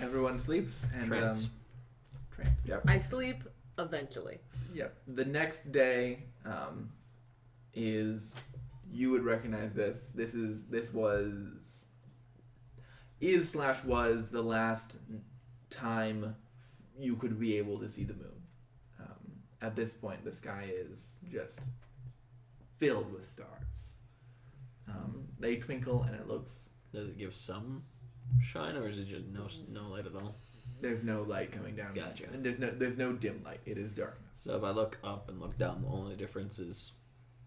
everyone sleeps and Trance. Yep. I sleep eventually. Yep. The next day is you would recognize this. This was the last time you could be able to see the moon. At this point, the sky is just filled with stars. They twinkle, and it looks. Does it give some shine, or is it just no light at all? There's no light coming down. Gotcha. And there's no dim light. It is darkness. So if I look up and look down, the only difference is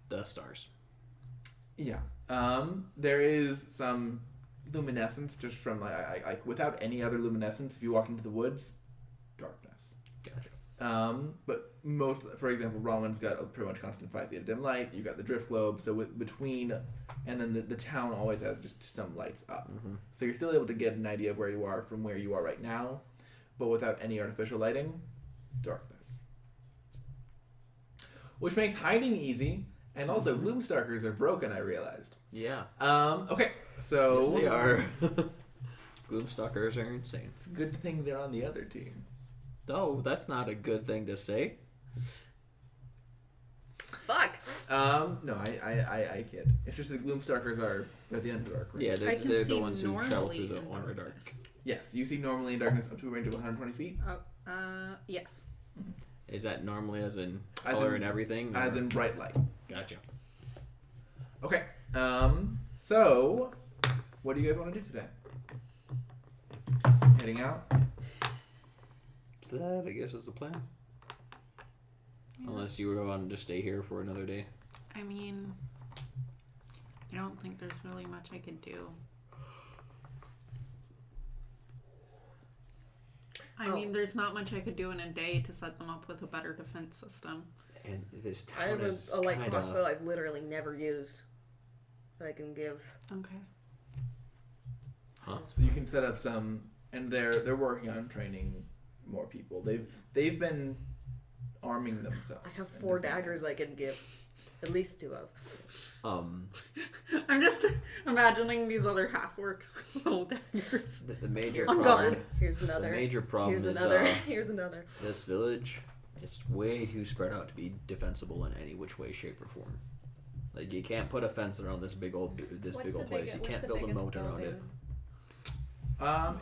the stars. Yeah. There is some luminescence just from like without any other luminescence. If you walk into the woods, darkness. Gotcha. But most, for example, Bronwyn's got a pretty much constant 5 feet of dim light. You've got the drift globe, so between, and then the town always has just some lights up. Mm-hmm. So you're still able to get an idea of where you are from where you are right now, but without any artificial lighting, darkness. Which makes hiding easy, and also gloomstalkers are broken, I realized. Yeah. Okay, so... Yes, they are. Gloomstalkers are insane. It's a good thing they're on the other team. No, that's not a good thing to say. Fuck. No, I kid. It's just the gloomstalkers are at the Underdark, right? Yeah, I can they're see the ones who travel normally through the in Underdark. darkness. Yes, you see normally in darkness up to a range of 120 feet. Yes. Is that normally as in As color in- and everything? As or- in bright light. Gotcha. Okay. So, what do you guys want to do today? Heading out? That, I guess, is the plan. Yeah. Unless you were wanting to stay here for another day. I mean, I don't think there's really much I could do. I mean, there's not much I could do in a day to set them up with a better defense system. And this I town have is a light kinda... crossbow I've literally never used that I can give. Okay. Huh? So you can set up some, and they're working on training more people. They've been arming themselves. I have in 4 different daggers I can give. At least 2 of. I'm just imagining these other half-orcs with little daggers. The major I'm problem... gone. Here's another. The major problem Here's is another. Here's another. this village is way too spread out to be defensible in any which way, shape, or form. Like, you can't put a fence around this big old place. You can't build a moat around it.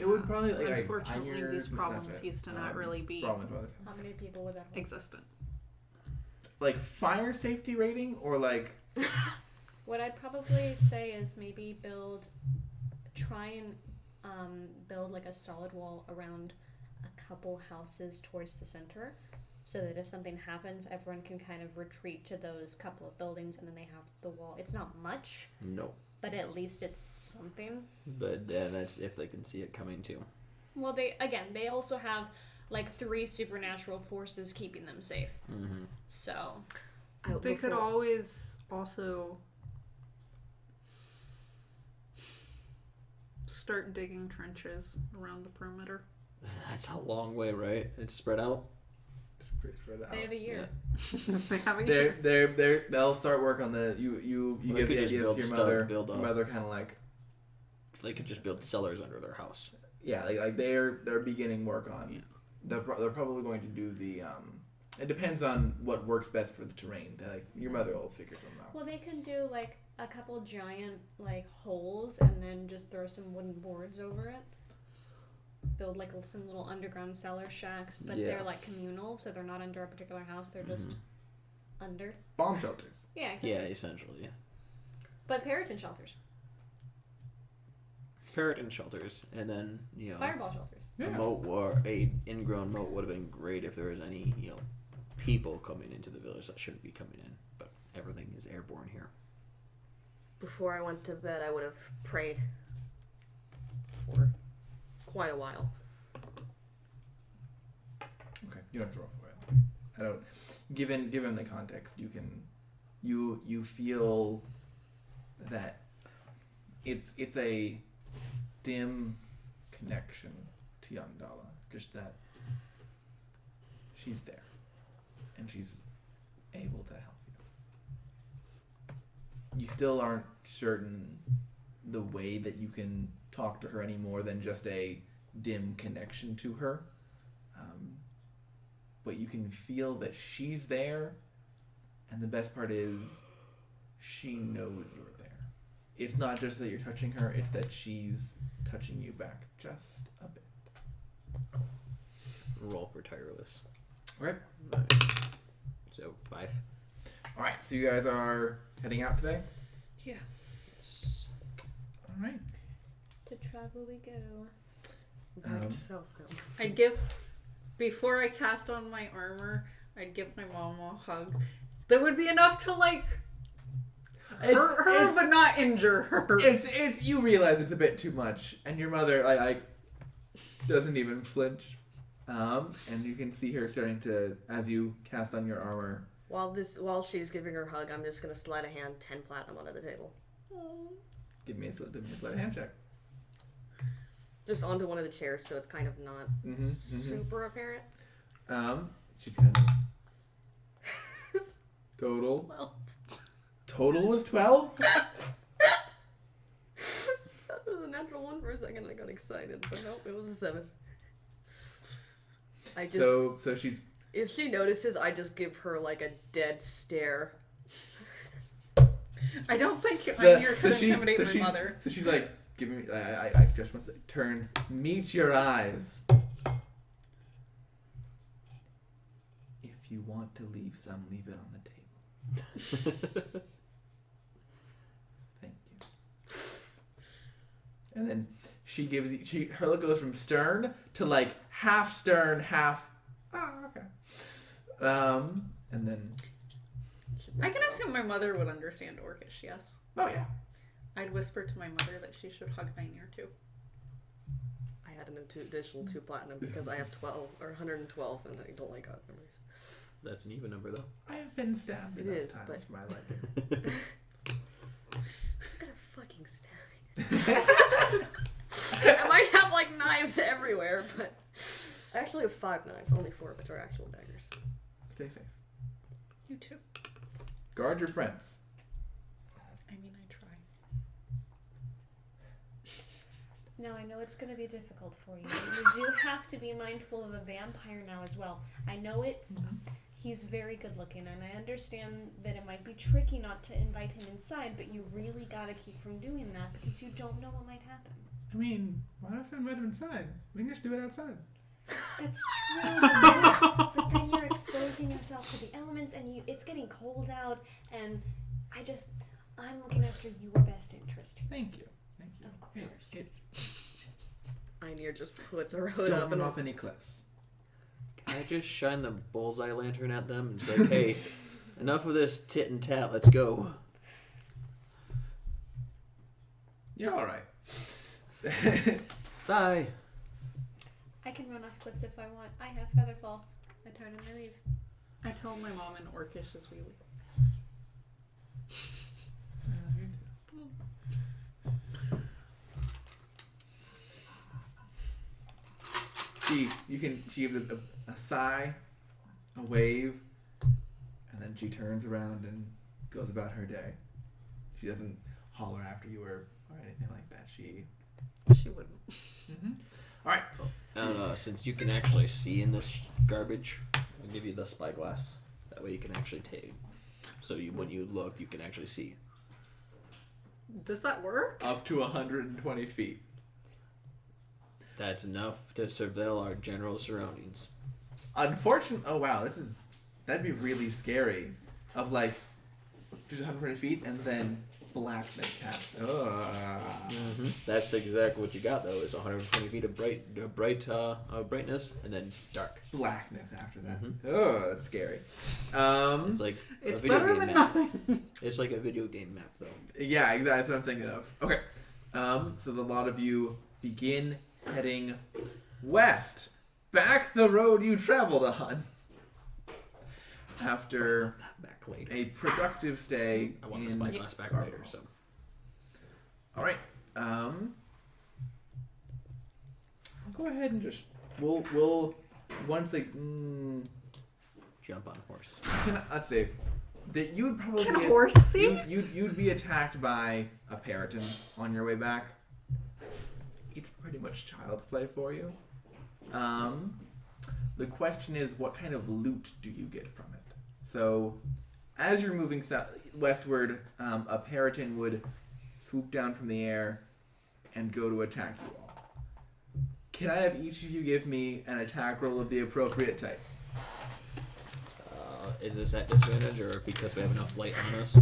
It would probably Unfortunately, iron, these problems that's it. used to not really be Problems with it. How many people would that hold? existent. Like fire safety rating or like What I'd probably say is maybe try and build like a solid wall around a couple houses towards the center, so that if something happens, everyone can kind of retreat to those couple of buildings, and then they have the wall. It's not much, No. but at least it's something. But that's if they can see it coming too. Well, they also have like 3 supernatural forces keeping them safe. Mm-hmm. So They could always also start digging trenches around the perimeter. That's a long way, right? It's spread out. pretty spread out. they have a year. They have a They'll start work on the you They give could the just idea build to your stuff, mother. build Your up. mother kind of like They could just build cellars under their house. yeah, like they're beginning work on. Yeah. They're probably going to do the It depends on what works best for the terrain. Like your mother will figure something out. Well, they can do like a couple giant like holes and then just throw some wooden boards over it. Build like some little underground cellar shacks, but Yeah. they're like communal, so they're not under a particular house. They're just under. Bomb shelters. Yeah, exactly. Yeah, essentially, yeah. But Periton shelters, Periton shelters, and then, you know, fireball shelters. a moat or a ingrown moat would have been great if there was any, you know, people coming into the village that shouldn't be coming in. But everything is airborne here. Before I went to bed, I would have prayed for quite a while. Okay, you don't have to roll for it. I don't. Given the context, you feel that it's a dim connection to Yandala. Just that she's there and she's able to help you. You still aren't certain the way that you can talk to her any more than just a dim connection to her. But you can feel that she's there, and the best part is she knows you're there. It's not just that you're touching her, it's that she's touching you back just a bit. Roll for tireless. Okay. So 5. Alright, so you guys are heading out today? Yeah. Yes. Alright. To travel we go. Back to Southfield. I'd give, before I cast on my armor, I'd give my mom a hug. That would be enough to like hurt her, but not injure her. It's you realize it's a bit too much, and your mother like doesn't even flinch. And you can see her starting to, as you cast on your armor. While she's giving her hug, I'm just gonna slide a hand 10 platinum onto the table. Give me a sleight of hand check. Just onto one of the chairs, so it's kind of not super apparent. She's kind of total. 12. Total was 12. That was a natural one for a second. I got excited, but nope, it was a 7. I just So she's. If she notices, I just give her like a dead stare. I don't think I'm here to intimidate my she's, mother. So she's like, giving me. I just want to say, turns, meets your eyes. If you want to leave some, leave it on the table. Thank you. And then she gives you. Her look goes from stern to like half stern, half. Oh, okay. And then. I can assume my mother would understand Orcish, yes. Oh yeah. I'd whisper to my mother that she should hug my ear too. I had an additional 2 platinum because I have 12 or 112, and I don't like odd numbers. That's an even number though. I have been stabbed It enough is, times but- in my life. Look at her fucking stabbing. I might have like knives everywhere, but I actually have 5 knives, only 4 of which are actual daggers. Stay safe. You too. Guard your friends. I mean, I try. Now, I know it's going to be difficult for you. You do have to be mindful of a vampire now as well. I know he's very good looking, and I understand that it might be tricky not to invite him inside, but you really got to keep from doing that because you don't know what might happen. I mean, why not invite him inside? We can just do it outside. That's true, but then you're exposing yourself to the elements, and it's getting cold out, and I'm looking after your best interest here. Thank you. Thank you. Of course. Einir just puts her hood Don't up run and off any cliffs. Can I just shine the bullseye lantern at them and say, hey, enough of this tit and tat, let's go. You're alright. Bye. I can run off cliffs if I want. I have Featherfall. I turn and I leave. I told my mom in Orcish as we leave. She gives a sigh, a wave, and then she turns around and goes about her day. She doesn't holler after you or anything like that. She wouldn't. All right. I don't know, since you can actually see in this garbage, I'll give you the spyglass. That way you can actually take. So when you look, you can actually see. Does that work? Up to 120 feet. That's enough to surveil our general surroundings. Unfortunately, oh wow, that'd be really scary. Of like, just 120 feet and then blackness tapped. That's exactly what you got though. Is 120 feet of brightness and then dark. Blackness after that. Oh, that's scary. It's like It's a video better game than map. nothing. It's like a video game map though. Yeah, exactly. That's what I'm thinking of. Okay. So the lot of you begin heading west, back the road you traveled on. After Back later. a productive stay I want in the spyglass back Carvahall. later. So All right. I'll go ahead and just we'll once they jump on a horse. let's say that you would probably Can a horse see? you'd be attacked by a Periton on your way back. it's pretty much child's play for you. The question is, what kind of loot do you get from it? So, as you're moving westward, a Periton would swoop down from the air and go to attack you all. Can I have each of you give me an attack roll of the appropriate type? Is this at disadvantage or because we have enough light on us?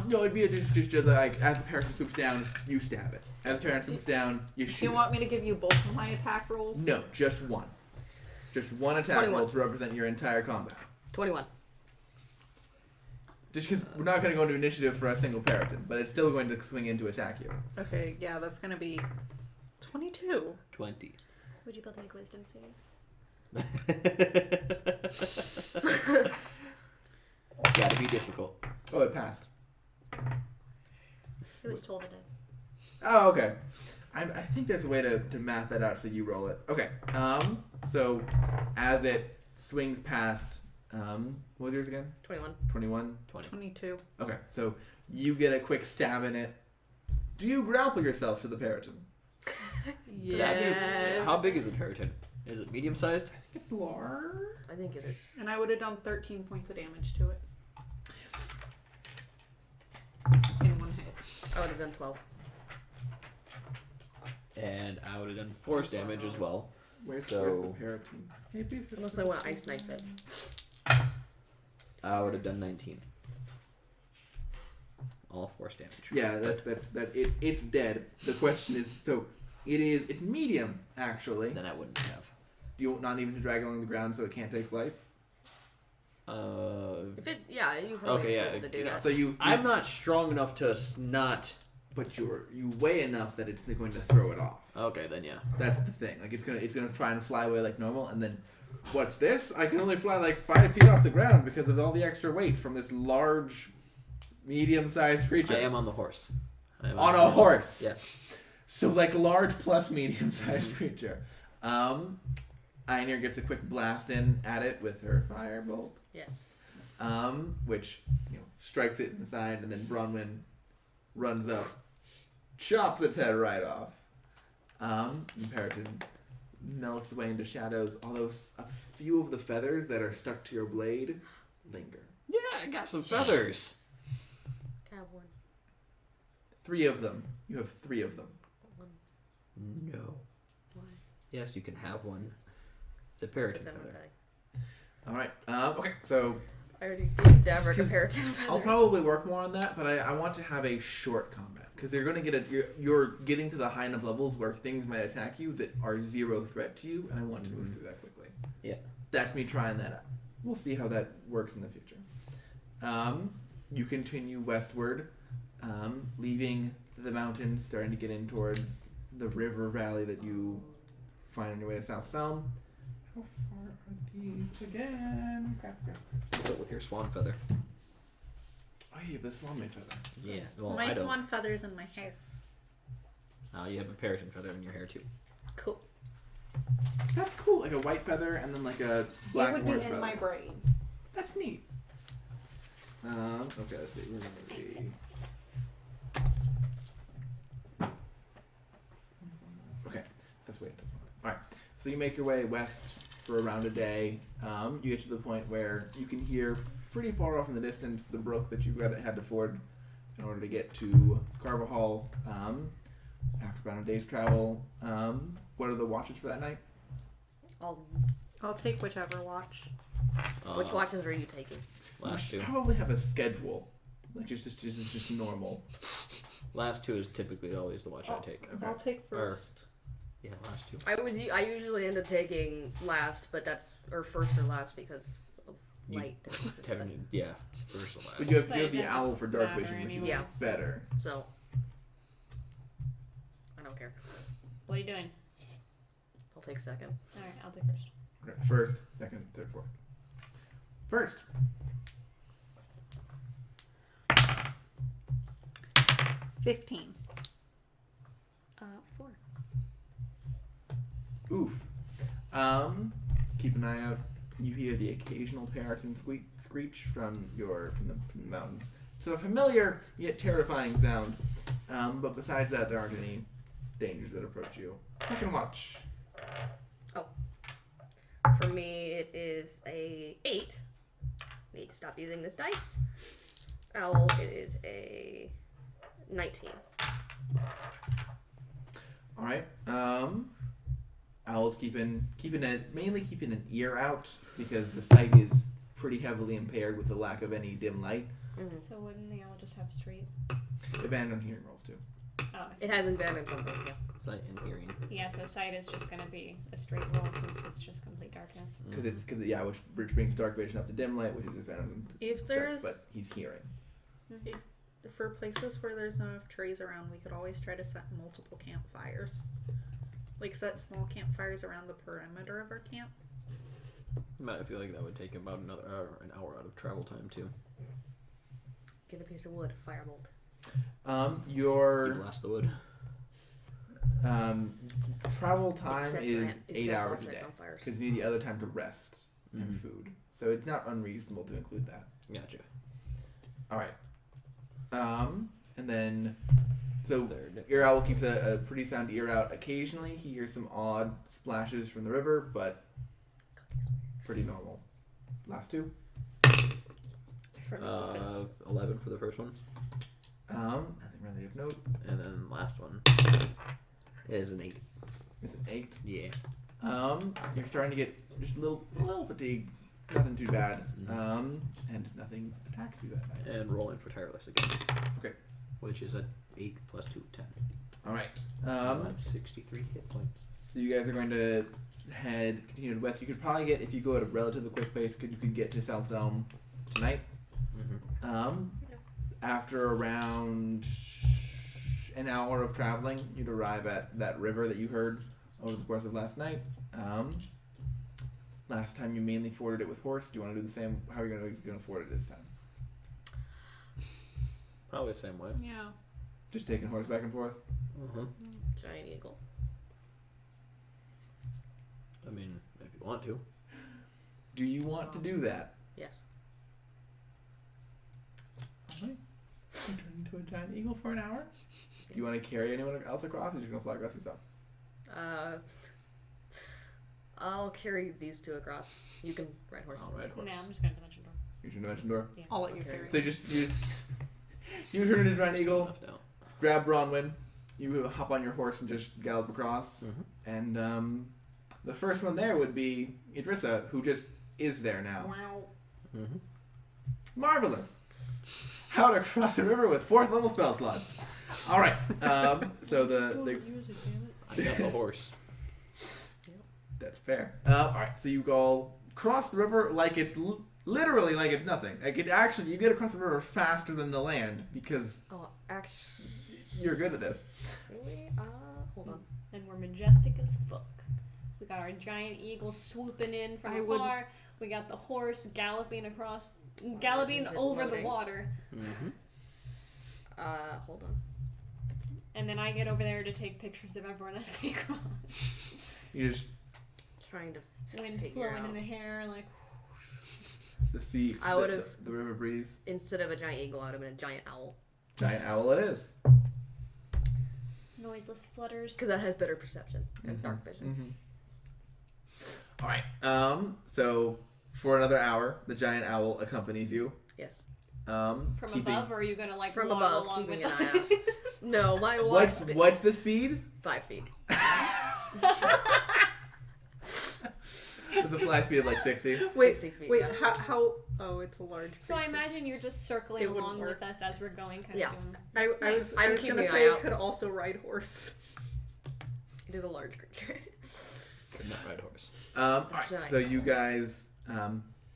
No, it'd be just like as the Periton swoops down, you stab it. As the Periton swoops down, you shoot. Do you want me to give you both of my attack rolls? No, just one. Just one attack 21. roll to represent your entire combat. 21. Just because we're not going to go into initiative for a single Periton, but it's still going to swing in to attack you. Okay, yeah, that's gonna be 22. 20. Would you build any wisdom saving? Gotta be difficult. Oh, it passed. It was told it did. Oh, okay. I think there's a way to math that out so you roll it. Okay. So as it swings past, what was yours again? 21. 21? 22. Okay, so you get a quick stab in it. Do you grapple yourself to the Periton? Yes. How big is the Periton? Is it medium sized? It's large. I think it is. And I would have done 13 points of damage to it. In one hit. I would have done 12. And I would have done force damage as well. Where's So- the Periton? Hey, please. Unless I want to ice knife it. I would have done 19. All force damage. Yeah, it's dead. The question is, so it's medium actually. Then I wouldn't have. You want not even to drag it along the ground so it can't take flight. If it, yeah, you probably Okay, yeah, be able to do that. So you I'm not strong enough to not. but you weigh enough that it's going to throw it off. Okay, then yeah. That's the thing. Like it's gonna try and fly away like normal, and then what's this? I can only fly like 5 feet off the ground because of all the extra weight from this large, medium-sized creature. I am on the horse. On a horse. Yeah. So like large plus medium-sized creature. Einir gets a quick blast in at it with her firebolt. Yes. Which strikes it in the side, and then Bronwyn runs up, chops its head right off. And Periton melts away into shadows, although a few of the feathers that are stuck to your blade linger. Yeah, I got some feathers. Can I have one? 3 of them. You have 3 of them. One. No. Why? Yes, you can have one. It's a Put Periton them in feather. bag. All right. Okay. So I already gave Daverick a Just- Periton feather. I'll probably work more on that, but I want to have a short combat because you're going to get you're getting to the high enough levels where things might attack you that are 0 threat to you, and I want to move through that quickly. Yeah. That's me trying that out. We'll see how that works in the future. You continue westward, leaving the mountains, starting to get in towards the river valley that you find on your way to South Selm. How far are these again? Crap. What's up with your swan feather? Oh, you have the swan mate feather. Yeah. Well, my I don't. swan feathers in my hair. You have a Periton feather in your hair too. Cool. That's cool. Like a white feather and then like a black it would orange be in feather. my brain. That's neat. Okay, let's see. We're gonna be... Okay, so let's wait. Alright, so you make your way west for around a day. You get to the point where you can hear pretty far off in the distance the brook that you had to ford in order to get to Carvahall. After around a day's travel. What are the watches for that night? I'll take whichever watch. Which watches are you taking? Last You two. should probably have a schedule. Like just normal. Last two is typically always the watch I take. Okay. I'll take first. Yeah, last two. I usually end up taking last, but that's or first or last because of You- light. Kevin, yeah, first or last. But you have But it the doesn't owl for dark matter vision, which is anyways. Yeah. better. So I don't care. What are you doing? I'll take second. Alright, I'll do first. Okay, first, second, third, fourth. First. 15. 4. Oof. Keep an eye out. You hear the occasional Periton screech from the mountains. It's a familiar yet terrifying sound. But besides that, there aren't any dangers that approach you. Second watch. For me, it is a 8. Need to stop using this dice. Owl, it is a 19. All right. Owl's mainly keeping an ear out because the sight is pretty heavily impaired with the lack of any dim light. Mm-hmm. So wouldn't the owl just have straight? Advantage on hearing rolls too. Oh, I see. It has advantage on both, yeah. Sight and hearing. Yeah, so sight is just gonna be a straight roll since it's just complete darkness. Which brings dark vision up to dim light, which is advantage on If sex, there's but he's hearing. for places where there's enough trees around, we could always try to set multiple campfires. Like set small campfires around the perimeter of our camp. I feel like that would take about an hour out of travel time too. Get a piece of wood, firebolt. Your Blast the wood. travel time is It 8 sets hours off a day random fires. because you need the other time to rest and food. So it's not unreasonable to include that. Gotcha. All right. And then, so Third. Ear Owl keeps a pretty sound ear out. Occasionally, he hears some odd splashes from the river, but pretty normal. Last two. 11 for the first one, Nothing really of note. and then last one is an 8. It's an 8. Yeah. You're starting to get just a little fatigued. Nothing too bad. And nothing attacks you that night. And rolling for tireless again. Okay. Which is a 8 plus 2, 10. All right. 63 hit points. So you guys are going to continue to west. You could probably get, if you go at a relatively quick pace, you could get to South Elm tonight. After around an hour of traveling, you'd arrive at that river that you heard over the course of last night. Last time you mainly forded it with horse. Do you want to do the same? How are you going to ford it this time? Probably the same way. Yeah. Just taking horse back and forth? Giant eagle. I mean, if you want to. Do you want to do that? Yes. Alright. You turn into a giant eagle for an hour? Do you want to carry anyone else across, or are you just going to fly across yourself? I'll carry these two across. You can ride horse. I'll ride horse. No, I'm just gonna dimension door. You should dimension door? Yeah. I'll let you Okay. carry. So you turn into a giant eagle, Left out. grab Bronwyn, you hop on your horse and just gallop across. And the first one there would be Idrissa, who just is there now. Wow. Marvelous! How to cross the river with 4th level spell slots. All right. So the I got the horse. that's fair. All right. So you go cross the river like it's literally like it's nothing. Like it actually, you get across the river faster than the land because Oh, actually. you're good at this. Really? Hold on. And we're majestic as fuck. We got our giant eagle swooping in from afar. We got the horse galloping over the loading. water. Hold on. And then I get over there to take pictures of everyone as they cross. You just Trying to Wind figure flowing out. in the hair, like. the sea. I would've- the river breeze. Instead of a giant eagle, I would have been a giant owl. Giant owl it is. Noiseless flutters. Because that has better perception and dark vision. All right. So for another hour, the giant owl accompanies you. Yes. From above, or are you gonna like From waddle above, along keeping with an eye us? No, my What's the speed? 5 feet. With a fly speed of like 60. Wait, 60 feet. wait. Yeah. How? Oh, it's a large. So I creature. imagine you're just circling It wouldn't along work. with us as we're going, kind Yeah. of doing. I was I'm gonna keeping an say eye it out. could also ride horse. It is a large creature. Could not ride horse. All right. So you guys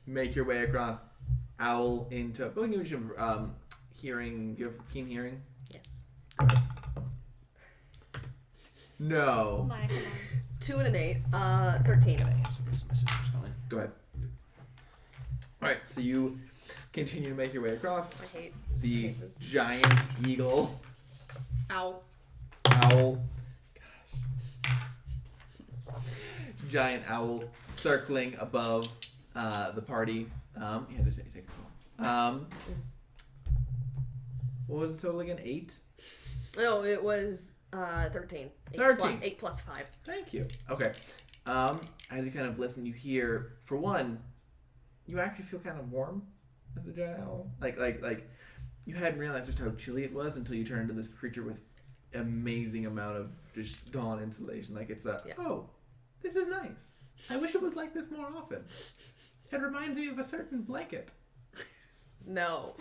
make your way across. Owl into. Go ahead and give me some hearing. You have keen hearing. Yes. No. My, come on. 2 and an 8. 13. My sister's calling. Go ahead. All right. So you continue to make your way across. I hate The pages. giant eagle Ow. owl. Giant owl circling above the party. You had to take a call. What was the total again? 8? No, it was 13. 13. 8 plus 5. Thank you. Okay. As you kind of listen, you hear, for one, you actually feel kind of warm as a giant owl. Like you hadn't realized just how chilly it was until you turned into this creature with amazing amount of just dawn insulation. Like it's oh, this is nice. I wish it was like this more often. It reminds me of a certain blanket. No.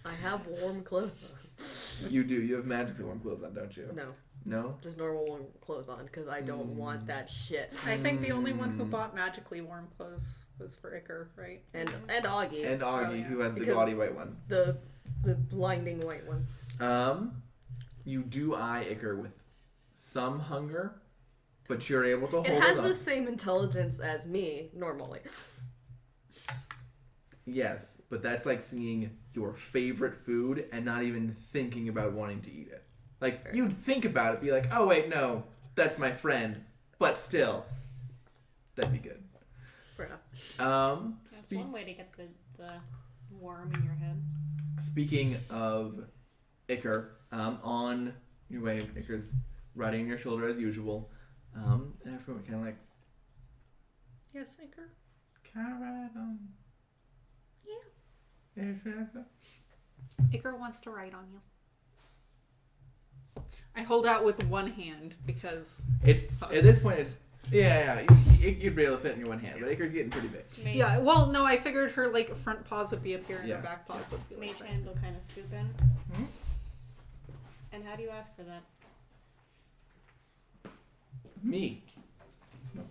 I have warm clothes on. You do. You have magically warm clothes on, don't you? No. No? Just normal warm clothes on, because I don't want that shit. I think the only one who bought magically warm clothes was for Iker, right? And Augie. And Augie, yeah. who has the Because gaudy white one. The blinding white one. You do eye Iker with some hunger, but you're able to hold It has up. the same intelligence as me, normally. Yes, but that's like seeing your favorite food and not even thinking about wanting to eat it. Like, Fair. you'd think about it, be like, oh wait, no, that's my friend, but still, that'd be good. Fair enough. That's one way to get the worm in your head. Speaking of Iker, on your way, Iker's riding on your shoulder as usual, and everyone kind of like, Yes, Iker? can I ride on? Yeah. Yeah. Iker wants to ride on you. I hold out with one hand because... It's, at this point, you'd be able to fit in your one hand, but Iker's getting pretty big. Yeah, well, no, I figured her, like, front paws would be up here and Yeah. her back paws would be Mage like hand will kind of scoop in. Hmm? And how do you ask for that? Me. No.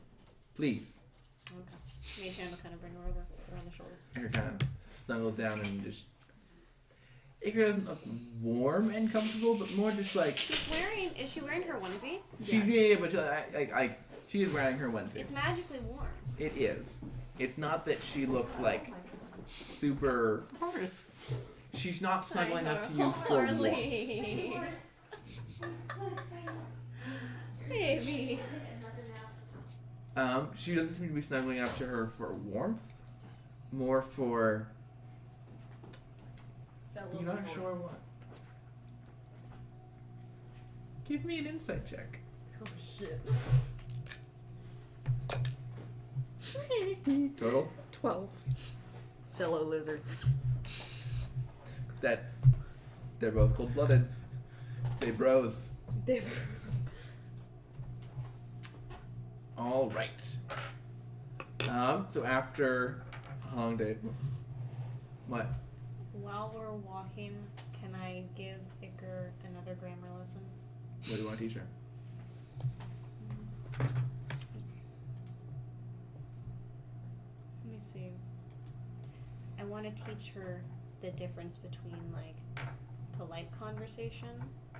Please. Okay. Mage hand will kind of bring her over around the shoulder. Iker kind of snuggles down and just... Iker doesn't look warm and comfortable, but more just like... Is she wearing her onesie? She's yeah, but she is wearing her onesie. It's magically warm. It is. It's not that she looks like super... Horse. She's not snuggling up to you for warmth. Baby. She doesn't seem to be snuggling up to her for warmth, more for... You're not sure what. Give me an insight check. Oh shit. Total? 12. Fellow lizard. That they're both cold-blooded. They bros. All right. So after a long day, what? While we're walking, can I give Iker another grammar lesson? What do you want to teach her? Let me see. I want to teach her the difference between like polite conversation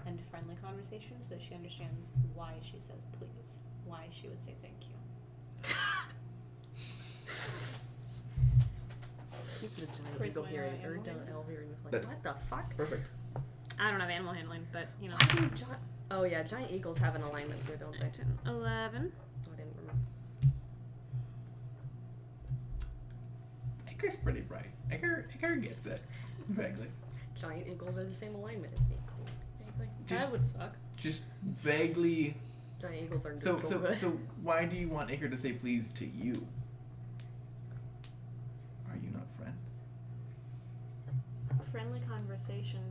and friendly conversation so that she understands why she says please, why she would say thank you. The giant Charisma eagle hearing, and or animal giant owl hearing was like, That- what the fuck? Perfect. I don't have animal handling, but you know. Why do oh yeah, giant eagles have an alignment, so don't they? 10, 11. I didn't remember. Iker's pretty bright. Iker gets it. Vaguely. Giant eagles are the same alignment as me. Cool. Just- That would suck. Just vaguely. Giant eagles are So good. why do you want Iker to say please to you? Are you not friends? Friendly conversation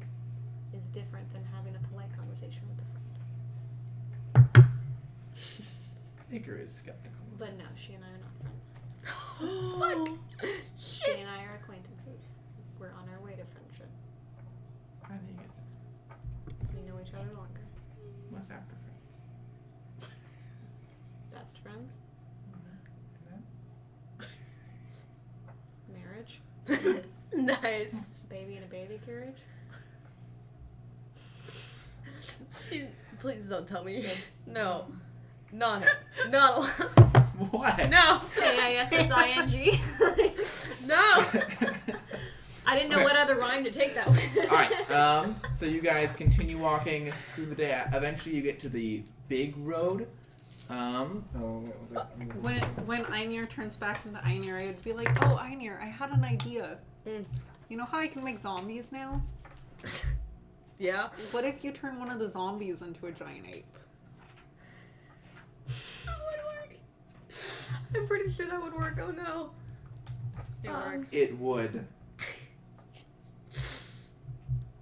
is different than having a polite conversation with a friend. Iker is skeptical. But no, she and I are not friends. Fuck. She and I are acquaintances. We're on our way to friendship. How do you get there? We know each other longer. What's after friends? Best friends. And then? Marriage. Nice. Baby in a baby carriage. Please don't tell me. No. Not allowed. What? No. K-I-S-S-I-N-G. No. I didn't know what other rhyme to take that with. Alright, so you guys continue walking through the day. Eventually you get to the big road. When Einir turns back into Einir, I would be like, oh, Einir, I had an idea. Mm. You know how I can make zombies now? Yeah. What if you turn one of the zombies into a giant ape? That would work. I'm pretty sure that would work. Oh no. It works. It would.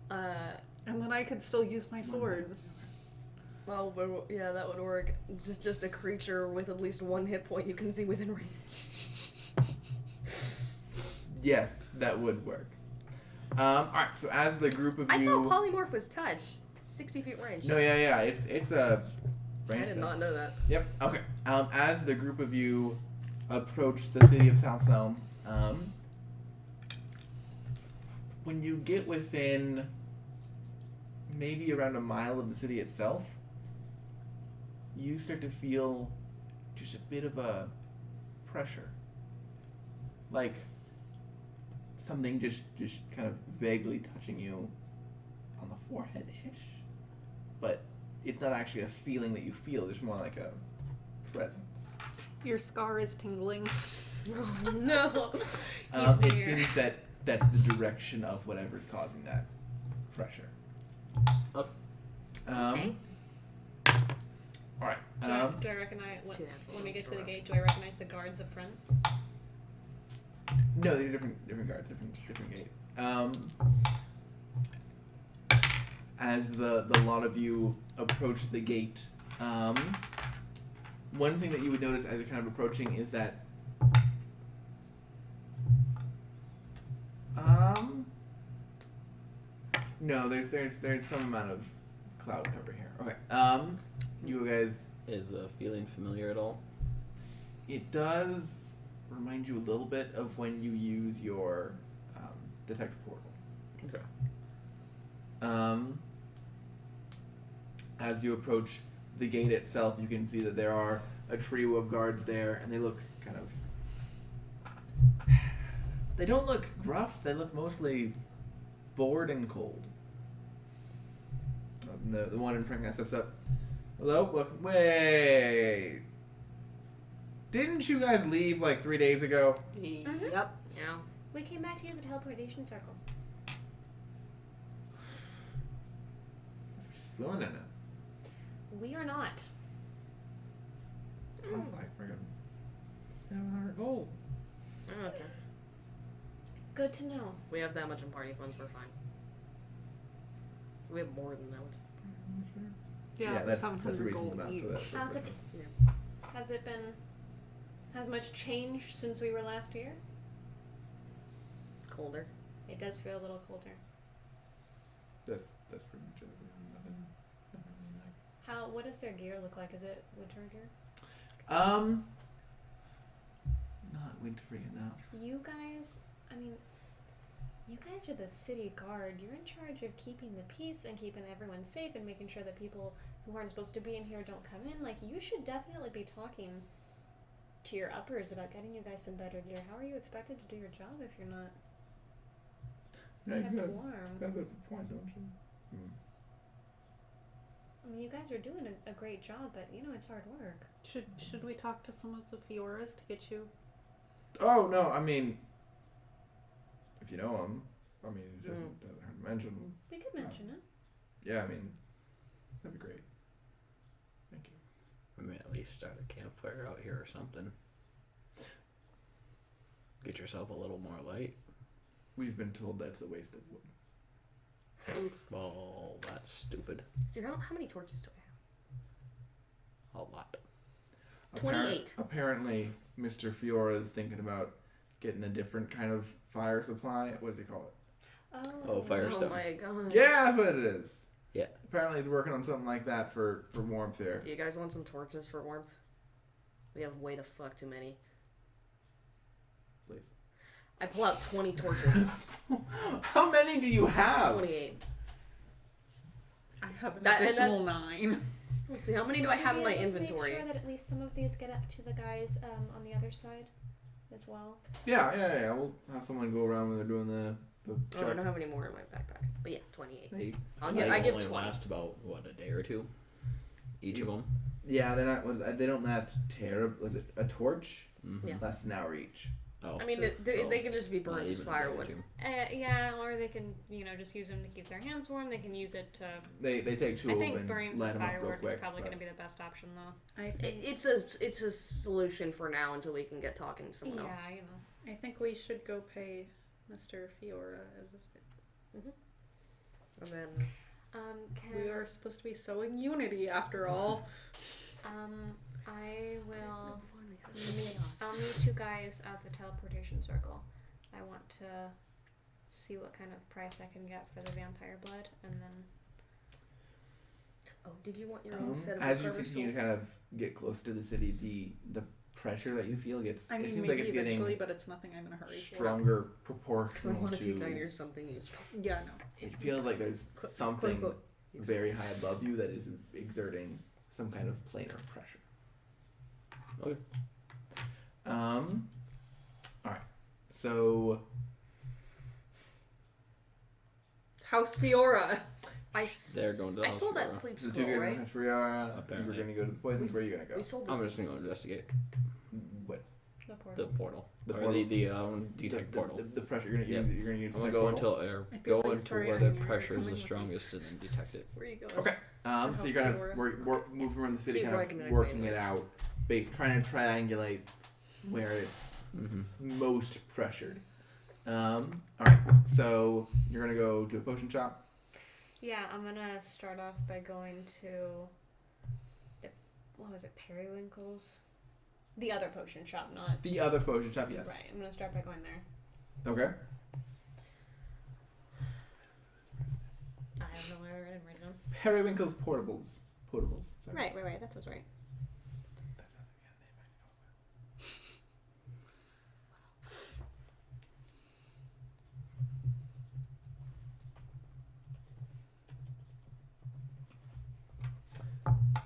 And then I could still use my sword. Well, yeah, that would work. Just a creature with at least one hit point you can see within range. Yes, that would work. Alright, so as the group of I you... thought polymorph was touch. 60 feet range. No, yeah, it's a... I range did thing. not know that. Yep, okay. As the group of you approach the city of South Elm, when you get within maybe around a mile of the city itself, you start to feel just a bit of a pressure. Like something just kind of vaguely touching you on the forehead-ish. But it's not actually a feeling that you feel, it's more like a presence. Your scar is tingling. Oh, no. It seems that that's the direction of whatever's causing that pressure. Okay. Okay. Alright. Do I recognize when we get to the gate? Do I recognize the guards up front? No, they're different guards, different gate. As the lot of you approach the gate, one thing that you would notice as you're kind of approaching is that no, there's some amount of cloud cover here. Okay. You guys. Is the feeling familiar at all? It does remind you a little bit of when you use your detect portal. Okay. As you approach the gate itself, you can see that there are a trio of guards there, and they look kind of... They don't look gruff, they look mostly bored and cold. The one in front kind of steps up. Hello? Welcome. Wait. Didn't you guys leave like 3 days ago? Mm-hmm. Yep. Yeah. We came back to use the teleportation circle. We're swimming in it. We are not. Costs like friggin' 700 gold. Oh, okay. Good to know. We have that much in party funds, we're fine. We have more than that much. Yeah, that's a 700 reasonable gold amount each. for that. How's it? Yeah. Has it been? Has much changed since we were last here? It's colder. It does feel a little colder. That's pretty much it. Nothing really like. How? What does their gear look like? Is it winter gear? Not wintry enough. You guys, I mean, you guys are the city guard. You're in charge of keeping the peace and keeping everyone safe and making sure that people who aren't supposed to be in here don't come in. Like, you should definitely be talking to your uppers about getting you guys some better gear. How are you expected to do your job if you're not kept warm? Got a bit of a point, don't you? I mean, you guys are doing a great job, but, you know, it's hard work. Should we talk to some of the Fioras to get you? Oh, no, I mean, if you know him, I mean, it doesn't hurt to mention. We could mention it. Yeah, I mean, that'd be great. Thank you. We may at least start a campfire out here or something. Get yourself a little more light. We've been told that's a waste of wood. Well, that's stupid. So how many torches do I A lot. 28. Apparently, Mr. Fiora is thinking about getting a different kind of fire supply. What does he call it? Oh, fire have? Oh stuff. my god. Yeah, that's what it is. Yeah. Apparently, he's working on something like that for warmth here. Do you guys want some torches for warmth? We have way the fuck too many. Please. I pull out 20 torches. How many do you have? 28. I have an That- and additional that's- 9. Let's see, how many do I Would you have be in my able to inventory? Make sure that at least some of these get up to the guys on the other side as well. Yeah. We'll have someone go around when they're doing the Oh, I check. don't have any more in my backpack. But yeah, 28. They- I give only 20. last about what, a day or two, each of them. Yeah, they're not. They don't last terrible. Was it a torch? Mm-hmm. Yeah. Lasts an hour each. Oh. I mean, they can just be Not burned as even firewood. damaging. Yeah, or they can, just use them to keep their hands warm. They can use it to. They take two I of think them burning and light for them up real firewood quick. is probably but- going to be the best option, though. I think It's a solution for now until we can get talking to someone else. Yeah, I think we should go pay Mr. Fiora a visit. And then Can We are supposed to be sowing unity after all. I will. There's I'll meet you guys at the teleportation circle. I want to see what kind of price I can get for the vampire blood, and then. Oh, did you want your own set of as you recover continue to stools? kind of get close to the city, the pressure that you feel gets. I mean, it seems maybe like it's eventually, getting but it's nothing I'm in a hurry for. stronger Because I proportional want to teach to. Agnes something useful. Yeah, no. It feels like there's Quote, something quote, very high above you that is exerting some kind of planar pressure. Okay. All right. So House Fiora. They're going to the I house sold that Fiora. sleep the two scroll, of you are right? going to Friara. You were Apparently. going to go to the poisons. Where are you going to go? We sold I'm this. just gonna go investigate What? The the portal. portal. The or portal. the detect portal. The pressure. You're going to Yep. you're going to use. I'm gonna detect go portal? I'd be go really into sorry where I the knew you were pressure is coming the with me. strongest and then detect it. Where are you going? Okay. So you kind of move around the city, Keep kind recognizing of working me it anyways. out, trying to triangulate where it's most pressured. All right. So you're gonna go to a potion shop. Yeah, I'm gonna start off by going to what was it, Periwinkle's? The other potion shop, not The other potion shop, yes. right. I'm gonna start by going there. Okay. I have no idea where I didn't write it down. Periwinkle's Potables. Sorry. Right. That sounds right.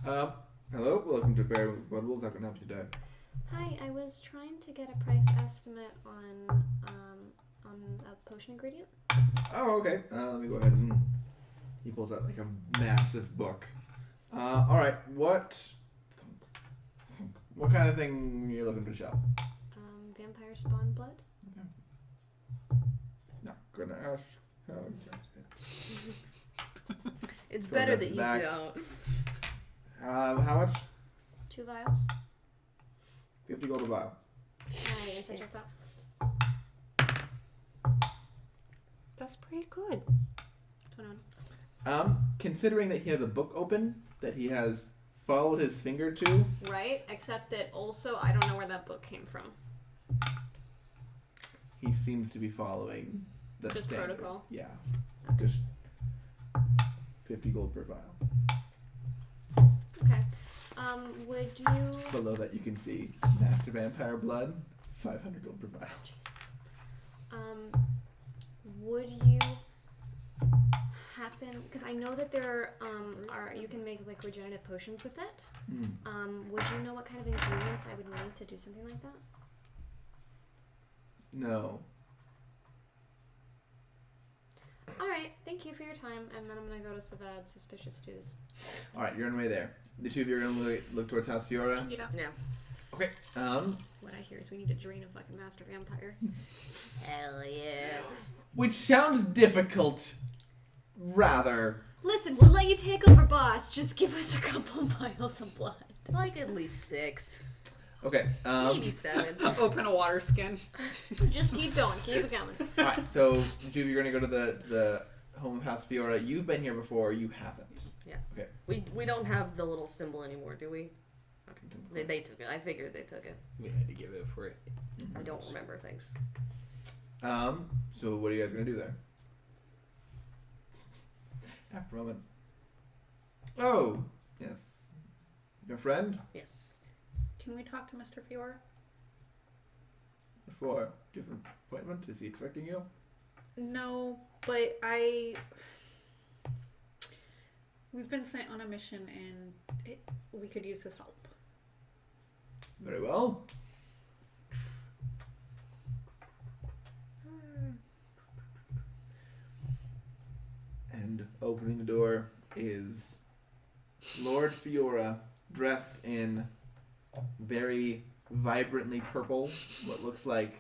Hello. Welcome to Periwinkle's Potables. How can I help you today? Hi, I was trying to get a price estimate on a potion ingredient. Oh, okay. Let me go ahead and he pulls out like a massive book. All right. What kind of thing are you looking to sell? Vampire spawn blood. Not gonna ask. How It's Go better back that to you back. don't. How much? 2 vials. 50 gold a vial. Can I inside check that? That's pretty good. 21. Considering that he has a book open that he has followed his finger to, Right, except that also I don't know where that book came from. he seems to be following the Just standard. protocol. Yeah. Just 50 gold per vial. Okay. Would you? Below that you can see Master Vampire Blood, 500 gold per vial. Would you happen? Because I know that there are you can make like regenerative potions with it. Would you know what kind of ingredients I would need to do something like that? No. All right. Thank you for your time, and then I'm gonna go to Savad Suspicious Stews. Alright, you're on your way there. The two of you are going to look towards House Fiora. Yeah. Yeah. Okay. What I hear is we need to drain a fucking master vampire. Hell yeah. Which sounds difficult. Rather. Listen, we'll let you take over, boss. Just give us a couple vials of blood. Like at least 6. Okay. Maybe 7. Open a water skin. Just keep going. Keep it coming. Alright, so the two of you are going to go to the home of House Fiora. You've been here before, you haven't. Yeah. Okay. We don't have the little symbol anymore, do we? Okay. They took it. I figured they took it. We had to give it for it. I don't remember things. So what are you guys going to do there? After a moment. Oh, yes. Your friend? Yes. Can we talk to Mr. Fiora? What for? Do you have an appointment? Is he expecting you? No, but we've been sent on a mission and we could use his help. Very well. And opening the door is Lord Fiora, dressed in very vibrantly purple, what looks like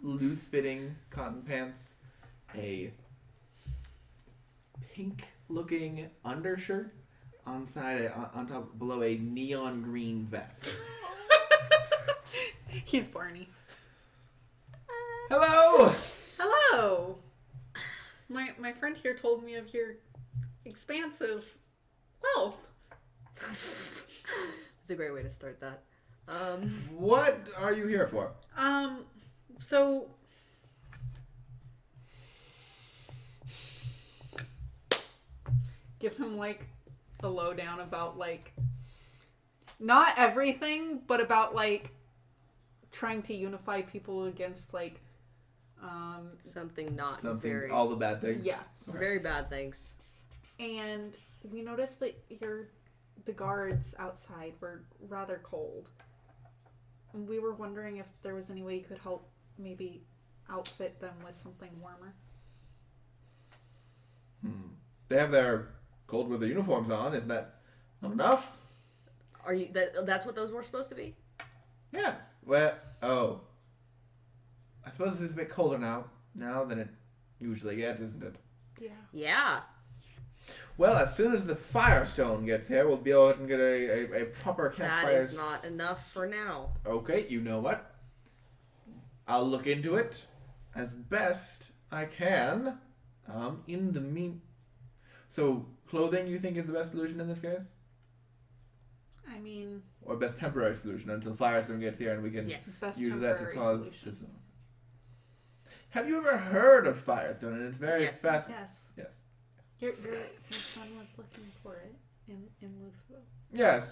loose-fitting cotton pants, a pink-looking undershirt, on top below a neon green vest. He's Barney. Hello. Hello. My friend here told me of your expansive wealth. It's a great way to start that. What are you here for? So give him like the lowdown about like not everything, but about like trying to unify people against like Something not Something, very... all the bad things? yeah. Okay. Very bad things. And we noticed that the guards outside were rather cold. And we were wondering if there was any way you could help maybe outfit them with something warmer. They have their cold weather uniforms on. Isn't that not enough? Are you... That's what those were supposed to be? Yes. Well, oh. I suppose it's a bit colder now than it usually gets, isn't it? Yeah. Yeah. Well, as soon as the Firestone gets here, we'll be able to get a proper That campfire. is not enough for now. Okay, you know what? I'll look into it as best I can. So, clothing you think is the best solution in this case? I mean... Or best temporary solution until Firestone gets here and we can Yes. Best use that to temporary cause... solution. Have you ever heard of Firestone? And it's very Yes. fast. Yes. Yes. Your son was looking for it in Louisville. Yes.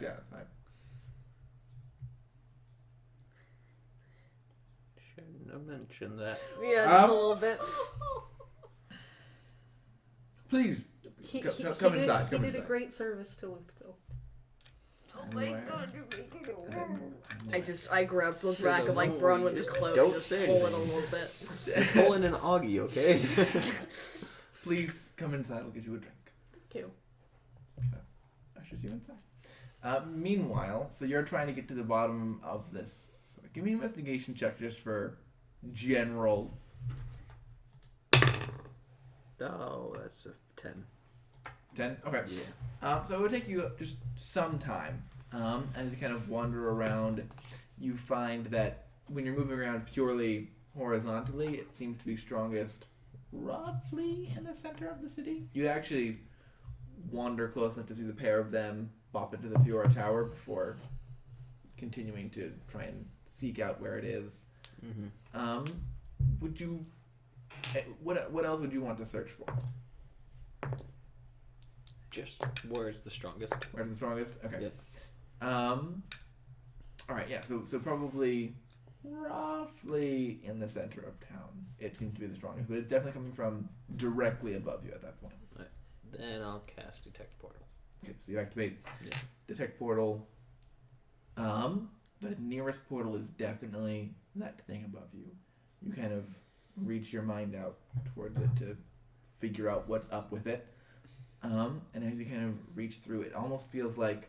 Shouldn't have mentioned that. Yeah, just a little bit. Please, come inside. He did a great service to Louisville. I grabbed the back of like Bronwyn's clothes, Don't just say pull it a anything. little bit. Pulling an Augie, okay? Please come inside. We'll get you a drink. Thank you. Ushers you inside. Meanwhile, so you're trying to get to the bottom of this. So give me an investigation check just for general. Oh, that's a 10. 10? Okay. Yeah. So it would take you just some time. As you kind of wander around, you find that when you're moving around purely horizontally, it seems to be strongest roughly in the center of the city. You'd actually wander close enough to see the pair of them bop into the Fiora Tower before continuing to try and seek out where it is. Mm-hmm. Would you... What else would you want to search for? Just where's the strongest? Where's the strongest? Okay. Yep. All right. Yeah. So probably roughly in the center of town. It seems to be the strongest, but it's definitely coming from directly above you at that point. Right. Then I'll cast Detect Portal. Okay. So you activate Yeah. Detect Portal. The nearest portal is definitely that thing above you. You kind of reach your mind out towards it to figure out what's up with it. And as you kind of reach through, it almost feels like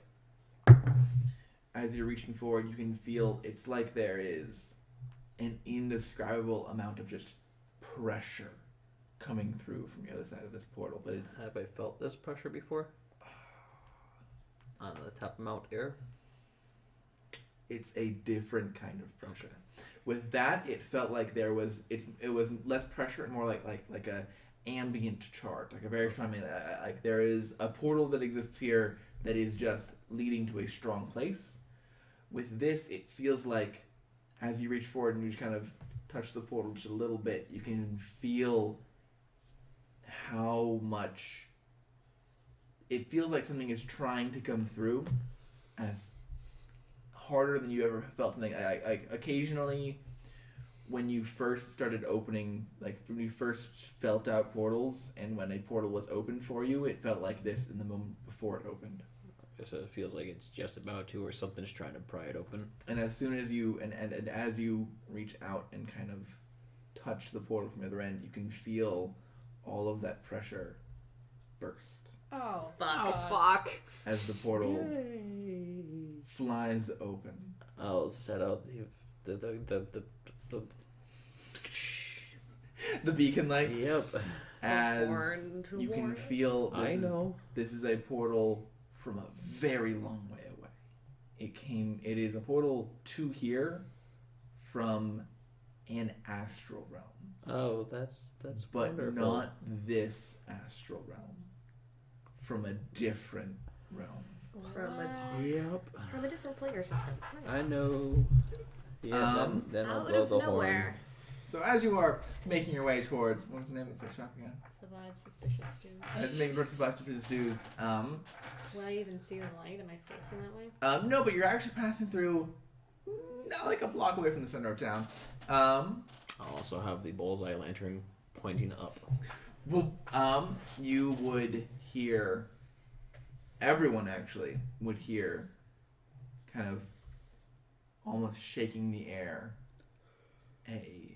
as you're reaching forward, you can feel it's like there is an indescribable amount of just pressure coming through from the other side of this portal. But it's Have I felt this pressure before? On the top of Mount Air? it's a different kind of pressure. With that, it felt like there was it was less pressure and more like a ambient charge, like a very strong like there is a portal that exists here that is just leading to a strong place. With this, it feels like as you reach forward and you just kind of touch the portal just a little bit, you can feel how much it feels like something is trying to come through as harder than you ever felt something. Like occasionally when you first started opening, like when you first felt out portals and when a portal was opened for you, it felt like this in the moment before it opened. So it feels like it's just about to, or something's trying to pry it open. And as soon as you and as you reach out and kind of touch the portal from the other end, you can feel all of that pressure burst Oh, Fuck. Fuck. as the portal flies open. I'll set out the The beacon light. Yep. As Warn to you can warn. feel, This is a portal from a very long way away. It is a portal to here from an astral realm. Oh, that's But wonderful. not this astral realm. From a different realm. From a Yep. different player system. Nice. I know. Yeah, then I'll Out blow of the nowhere. horn. So as you are making your way towards, what's the name of the shop again? Survived suspicious stews. As making towards the Black Dudes, Will I even see the light? Am I facing that way? no, but you're actually passing through, not like a block away from the center of town. I'll also have the bullseye lantern pointing up. Well, you would hear, everyone actually would hear, kind of, almost shaking the air, a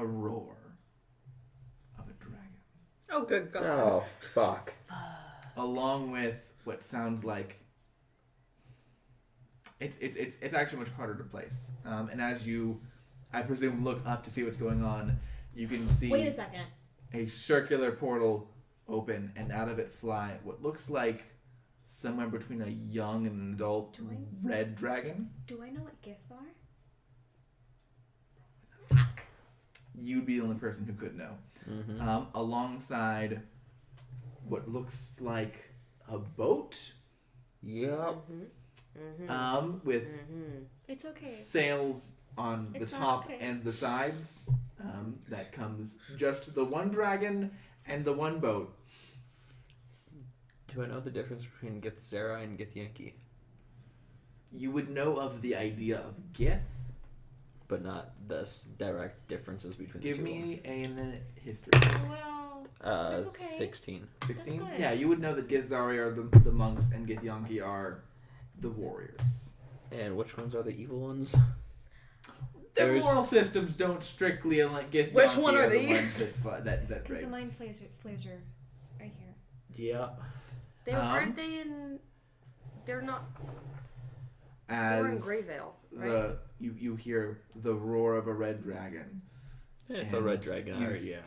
roar of a dragon. Oh, good God. Oh, fuck. Along with what sounds like, it's actually much harder to place. And as you, I presume, look up to see what's going on, you can see Wait a second. a circular portal open, and out of it fly what looks like somewhere between a young and an adult red dragon. Do I know what gith are? Fuck. You'd be the only person who could know. Mm-hmm. Alongside what looks like a boat. Yep. With It's okay. sails on It's the not top okay. and the sides. That comes just the one dragon and the one boat. Do I know the difference between Githzera and Githyanki? You would know of the idea of Gith. But not the direct differences between Give the two. me a history. Well, That's that's okay. 16. 16? good. Yeah, you would know that Githzari are the monks and Githyanki are the warriors. And which ones are the evil ones? Their There's- moral systems don't strictly like Githyanki. Which one are the these? ones that Because break. the mind flays are right here. Yeah. They aren't they in? They're not. They were in As Greyvale, right? you hear the roar of a red dragon. It's a And red dragon. you Yeah.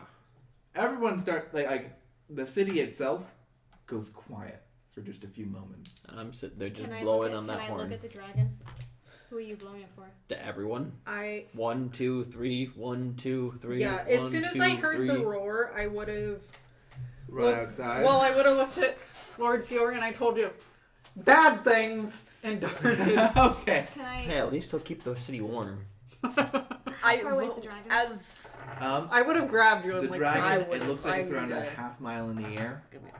Everyone start like the city itself goes quiet for just a few moments. I'm sitting there just Can I blowing look on at, that Can I horn. look at the dragon? Who are you blowing it for? To everyone. 1, 2, 3. 1, 2, 3. Yeah, as 1, soon as 2, I heard 3. the roar, I would have. Run outside. Well, I would have looked at Lord Fiore and I told you, bad things, and darted. Okay. Can I? Hey, at least he'll keep the city warm. I far away is the dragon? As I would have grabbed you and The like, dragon, I it would've- looks like it's I around a would- half mile in the air. give me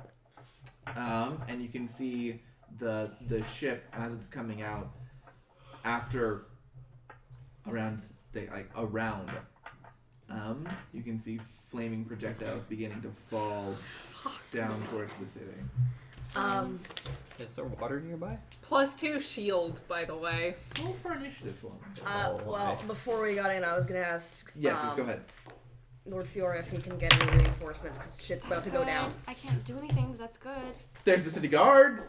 And you can see the ship as it's coming out after around. You can see flaming projectiles beginning to fall down towards the city. Is there water nearby? +2 shield, by the way. Roll for initiative for me. well, before we got in, I was gonna ask. Yes, just go ahead. Lord Fiore if he can get any reinforcements because shit's about to go down. I can't do anything, but that's good. There's the city guard.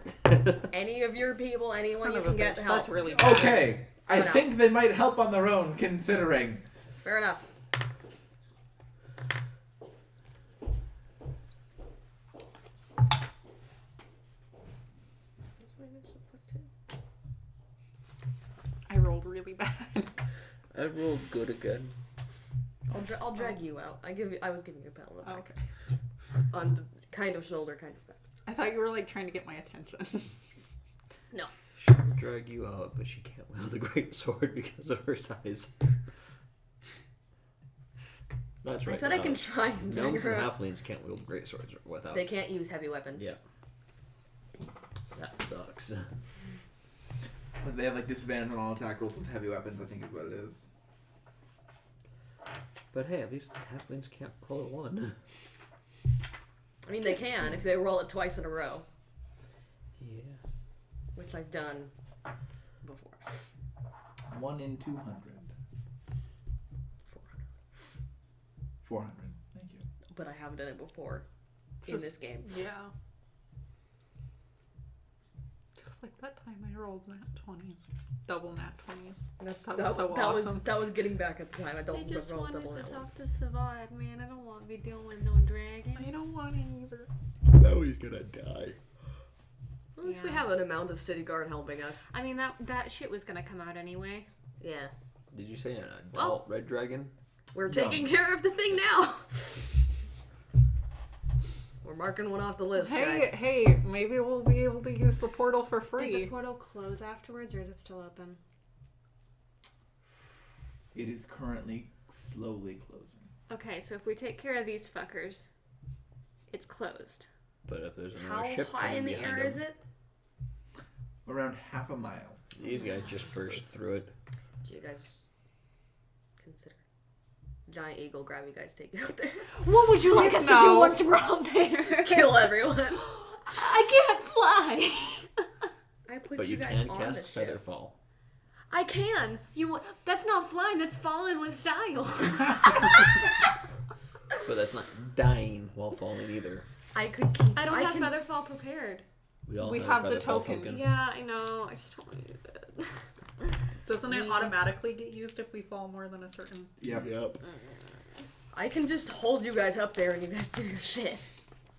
Any of your people, anyone Son you of a can get bitch, to help. that's really bad. Okay, I For now. think they might help on their own, considering. Fair enough. I rolled really bad. I rolled good again. I'll drag you out. I was giving you a pat on the back. Okay. On the kind of shoulder, kind of back. I thought you were like trying to get my attention. No. She will drag you out, but she can't wield a great sword because of her size. That's right. I said I can try and drag Gnomes her and out. halflings can't wield great swords without. They can't use heavy weapons. Yeah. That sucks. They have like disadvantage on all attack rolls with heavy weapons, I think is what it is. But hey, at least halflings can't roll a 1. I mean, they can if they roll it twice in a row, Yeah. which I've done before. 1 in 200. 400. Thank you. But I haven't done it before in Just- this game. Yeah. Just like that time I rolled nat 20s. Double nat 20s. That was so awesome. That was getting back at the time. I don't I just roll wanted double to nat talk ones. to survive, man. I don't want to be dealing with no dragon. I don't want to either. Now he's gonna die. At least we Yeah. have an amount of city guard helping us. I mean, that shit was gonna come out anyway. Yeah. Did you say an adult red dragon? We're taking care of the thing now. We're marking one off the list, guys. Hey, maybe we'll be able to use the portal for Did the free. portal close afterwards, or is it still open? It is currently slowly closing. Okay, so if we take care of these fuckers, it's closed. But if there's another How ship high coming in the behind air him, is it? Around half a mile. these guys just burst through it. Do you guys consider giant eagle grab you guys, take you out there, What would you like Please us to do no. once we're out there? kill everyone? I can't fly. I put But you you guys can on cast the ship. Featherfall. I can. That's not flying. That's falling with style. But that's not dying while falling either. I could keep. I don't have can, Featherfall prepared. We all We have, have a the Featherfall token. Yeah, I know. I just don't want to use it. Doesn't it automatically get used if we fall more than a certain... Yep. I can just hold you guys up there and you guys do your shit,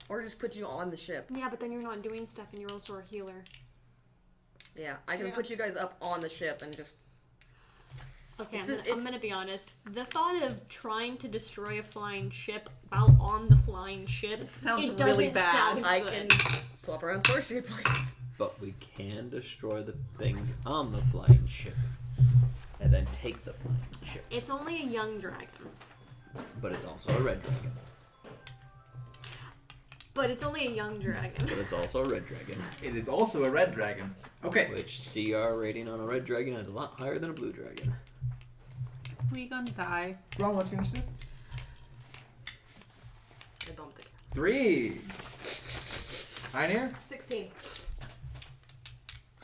or just put you on the ship. Yeah, but then you're not doing stuff, and you're also a healer. Yeah, I can Yeah. put you guys up on the ship and just. Okay, It's- I'm it's- gonna be honest. The thought of trying to destroy a flying ship while on the flying ship Sounds it doesn't really bad. sound I good. can swap around sorcery points. But we can destroy the things on the flying ship. And then take the flying ship. It's only a young dragon. But it's also a red dragon. But it's only a young dragon. But it's also a red dragon. It is also a red dragon. Okay. Which CR rating on a red dragon is a lot higher than a blue dragon. We gonna die. Ron, what's your initiative? I bumped it. 3. Einir. 16.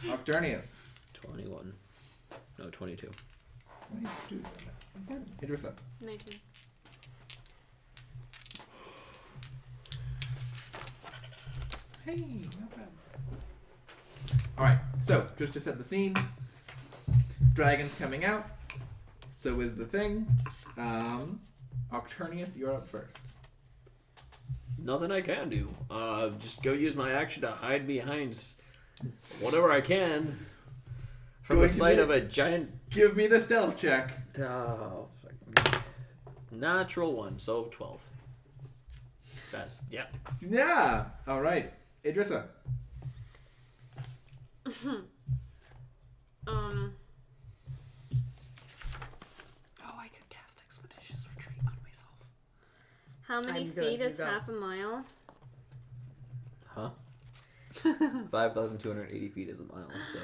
Nocturnius. 21. No, 22. 22. Idrissa. 19. Hey, not bad. Alright, so just to set the scene, dragon's coming out, so is the thing. Nocturnius, you're up first. Nothing I can do. Just go use my action to hide behind whatever I can from Going the to sight be- of a giant Give me the stealth check. natural 1, so 12. That's yeah. Yeah. Alright, Idrissa. Oh, I could cast Expeditious Retreat on myself. How many I'm good, feet you is go. half a mile? Huh? 5,280 feet is a mile, so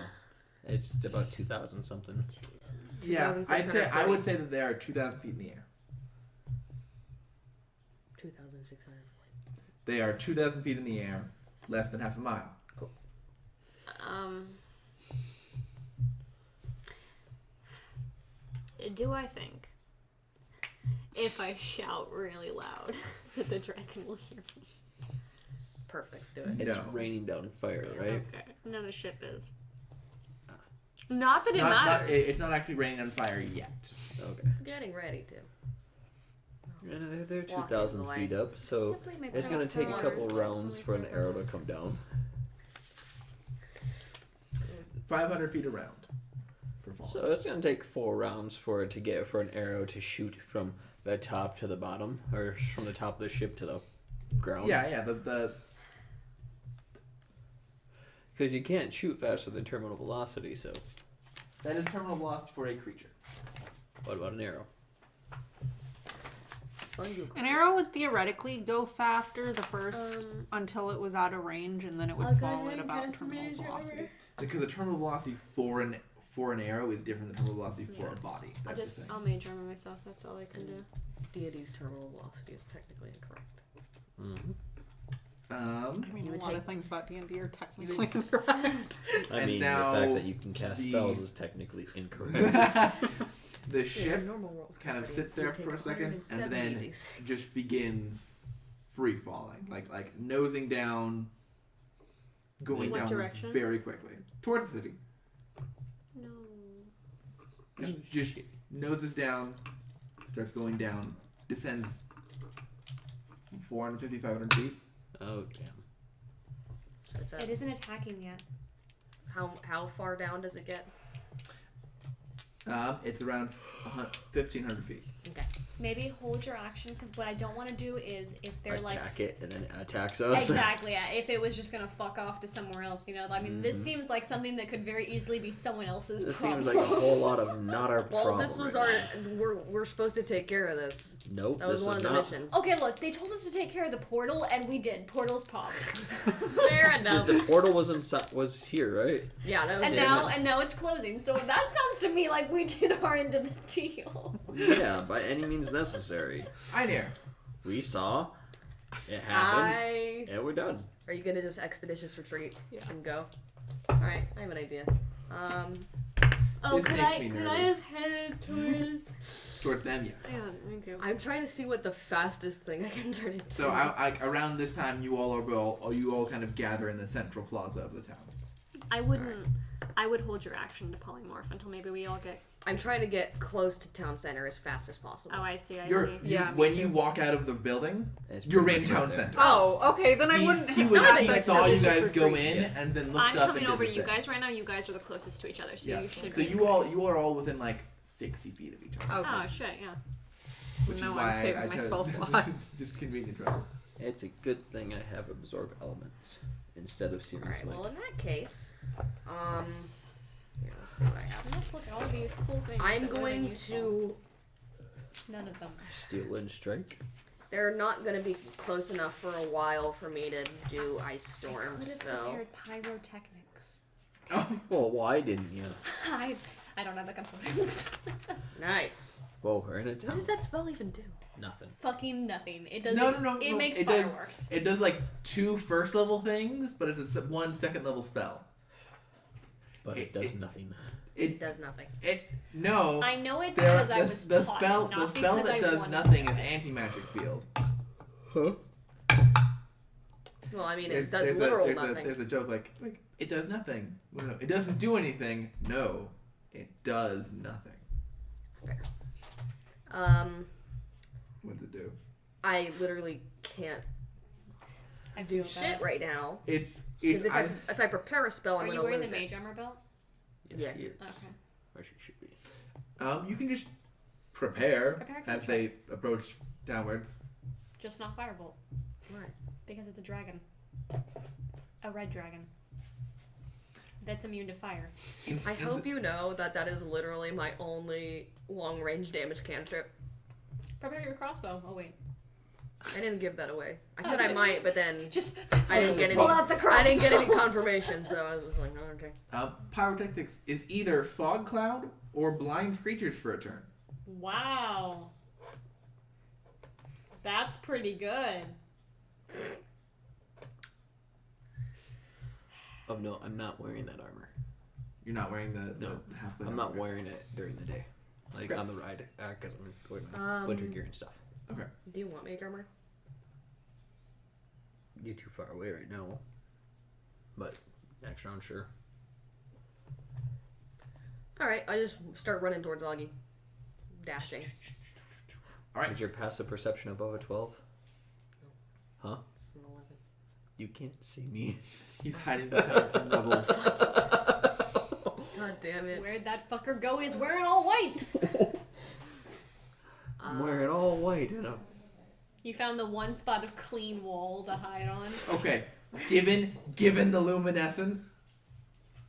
it's about 2,000 something. Yeah, I 2,640. would say that there are 2,000 feet in the air. 2,600. They are 2,000 feet in the air, less than half a mile. Do I think if I shout really loud that the dragon will hear me? Perfect. Do it. It's No. raining down fire, right? Okay. No, the ship is. Not that it Not- matters. it's not actually raining on fire yet. Okay. It's getting ready to. And they're Walking 2,000 the way. feet up, so Can't believe my it's going to take a power couple is rounds only for an 4 arrow to come down. 500 feet around for fall. So it's going to take 4 rounds for it to get for an arrow to shoot from the top to the bottom, or from the top of the ship to the ground. Yeah, the Because you can't shoot faster than terminal velocity, so that is terminal velocity for a creature. what about an arrow? An arrow would theoretically go faster the first until it was out of range, and then it would I'll go fall ahead at and about get terminal information velocity. Because the terminal velocity for an arrow is different than terminal velocity for a body. That's the thing. I'll mage armor myself. That's all I can do. Deity's terminal velocity is technically incorrect. Mm-hmm. I mean, You a would lot take- of things about D&D are technically incorrect. I And mean, now the fact that you can cast the- spells is technically incorrect. The ship normal roll kind of sits there for a second and then just begins free falling, like nosing down going What down direction? very quickly towards the city. No. Just noses down, starts going down, descends 450, 500 feet. Oh damn. So it's It isn't attacking yet. how far down does it get? It's around 1,500 feet. Okay. Maybe hold your action, because what I don't want to do is if they're Attack it and then it attacks us. Exactly, yeah. If it was just gonna fuck off to somewhere else, you know. I mean, this seems like something that could very easily be someone else's This problem. seems like a whole lot of not our Well, problem. this was right our. now. We're supposed to take care of this. Nope. That was this one is of the not. missions. Okay, look, they told us to take care of the portal, and we did. Portal's popped. Fair enough. The portal was here, right? Yeah, that was. And now it's closing. So that sounds to me like we did our end of the deal. Yeah, by any means necessary. Einir. We saw it happen, and we're done. Are you gonna just expeditious retreat and go? Yeah. All right, I have an idea. Oh, This could makes I me could nervous. I have headed towards? Towards them, yes. Yeah, thank you. I'm trying to see what the fastest thing I can turn into. So around this time, you all kind of gather in the central plaza of the town. I wouldn't. I would hold your action to polymorph until maybe we all get. I'm trying to get close to town center as fast as possible. Oh, I see. I You're, see. Yeah, me when too. you walk out of the building, It's you're pretty in much right town there. center. Oh, okay, then I wouldn't He have would. that He makes saw you sense. guys go Retreat. in and then looked I'm up coming and over did to the you thing. guys right now. You guys are the closest to each other, so Yeah. you should. So be you are all within like 60 feet of each other. Okay. Oh shit! Yeah. Which is No, I'm why saving I my chose spell slot. just convenient trouble. It's a good thing I have absorb elements instead of searing All right. smite. Well, in that case, here, let's see what I have. Let's look at all these cool things. I'm that would've been going useful. to. None of them. Steel and strike. They're not going to be close enough for a while for me to do ice I storm. could have So prepared pyrotechnics. Oh, Well, why didn't you? I don't have the components. nice. Well, we're in a What town. does that spell even do? Nothing. Fucking nothing. It does. No. It makes it does- fireworks. It does like 2 first level things, but it's a 1 second level spell. But it does nothing. It does nothing. No. I know it There- because I was the taught. spell it, the not spell because that I does wanted nothing to is know it. anti-magic field. Huh? Well, I mean, There's- it does there's literal there's nothing. there's a joke like it does nothing. Well, no, it doesn't do anything. No, it does nothing. What does it do? I literally can't I do feel shit that. right now. It's Because if I prepare a spell, Are I'm you gonna wearing lose the it. mage armor belt? Yes. She is. Okay. Or she should be. you can just prepare Prepare as control. they approach downwards. Just not firebolt. Right. Because it's a dragon. A red dragon. That's immune to fire. I hope you know that that is literally my only long range damage cantrip. Prepare your crossbow. Oh wait. I didn't give that away. I said I might, but then Just I didn't get any. pull out the crossbow. I didn't get any confirmation, so I was just like, oh, okay. Pyrotechnics is either fog cloud or blinds creatures for a turn. Wow. That's pretty good. Oh no, I'm not wearing that armor. You're not wearing the No, half. I'm not wearing it during the day, like Okay. on the ride, because I'm wearing my winter gear and stuff. Okay. Do you want mage armor? You're too far away right now. But next round, sure. All right, I just start running towards Augie, dashing. All right. Is your passive perception above a 12? Huh? It's an 11. You can't see me. He's hiding behind some rubble. God damn it. Where'd that fucker go? He's wearing all white. I'm wearing all white and You found the one spot of clean wall to hide on. Okay. Given the luminescent,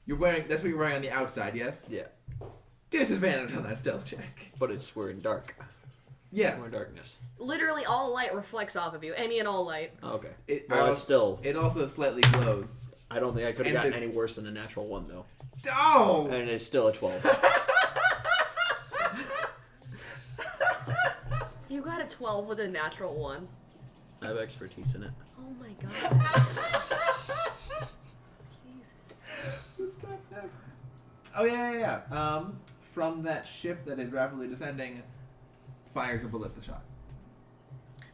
that's what you're wearing on the outside, yes? yeah, Disadvantage on that stealth check. but we're in dark. Yes. We're in darkness. Literally all light reflects off of you. Any and all light. Oh, okay. It, Well, also, it's still. it also slightly glows. I don't think I could have And gotten any worse than a natural 1 though, Oh! and it's still a 12. You got a 12 with a natural 1. I have expertise in it. Oh my god. Who's next? Oh yeah. From that ship that is rapidly descending, fires a ballista shot.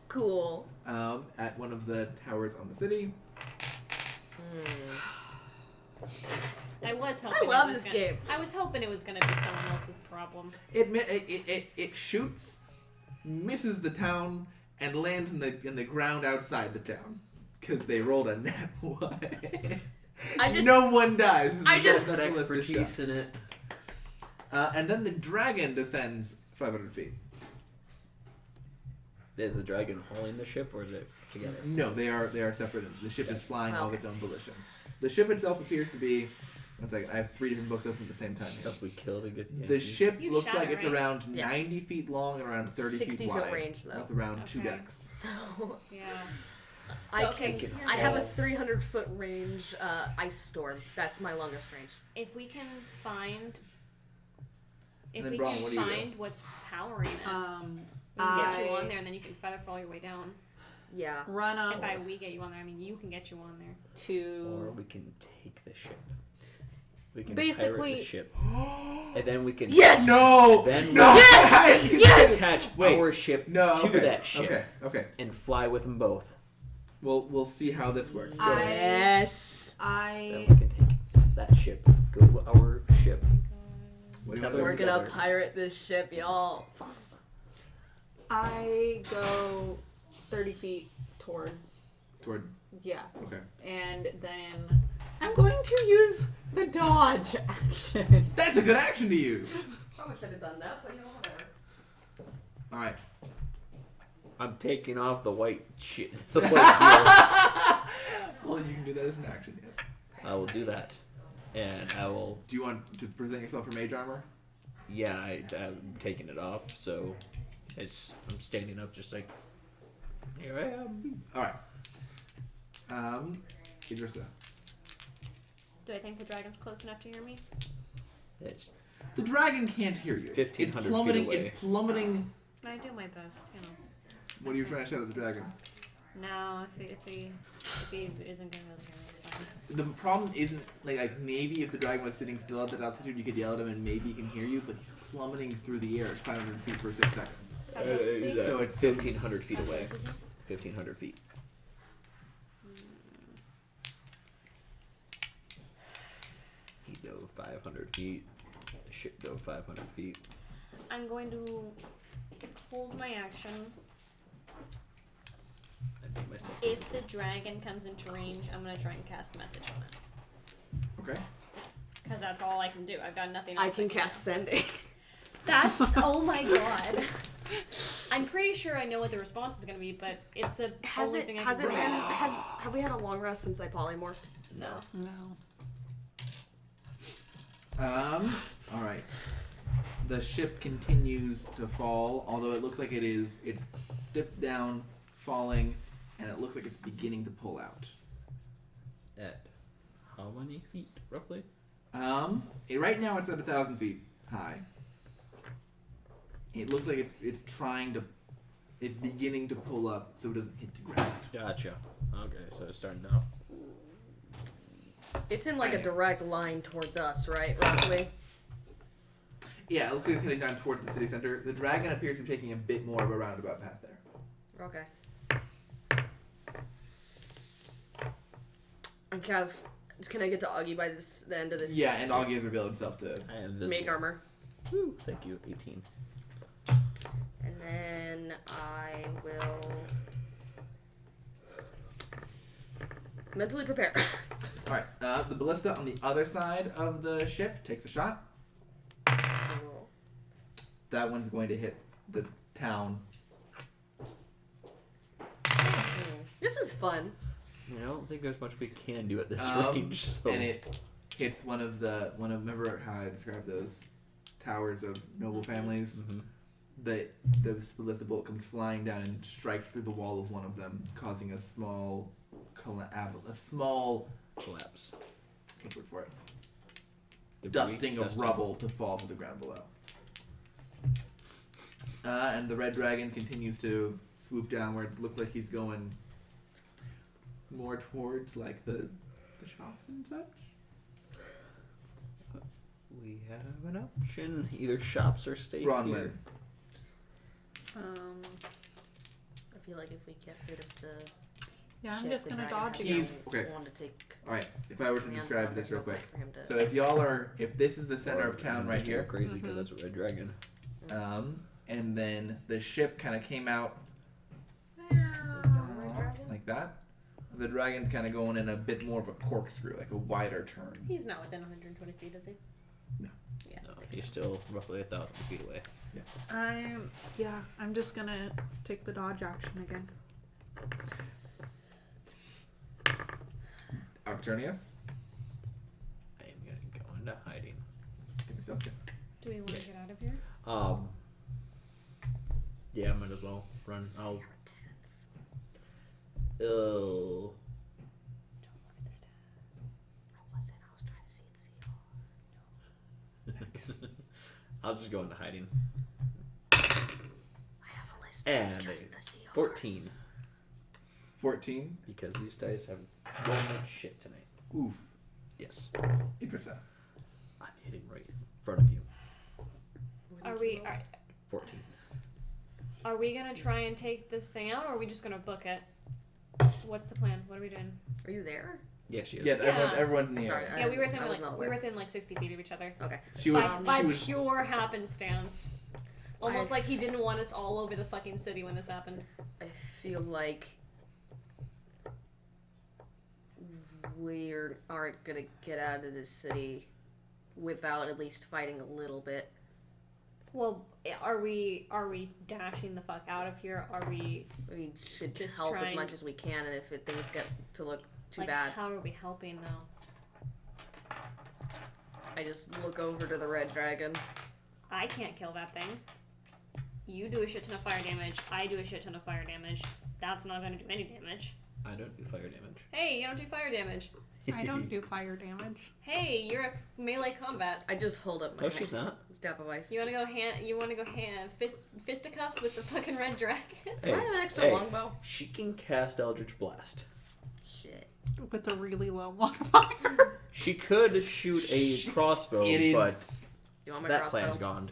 Cool. At one of the towers on the city. I was hoping. I love it was this gonna, game. I was hoping it was gonna be someone else's problem. It shoots, misses the town, and lands in the ground outside the town because they rolled a nat 1. No one dies. I just- That expertise in it. And then the dragon descends 500 feet. Is the dragon hauling the ship, or is it together? No, they are separate. The ship is flying Oh, of its own volition. The ship itself appears to be. One second, I have 3 different books open at the same time. Here. Stuff we killed to get The ship You looks shot like it, it's right? around Yes. 90 feet long and around 30 60 feet foot wide. range, though. With around 2 Okay. decks. So Yeah. I So, okay, can. can I have a haul. 300-foot range ice storm. That's my longest range. If we can find. If then, we Braun, can what do you do? find what's powering it, we I can get you on there, and then you can feather fall your way down. Yeah. run And up by we get you on there, I mean you can get you on there. Or to. we can take the ship. We can Basically- pirate the ship, and then we can. Yes! No! Then no! we Yes! Yes! attach Wait. our ship No, to okay. that ship Okay. and fly with them both. We'll see how this works. Go I- ahead. Yes. Then I we can take that ship, go to our ship. What do you Tether want We're to do? gonna together. pirate this ship, y'all. go 30 feet toward. Toward. Yeah, Okay. and then I'm going to use the dodge action. That's a good action to use. Probably should have done that, but you know, whatever. All right. I'm taking off the white shit. The white gear. Well, you can do that as an action, yes. I will do that, and I will. Do you want to present yourself for mage armor? Yeah, I'm taking it off, so I'm standing up, just like here I am. All right. Idrissa. Do I think the dragon's close enough to hear me? It's The dragon can't hear you. 1,500 It's plummeting. feet away. It's plummeting. I do my best, you know. What are you trying to shout at the dragon? No, if he isn't gonna really hear me, it's fine. The problem isn't like maybe if the dragon was sitting still at that altitude, you could yell at him and maybe he can hear you. But he's plummeting through the air at 500 feet for 6 seconds. How close is he? So it's 1,500 feet How away. close is he? 1,500 feet. He go 500 feet. The ship go 500 feet. I'm going to hold my action. I made myself. If the dragon comes into range, I'm gonna try and cast a message on it. Okay. Because that's all I can do. I've got nothing I else. can cast sending. That's oh my god. I'm pretty sure I know what the response is gonna be, but it's the Has only it? thing I Has can it do. been? Have we had a long rest since I polymorphed? No. No. All right. The ship continues to fall, although it looks like it's dipped down, falling, and it looks like it's beginning to pull out. At how many feet, roughly? Right now it's at 1,000 feet high. It looks like it's beginning to pull up so it doesn't hit the ground. Gotcha. Okay, so it's starting now. It's in like a direct line towards us, right? Roughly. Yeah, it looks like it's heading down towards the city center. The dragon appears to be taking a bit more of a roundabout path there. Okay. And can I get to Augie by the end of this? Yeah, and Augie has revealed himself to. I am visible. Mage armor. Woo, thank you, 18. And then I will mentally prepare. Alright, the ballista on the other side of the ship takes a shot. Cool. That one's going to hit the town. This is fun. I don't think there's much we can do at this range. So. And it hits remember how I described those towers of noble families? Mhm. The ballista bolt comes flying down and strikes through the wall of one of them, causing a small Collapse. what's the word for it? Debris? Dusting of rubble to fall to the ground below. And the red dragon continues to swoop downwards. Look like he's going more towards like the shops and such. We have an option. Either shops or stay Bronwyn. here. I feel like if we get rid of the Yeah, I'm Shit, just the gonna dragon dodge has again. He's- okay. Want to take All right. If I were to command describe from this it, real real quick. for him to. So if y'all are, if this is the center Or of town I'm right just here, crazy because that's a red dragon. And then the ship kind of came out It's a young red dragon. like that. The dragon's kind of going in a bit more of a corkscrew, like a wider turn. He's not within 120 feet, is he? No. Yeah. No, I think he's so. still roughly 1,000 feet away. I'm just gonna take the dodge action again. Octurnius? I am gonna go into hiding. Give me something. Do we want to get out of here? Yeah, might as well run. I'll. Oh. Don't look at the stat. I wasn't. I was trying to see it. I'll just go into hiding. I have a list. And It's just the seahorse. 14. 14. Because these dice have rolled like shit tonight. Oof. Yes. Interesting. I'm hitting right in front of you. Are we are, 14. are we gonna try and take this thing out, or are we just gonna book it? What's the plan? What are we doing? Are you there? Yes, she is. Yeah, Yeah. Everyone's in the Sorry, area. Yeah, we were within I was like not we were aware. within like 60 feet of each other. Okay. She was. By she was. pure happenstance. Almost I- like he didn't want us all over the fucking city when this happened. I feel like we aren't gonna get out of this city without at least fighting a little bit. Well, are we dashing the fuck out of here? Are we We should Just help as trying- much as we can, and if things get to look too like bad, how are we helping though? I just look over to the red dragon. I can't kill that thing. You do a shit ton of fire damage. I do a shit ton of fire damage. That's not gonna do any damage. I don't do fire damage. Hey, you don't do fire damage. I don't do fire damage. Hey, you're a melee combat. I just hold up my No, she's not. staff of ice. You wanna go fisticuffs with the fucking red dragon? Hey, I have an extra hey, longbow. she can cast Eldritch Blast. Shit. With a really low modifier. She could shoot a crossbow, It is- but You want my that crossbow? plan's gone.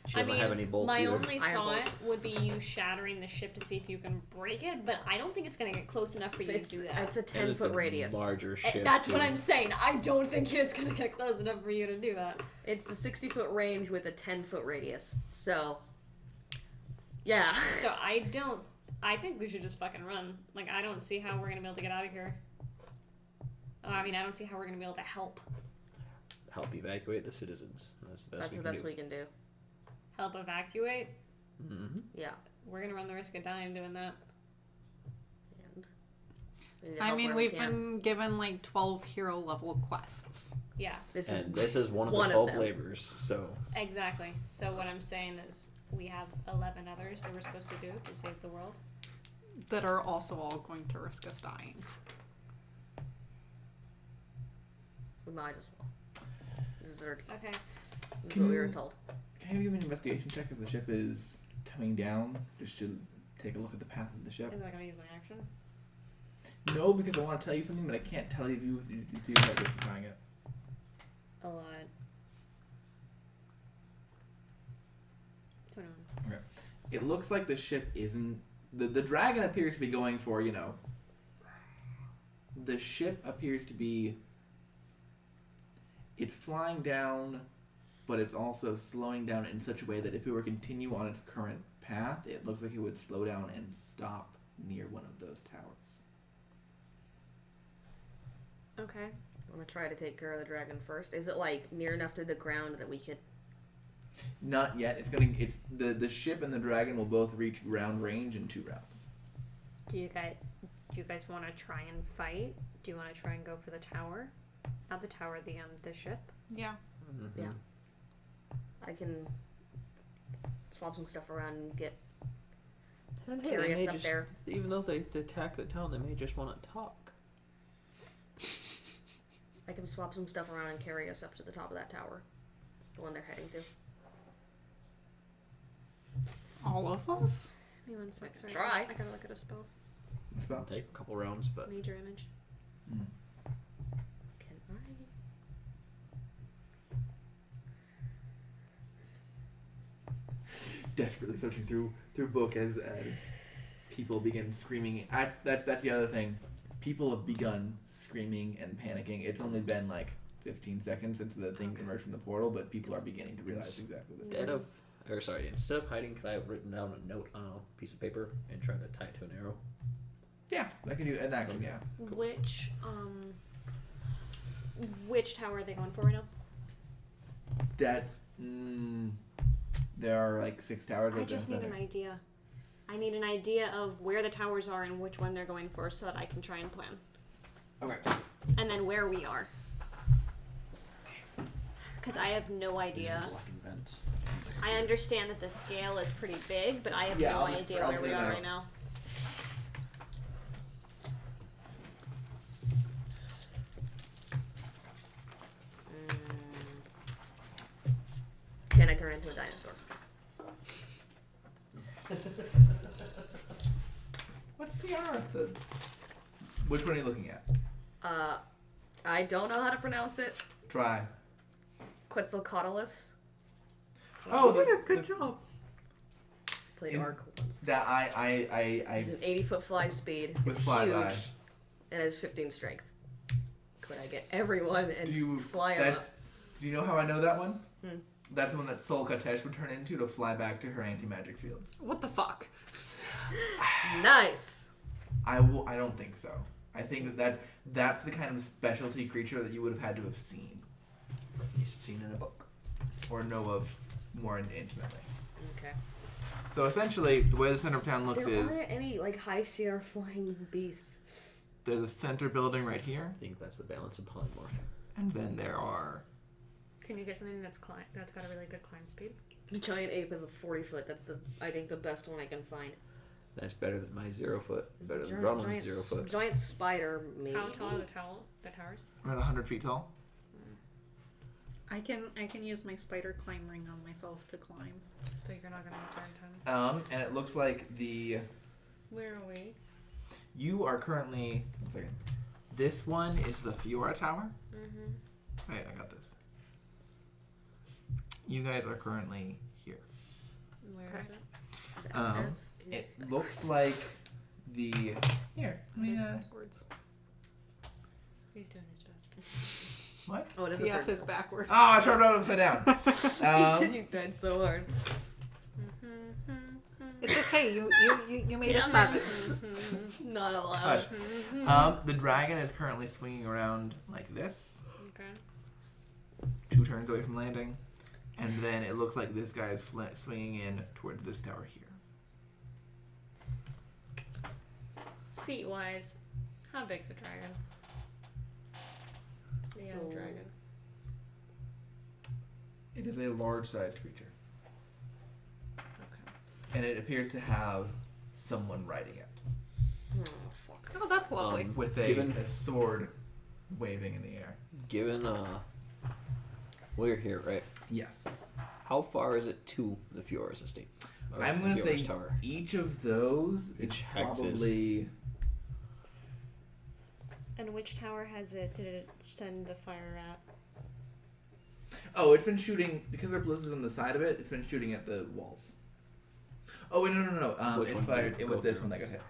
She I doesn't mean, have any bolts my either. only I have thought bolts. would be you shattering the ship to see if you can break it, but I don't think it's gonna get close enough for you It's, to do that. it's a And 10-foot it's a radius. larger Eh, ship. That's what too. I'm saying. I don't think it's gonna get close enough for you to do that. It's a 60-foot range with a 10-foot radius. So, yeah. So I think we should just fucking run. Like, I don't see how we're gonna be able to get out of here. I mean, I don't see how we're gonna be able to help. Help evacuate the citizens. That's the best That's we the can best do. we can do. Help evacuate? Mm-hmm. Yeah. We're gonna run the risk of dying doing that. And we need to I help mean, where we we've can. been given like 12 hero level quests. Yeah, This And is this is one of the one of 12 them. labors, so exactly. So what I'm saying is we have 11 others that we're supposed to do to save the world. That are also all going to risk us dying. we might as well. This is Okay. what we were told. Can I give me an investigation check if the ship is coming down? Just to take a look at the path of the ship. Is that gonna use my action? No, because I want to tell you something, but I can't tell you if you start justifying it. A lot. 21. It looks like the ship isn't. The dragon appears to be going for, the ship appears to be. It's flying down, but it's also slowing down in such a way that if it were to continue on its current path, it looks like it would slow down and stop near one of those towers. Okay. I'm gonna try to take care of the dragon first. Is it like near enough to the ground that we could? Not yet. It's the ship and the dragon will both reach ground range in 2 rounds. Do you guys want to try and fight? Do you want to try and go for the tower? Not the tower, the ship. Yeah. mm-hmm. Yeah. I can swap some stuff around and get And hey, carry they us may up just, there. even though they attack the town, they may just want to talk. I can swap some stuff around and carry us up to the top of that tower, the one they're heading to. All of us? Give me 1 sec. Sorry. Try. I gotta look at a spell. What's that? Take a couple rounds, but Major image. Can I? Desperately searching through book as people begin screaming. That's the other thing. People have begun screaming and panicking. It's only been like 15 seconds since the thing emerged from the portal, but people are beginning to realize exactly what it is. Instead of hiding, could I have written down a note on a piece of paper and tried to tie it to an arrow? Yeah, I can do an action. Yeah. Cool. Which tower are they going for right now? That there are like 6 towers. I right just there. need an idea. I need an idea of where the towers are and which one they're going for, so that I can try and plan. Okay. And then where we are. Because I have no idea. Blocking vents. I understand that the scale is pretty big, but I have no idea I'll where we zoom are out. right now. Can I turn into a dinosaur? What's the R? Which one are you looking at? I don't know how to pronounce it. Try. Quetzalcoatlus. Oh, Good job. Played Is- Ark once. That I It's an 80-foot fly speed. With It's flyby. huge. And has 15 strength. Could I get everyone and do you fly them up? Do you know how I know that one? Hmm. That's the one that Sol Katesh would turn into to fly back to her anti-magic fields. What the fuck? Nice. I don't think so. I think that's the kind of specialty creature that you would have had to have seen He's seen in a book. or know of more intimately. Okay. So essentially, the way the center of town looks There is aren't any like high Sierra flying beasts. there's a center building right here, I think that's the balance of polymorph. and then there are Can you get something that's got a really good climb speed? The giant ape is a 40-foot. That's I think the best one I can find. That's better than my 0 foot. It's Better a than giant- Bronwyn's 0 foot. Giant spider, maybe. How tall are the towers? around 100 feet tall. I can use my spider climb ring on myself to climb. So you're not gonna have there in time. And it looks like Where are we? you are currently. One second. This one is the Fiora Tower. Mm-hmm. Hey, I got this. You guys are currently here. Where Okay. is it? It looks like the here. Let me, It's backwards. He's doing his best. what? Oh, it is The a F third. is backwards. Oh, I tried it out upside down. You tried so hard. It's okay. You made a 7. It's not allowed. Hush. The dragon is currently swinging around like this, Okay. 2 turns away from landing, and then it looks like this guy is swinging in towards this tower here. Feet wise, how big's a dragon? It's Yeah, a dragon. It is a large-sized creature, Okay. and it appears to have someone riding it Oh, fuck. Oh, that's lovely. with Given- a sword waving in the air. Given, we're here, right? Yes. How far is it to the Fiora's estate? Or I'm going to Fiora's say tower? each of those is Each hex is- probably... And which tower did it send the fire at? Oh, it's been shooting, because there are blizzards on the side of it, it's been shooting at the walls. Oh, wait, no. Which It one did fired, it it was go this through? one that got hit.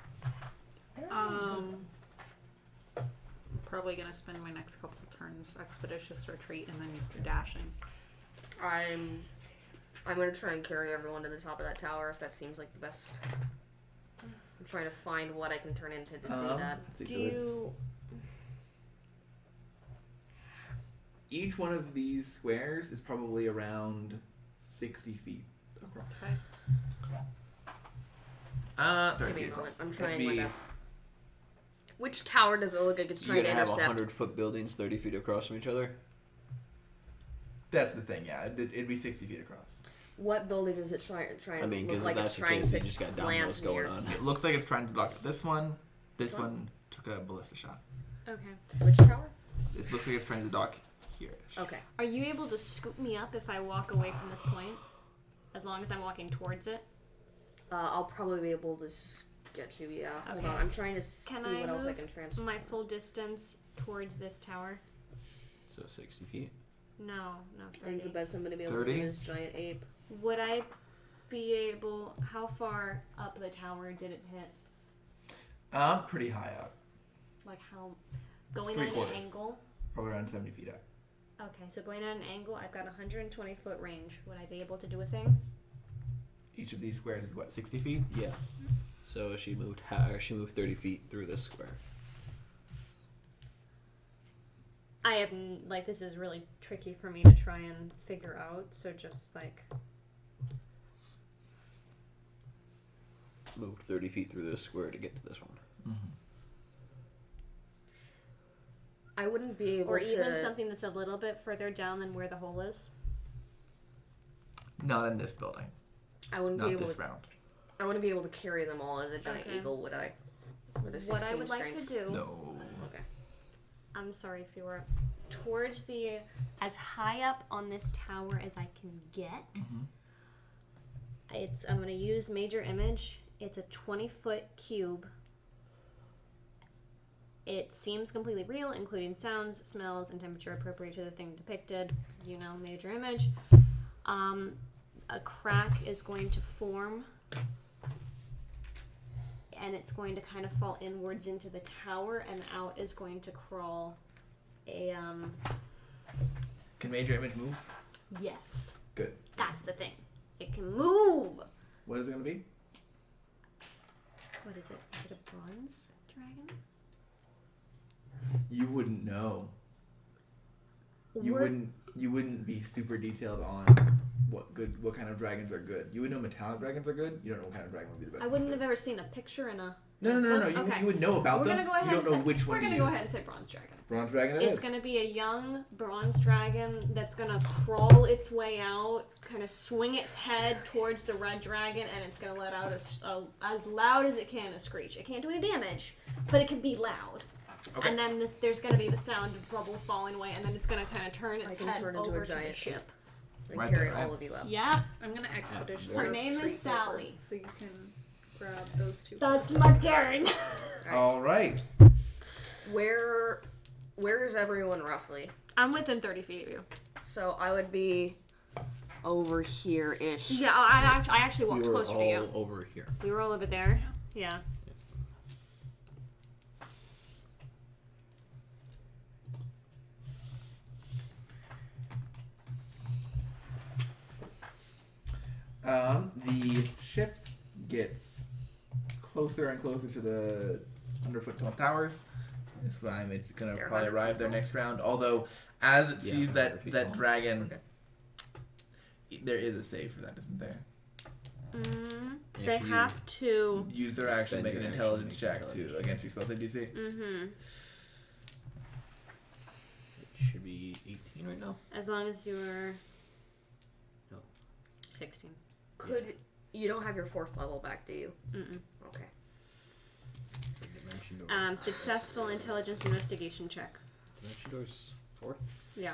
I'm probably gonna spend my next couple of turns expeditious retreat and then dashing. I'm gonna try and carry everyone to the top of that tower. If that seems like the best. I'm trying to find what I can turn into to do that. let's see, Do so it's- you... Each one of these squares is probably around 60 feet across. Okay. 30 Give me feet a moment. across. I'm It'd trying be- my best. Which tower does it look like it's You're trying gonna to have intercept? 100-foot buildings 30 feet across from each other? That's the thing, yeah. It'd be 60 feet across. What building does it try I mean, look because like if it's that's the trying case, to you just got land dominoes going near? on. It looks like it's trying to block it. This one What? took a ballista shot. Okay. Which tower? It looks like it's trying to dock here. Okay. Are you able to scoop me up if I walk away from this point? As long as I'm walking towards it? I'll probably be able to get you. Yeah. Hold Okay. on. I'm trying to see Can I what else I move can transfer. my full distance towards this tower? So 60 feet. No, I 30. think the best I'm gonna be able 30? to do is giant ape. Would I be able... How far up the tower did it hit? Pretty high up. Like how? Going Three at quarters. an angle. Probably around 70 feet up. Okay, so going at an angle, I've got 120 foot range. Would I be able to do a thing? Each of these squares is what, 60 feet? Yeah. So she moved 30 feet through this square. I have this is really tricky for me to try and figure out. So just like Moved 30 feet through this square to get to this one. Mm-hmm. I wouldn't be able or to... even something that's a little bit further down than where the hole is. Not in this building. I wouldn't Not be able this to... round. I wouldn't be able to carry them all as a giant Okay. eagle, would I? With a What I 16 would like to strength? do. No. Okay. I'm sorry, Fiora. Towards the as high up on this tower as I can get. Mm-hmm. I'm going to use major image. It's a 20-foot cube. It seems completely real, including sounds, smells, and temperature appropriate to the thing depicted. You know, major image. A crack is going to form, and it's going to kind of fall inwards into the tower, and out is going to crawl a Can major image move? yes. Good. That's the thing. It can move. What is it going to be? What is it? Is it a bronze dragon? You wouldn't know. You wouldn't be super detailed on what kind of dragons are good. You would know metallic dragons are good. You don't know what kind of dragon would be the best. I wouldn't have ever seen a picture in a. No. Okay. You would know about We're them. gonna go ahead You don't and know say, which one we're to gonna use. go ahead and say bronze dragon. Bronze dragon. It's gonna be a young bronze dragon that's gonna crawl its way out, kind of swing its head towards the red dragon, and it's gonna let out as loud as it can a screech. It can't do any damage, but it can be loud. Okay. And then there's gonna be the sound of bubble falling away, and then it's gonna kind of turn its head turn into over a to the giant ship. And Right carry there, right? all of you up. Yep, I'm gonna expeditiously. Her go name is straight over Sally. So you can grab those two. that's my turn. All right. Where is everyone roughly? I'm within 30 feet of you. So I would be over here-ish. Yeah, I actually We walked were closer all to you. over here. We were all over there. Yeah. The ship gets closer and closer to the underfoot tall towers. This time it's gonna They're probably 100 arrive feet there tall? next round. Although, as it Yeah, sees 100 feet that tall. dragon, Okay. there is a save for that, isn't there? If They you- have to. Use their action, Spend make your an action, intelligence make check an to intelligence against your spell save DC. Mm-hmm. It should be 18 right now. As long as you were. No. 16. You don't have your 4th level back, do you? Mm-mm. Okay. Dimension doors. Successful intelligence investigation check. Dimension doors 4th. Yeah.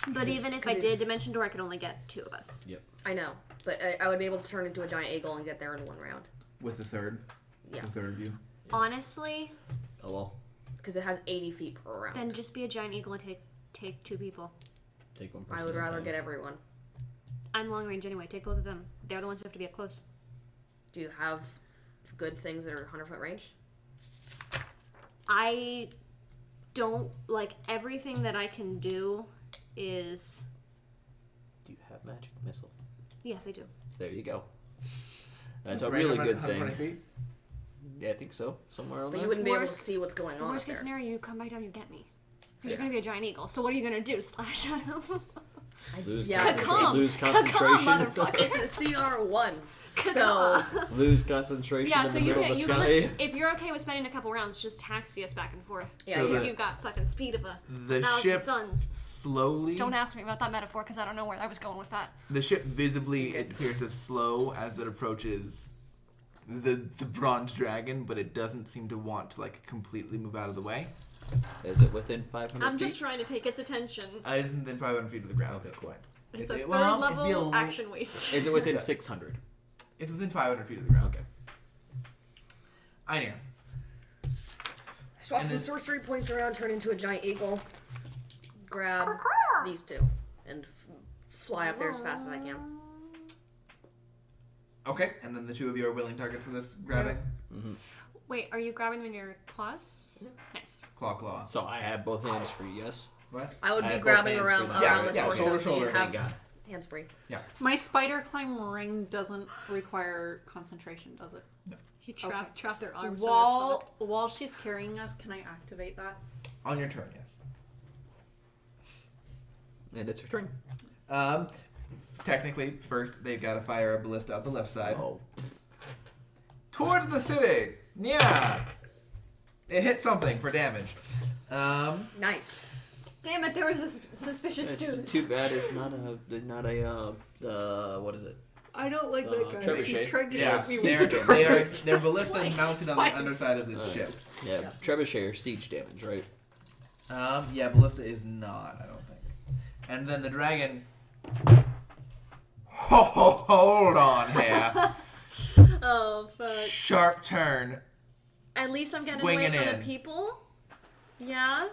But even if I did dimension door, I could only get 2 of us. Yep. I know, but I would be able to turn into a giant eagle and get there in one round. With the third. Yeah. The third view. Honestly, Oh well. Because it has 80 feet per round. then just be a giant eagle and take 2 people. Take one person. I would at a rather time. get everyone. I'm long range anyway. Take both of them. They're the ones who have to be up close. Do you have good things that are 100-foot range? I don't like everything that I can do is. Do you have magic missile? Yes, I do. There you go. That's a Range really of good 120 thing. feet? Yeah, I think so. Somewhere over But there. you wouldn't be able to Worst- see what's going on Worst up case there. scenario, you come back down, you get me. Because Yeah. you're gonna be a giant eagle. So what are you gonna do? Slash at him? Lose, Yeah, concentration. Lose Come, concentration. motherfucker. It's a CR1. So, Lose concentration Yeah, in so the you middle can, of the you sky. can, if you're okay with spending a couple rounds, just taxi us back and forth. yeah, So Because the- you've got fucking speed of a The 1,000 ship suns. slowly. Don't ask me about that metaphor because I don't know where I was going with that. The ship visibly it appears to slow as it approaches the bronze dragon, but it doesn't seem to want to like completely move out of the way. Is it within 500 I'm feet? just trying to take its attention. It isn't within 500 feet of the ground at Okay. this point. It's It- a well, third it'd be a level li- action waste. Is it within Yeah. 600? It's within 500 feet of the ground. Okay. Einir. swap And some then- sorcery points around, turn into a giant eagle, grab these 2, and fly up there as fast as I can. Okay, and then the two of you are willing targets for this grabbing. Mm-hmm. Wait, are you grabbing them in your claws? Nice. Claw. So I have both hands free, yes? What? I would I be have both grabbing hands around for that. around the Yeah, torso, shoulder, so you shoulder. have Got it. hands free. My spider climb ring doesn't require concentration, does it? You trap their arms. While she's carrying us, can I activate that? On your turn, yes. And it's her turn. Technically, first they've got to fire a ballista out the left side. Oh. Towards the city. Yeah. It hit something for damage. Nice. Damn it! There was a suspicious It's dude. too bad it's not a what is it? I don't like that guy. Trebuchet. He tried to Yeah, shoot me they're ballista Twice. mounted on the underside of this Alright. ship. Yeah, trebuchet or siege damage, right? Yeah, ballista is not, I don't think. And then the dragon. Hold on here. Oh fuck! Sharp turn. At least I'm getting Swinging away from in. the people. Yeah,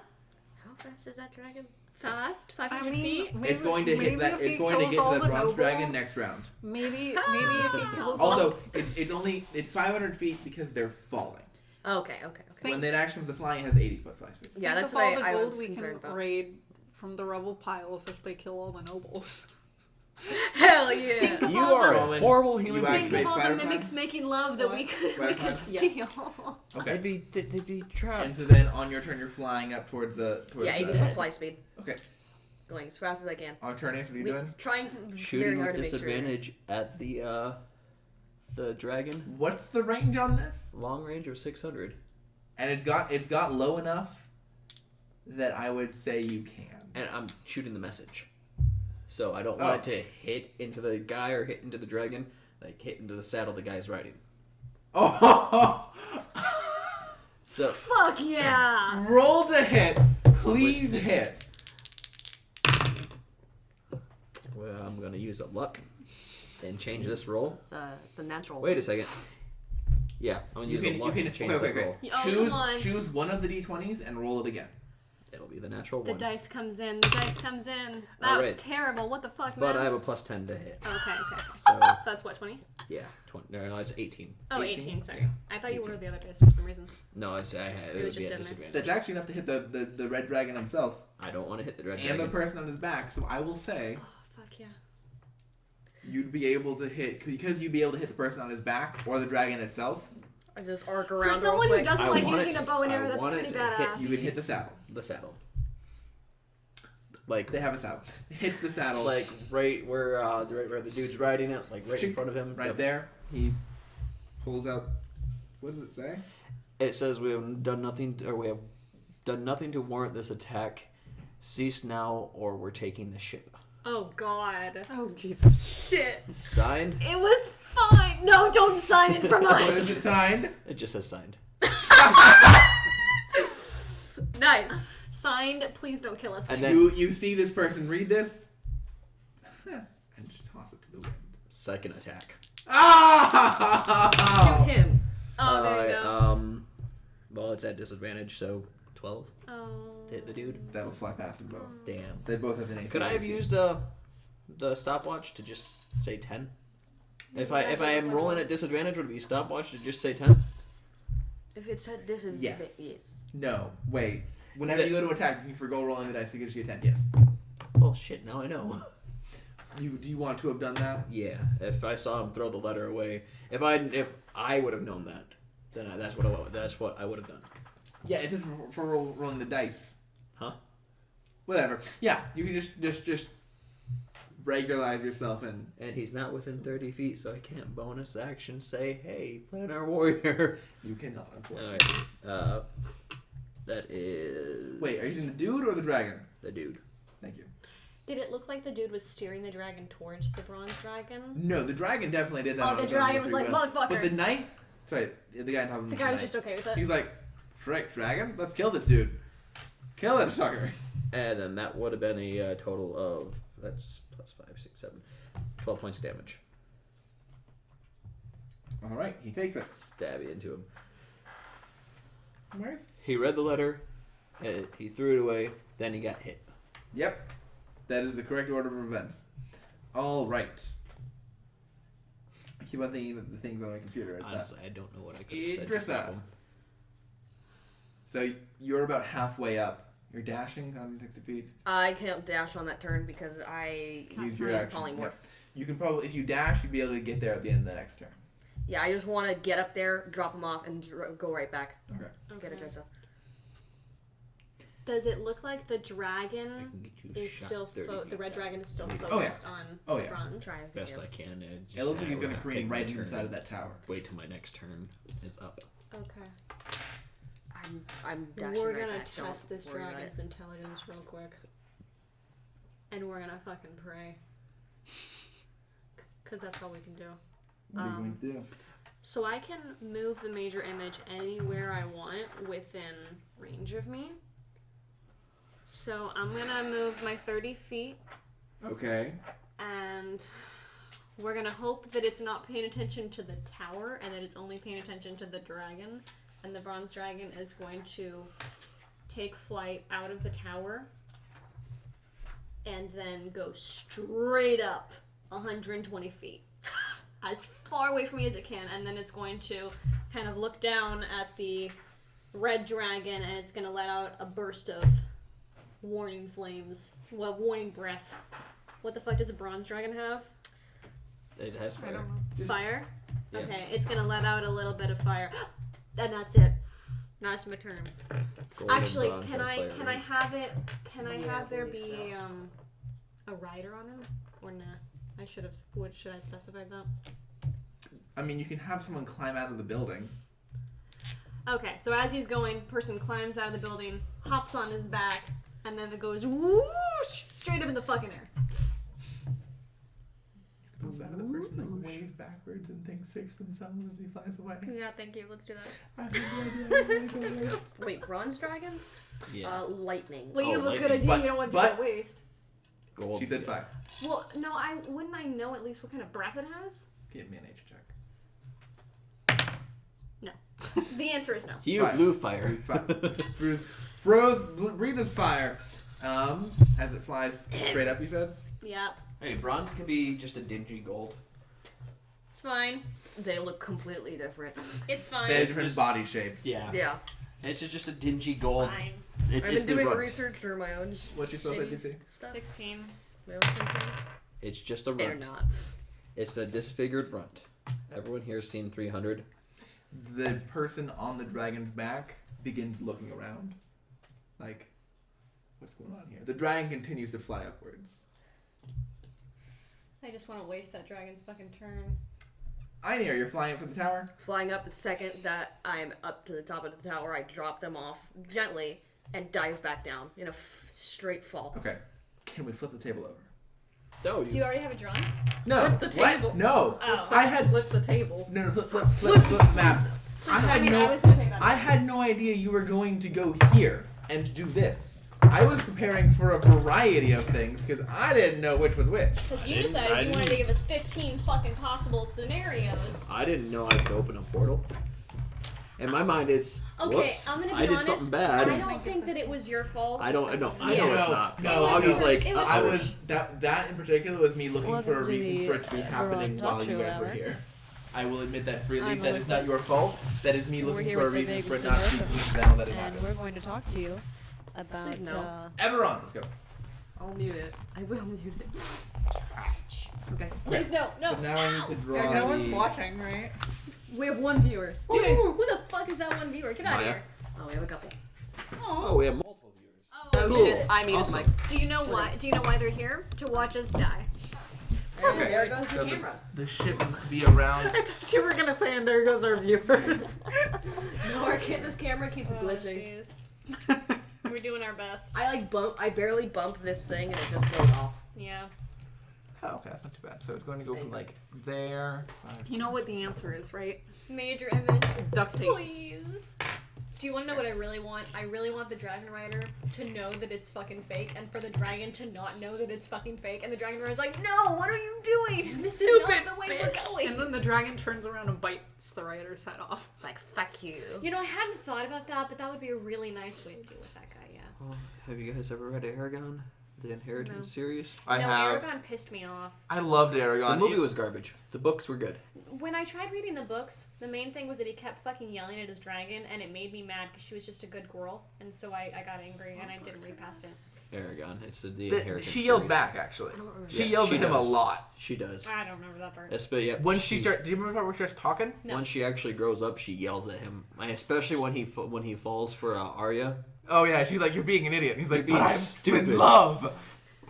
How fast is that dragon? fast. 500 I mean, feet. It's going to hit that. It's going to get to the bronze dragon next round. Maybe if he kills Also, it's 500 feet because they're falling. Okay. When that action of the flying has 80 foot fly speed. Yeah, that's Think of what all the I gold was we concerned can about. raid from the rubble piles if they kill all the nobles. Hell yeah! Think of You all are the, a horrible human you being. think activate of all the spider mimics making love that we could Spider climb? steal. Okay. They'd be trapped. And so then on your turn, you're flying up towards the. Yeah, 80 the, foot fly speed. Okay. Going as fast as I can. On turn, what are you doing? Trying very Shooting hard with to make sure. disadvantage at the dragon. What's the range on this? Long range of 600. And it's got low enough that I would say you can. And I'm shooting the message. So I don't want it to hit into the guy or hit into the dragon. Like hit into the saddle the guy's riding. Oh! So Fuck yeah! Roll to hit. Please hit. well, I'm gonna use a luck and change this roll. It's a natural. Wait a second. Yeah, I'm gonna use a luck to change that roll. Oh, choose come on. choose one of the d20s and roll it again. It'll be the natural The one. dice comes in. The dice comes in. That's Alright. terrible. What the fuck, But man? I have a plus 10 to hit. Okay. So So that's what, 20? yeah, 20. No, it's 18. Oh, 18? 18, sorry. I thought you ordered the other dice for some reason. No, it was would be just at in there. disadvantage. That's actually enough to hit the red dragon himself I don't want to hit the dragon. and the person on his back. So I will say Oh, fuck yeah. you'd be able to hit because you'd be able to hit the person on his back or the dragon itself. I just arc around. For someone real who quick. doesn't I like want using it- a bow and I arrow, that's want it pretty to hit badass. You would hit the saddle. The saddle. Like They have a saddle. Hits the saddle. like right where the dude's riding it, like right in front of him. Right Yep. there. He pulls out. What does it say? It says we have done nothing to warrant this attack. Cease now, or we're taking the ship. Oh, God. Oh Jesus! Shit. Signed? It was fine. No, don't sign it from What is us. it signed? It just says signed. Nice. Signed, please don't kill us. And then You see this person read this and just toss it to the wind. second attack. Ah! Shoot him. Oh, there you go. Well, it's at disadvantage, so 12 Oh. to hit the dude. That'll fly past them both. Damn. They both have an AC. Could I have used the stopwatch to just say 10? If I am rolling at disadvantage, would it be stopwatch to just say 10? If it's at disadvantage, Yes. yes. No, wait. Whenever you go to attack, you can forgo rolling the dice. It gives you a 10. Yes. Oh shit! Now I know. Do you want to have done that? Yeah. If I saw him throw the letter away, if I would have known that, then that's what I would have done. Yeah, it's just for rolling the dice. Huh? Whatever. Yeah, you can just regularize yourself and. And he's not within 30 feet, so I can't bonus action say, "Hey, Planar Warrior." You cannot, All unfortunately. right. That is. Wait, are you using the dude or the dragon? The dude. Thank you. Did it look like the dude was steering the dragon towards the bronze dragon? No, the dragon definitely did that. Oh, on the his own dragon with was free like, will. "Motherfucker." But the knight. Sorry, the guy on top of him. The guy was knight. just okay with it. He's like, frick, dragon, let's kill this dude. Kill this sucker. And then that would have been a total of that's plus 5, 6, 7, 12 points of damage. All right, he takes it. Stab it into him. Where's? He read the letter. He threw it away. Then he got hit. Yep, that is the correct order of events. All right. I keep on thinking of the things on my computer. Honestly, I don't know what I could have said. to Idrissa. stop him. So you're about halfway up. You're dashing 160 feet. I can't dash on that turn because I Use your use action. polymorph. Yep. You can probably, if you dash, you'd be able to get there at the end of the next turn. Yeah, I just want to get up there, drop him off, and go right back. Okay. Get a Jessa. Does it look like the I dragon can get you is shot still 30 the feet red down. dragon is still Oh, focused on Oh, yeah. bronze? Try and Best figure. I can. It looks like I you're going will to careen take my right turn. inside of that tower. Wait till my next turn is up. Okay. I'm dashing We're right gonna back. Don't test this worry about dragon's it. intelligence real quick. And we're gonna fucking pray. Because that's all we can do. What are you going to do? So I can move the major image anywhere I want within range of me. So I'm gonna move my 30 feet, Okay. and we're gonna hope that it's not paying attention to the tower and that it's only paying attention to the dragon. And the bronze dragon is going to take flight out of the tower and then go straight up 120 feet. As far away from me as it can, and then it's going to kind of look down at the red dragon and it's going to let out a burst of warning flames. Well, warning breath. What the fuck does a bronze dragon have? It has I fire. don't know. Fire? Yeah. Okay, it's going to let out a little bit of fire. And that's it. That's my turn. Gold and Actually, bronze can have I fire, can I right? have it? Can I Yeah, have I there believe be a rider on him or nah? I should have. Should I specify that? I mean, you can have someone climb out of the building. Okay, so as he's going, person climbs out of the building, hops on his back, and then it goes whoosh straight up in the fucking air. Goes out of the person that waves backwards and thinks fix themselves as he flies away. Yeah, thank you. Let's do that. I have no idea how to go waste. Wait, bronze dragons? Yeah. Lightning. Well, you Oh, have a good lightning. idea. But- You don't want to but- do that waste. Gold. She said fire. Well, no, I wouldn't. I know at least what kind of breath it has. Give me a nature check. The answer is no. You Fire. blew fire. Breathe this fire. As it flies straight up, you said? Yeah, Hey, bronze can be just a dingy gold. it's fine. They look completely different. It's fine. They have different body shapes. Yeah. Yeah. And it's just a dingy gold. Fine. It's I've just been the doing runt. research through my own What's your spell shitty DC? stuff. 16. My own thinking. It's just a They're runt. not. It's a disfigured runt. Everyone here has seen 300. The person on the dragon's back begins looking around. Like, what's going on here? The dragon continues to fly upwards. I just want to waste that dragon's fucking turn. Einar, you're flying up for the tower? Flying up the second that I'm up to the top of the tower, I drop them off gently and dive back down in a straight fall. Okay. Can we flip the table over? No, Do you already have it drawn? No. Flip the What? table. No. Oh. I had Flip the table. no flip map. I had I no was gonna take that. I had no idea you were going to go here and do this. I was preparing for a variety of things because I didn't know which was which. Because you didn't- decided I you wanted to didn't- give us 15 fucking possible scenarios. I didn't know I could open a portal. And my mind is, Okay, whoops, I'm gonna be I did honest, something bad. I don't think that it was your fault. I don't know. I Yeah. know it's not. No, I was no. just like, It was- I uh-oh. was that in particular was me looking for a Welcome to reason the for it to be happening while you guys were hour. here. I will admit that freely. I'm That is Melissa. not your fault. That is me We're looking here for a with the reason for it Vagrants not of to be Vertham. now that it And we're happens. going to talk to you about Please no. Everon, let's go. I'll mute it. I will mute it. Okay. Please, no. So now I need to draw Yeah, no the... one's watching, right? We have one viewer. Who the fuck is that one viewer? Get out of Maya. here. Oh, we have a couple. Oh, we have multiple viewers. Oh Cool. shit! I muted Awesome. Mike. Do you know why? Do you know why they're here? To watch us die. And there goes So the camera. the ship needs to be around. I thought you were gonna say, and there goes our viewers. No, our this camera keeps glitching. jeez. We're doing our best. I barely bump this thing and it just goes off. Yeah. Oh, okay, that's not too bad. So it's going to go from like there. You know what the answer is, right? Major image. Duct tape. Please. Do you want to know what I really want? I really want the dragon rider to know that it's fucking fake, and for the dragon to not know that it's fucking fake. And the dragon rider's like, "No, what are you doing? This is not the way we're going." And then the dragon turns around and bites the rider's head off. It's like, fuck you. You know, I hadn't thought about that, but that would be a really nice way to deal with that guy. Yeah. Well, have you guys ever read Aragon? The Inheritance No. series? I no, have. Aragon pissed me off. I loved The Aragon. movie was garbage. The books were good. when I tried reading the books, the main thing was that he kept fucking yelling at his dragon, and it made me mad because she was just a good girl, and so I got angry and I didn't read past it. Aragon. It's the inheritance. She yells series. back, actually. She Yeah, yells she at him a does. lot. She does. I don't remember that part. But yeah, When she starts, do you remember where she starts talking? No. When she actually grows up, she yells at him, especially when he falls for Arya. Oh yeah, she's like, "You're being an idiot." And he's like, You're "But being I'm stupid." in love."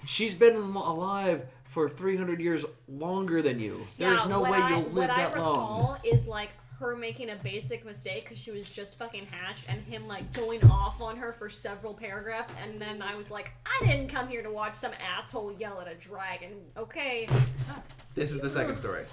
She's been alive for 300 years longer than you. There's no way you'll live that long. What I recall is like her making a basic mistake because she was just fucking hatched, and him like going off on her for several paragraphs, and then I was like, I didn't come here to watch some asshole yell at a dragon. Okay. This is the second story.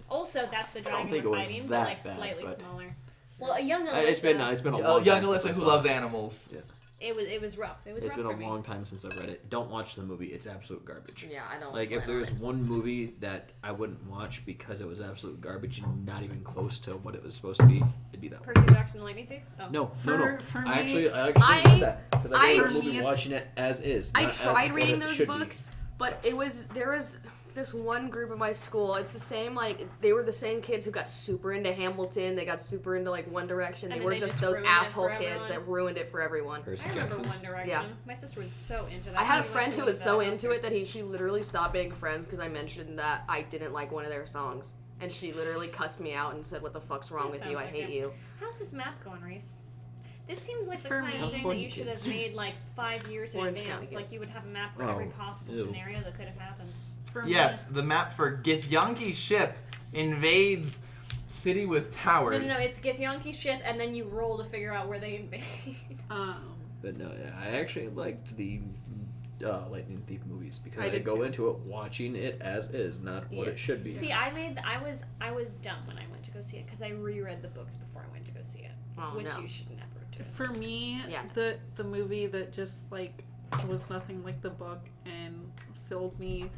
Also, that's the don't dragon think we're it was fighting, but that like bad, slightly but- smaller. Well, a young Alyssa. It's been a long Young time Alyssa since I who saw loves it. animals. Yeah. It was rough. It was It's rough been for a me. long time since I've read it. Don't watch the movie. It's absolute garbage. Yeah, I don't. Like, if plan on there's it. one movie that I wouldn't watch because it was absolute garbage and not even close to what it was supposed to be, it'd be that one. Percy Jackson the Lightning Thief. Oh. No. For me, I actually I- read that because I I- go to the For me, movie it's- watching it as is. I not as tried what reading it those should be. books, but there was this one group in my school. It's the same, like, they were the same kids who got super into Hamilton. They got super into like One Direction. And They then were they just just those ruined it asshole for kids everyone. that ruined it for everyone. Percy I remember Jackson. One Direction. Yeah. My sister was so into that. I had a She went friend to who one was of so the into it that concerts. she literally stopped being friends because I mentioned that I didn't like one of their songs. And she literally cussed me out and said, "What the fuck's wrong That with you? I sounds hate like you." How's this map going, Reese? This seems like the For kind me- of thing that Fun you should have kids. made like 5 years in Orange advance. County Like kids. you would have a map for Oh, every possible ew. scenario that could have happened. For me, Yes, the map for Githyanki's ship invades city with towers. No, it's Githyanki's ship, and then you roll to figure out where they invade. But no, yeah, I actually liked the Lightning Thief movies because I I did go too. into it watching it as is, not what Yeah. it should be. See, I was dumb when I went to go see it because I reread the books before I went to go see it, Oh, which no. you should never do. For me, Yeah. the movie that just like was nothing like the book and filled me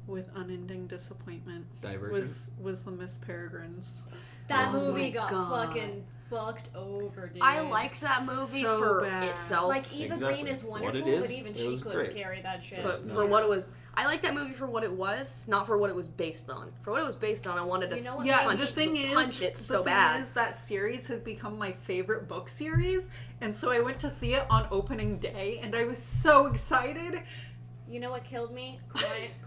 with unending disappointment Divergent. was the Miss Peregrines. That Oh movie my got God. fucking fucked over, dude. I liked that movie So for bad. itself. Like Eva Exactly. Green is What wonderful, it is, but even it she was couldn't great. carry that shit. But No. for what it was, I like that movie for what it was, not for what it was based on. For what it was based on, I wanted to You know what Yeah, punch, the thing is, punch it the so thing bad. is that series has become my favorite book series, and so I went to see it on opening day, and I was so excited. You know what killed me?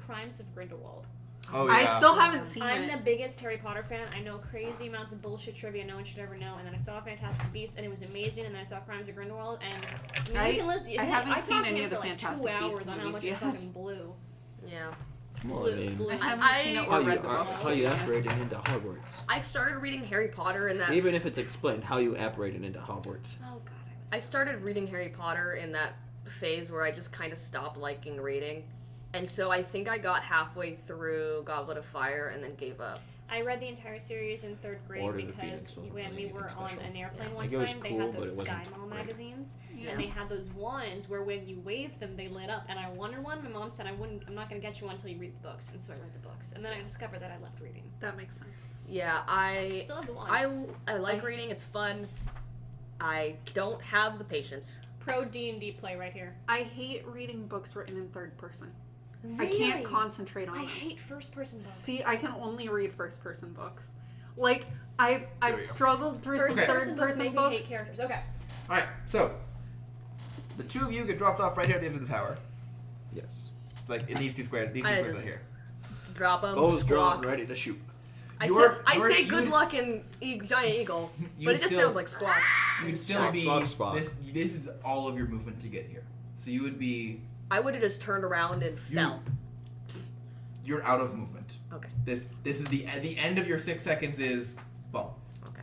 Crimes of Grindelwald. Oh I yeah. still haven't seen I'm it. the biggest Harry Potter fan. I know crazy amounts of bullshit trivia no one should ever know. And then I saw Fantastic Beasts, and it was amazing. And then I saw Crimes of Grindelwald, and I mean, you can listen. I haven't I seen talked to any him of the for like 2 Fantastic hours Beasts on how movies much yet. it fucking blew. Yeah. Well, Blue, I mean, blue. I haven't seen it how or you, read the are, books. how you to be honest. apparating into Hogwarts. I started reading Harry Potter in that. Even if it's explained how you apparated into Hogwarts. Oh god, I started reading Harry Potter in that phase where I just kind of stopped liking reading. And so I think I got halfway through Goblet of Fire and then gave up. I read the entire series in 3rd grade Order of the because Phoenix wasn't when really we were anything on special. an airplane Yeah. one Like, it was time, they cool, had but those it wasn't Sky Mall great. magazines, Yeah. and they had those ones where when you waved them, they lit up. And I wanted one. My mom said I'm not gonna get you one until you read the books, and so I read the books. And then I discovered that I left reading. That makes sense. Yeah, I Still have the one. I like reading. It's fun. I don't have the patience. Pro D&D play right here. I hate reading books written in third person. I Really? can't concentrate on I them. hate first-person books. See, I can only read first person books. Like I've we go. struggled through some First-person third books person make me books. hate characters. Okay. All right. So the two of you get dropped off right here at the end of the tower. Yes. It's like in these two squares. These two I squares just- right here. Drop them. Bows drawn, Squawk. ready to shoot. I You're- say you- good luck and giant eagle, You'd but it just still- sounds like squawk. You'd still Squawk, be squawk, squawk. this is all of your movement to get here. So you would be I would have just turned around and fell. you're out of movement. Okay. This is the end of your 6 seconds is boom.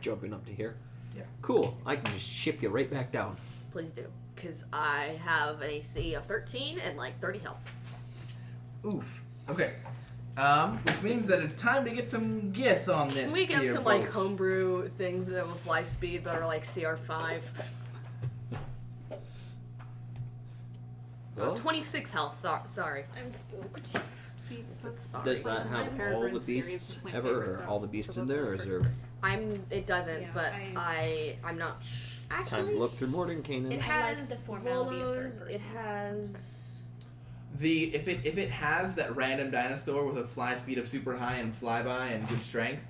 Jumping up to here. Yeah. Cool. I can just ship you right back down. Please do, because I have an AC of 13 and like 30 health. Oof. Okay. Which means that it's time to get some gith on this. Can we get here some like boat. homebrew things that will fly speed but are like CR5? Well, 26 health. Sorry. I'm spooked. See, that's does that Miss have all the Peregrine's series beasts is my ever, favorite, or though, all the beasts for in both there, or the is first there person. It doesn't, Yeah, but I'm not. time to Actually, look through Mordenkainen? it I like has the formality of Volos. third It person. has. If it has that random dinosaur with a fly speed of super high and flyby and good strength,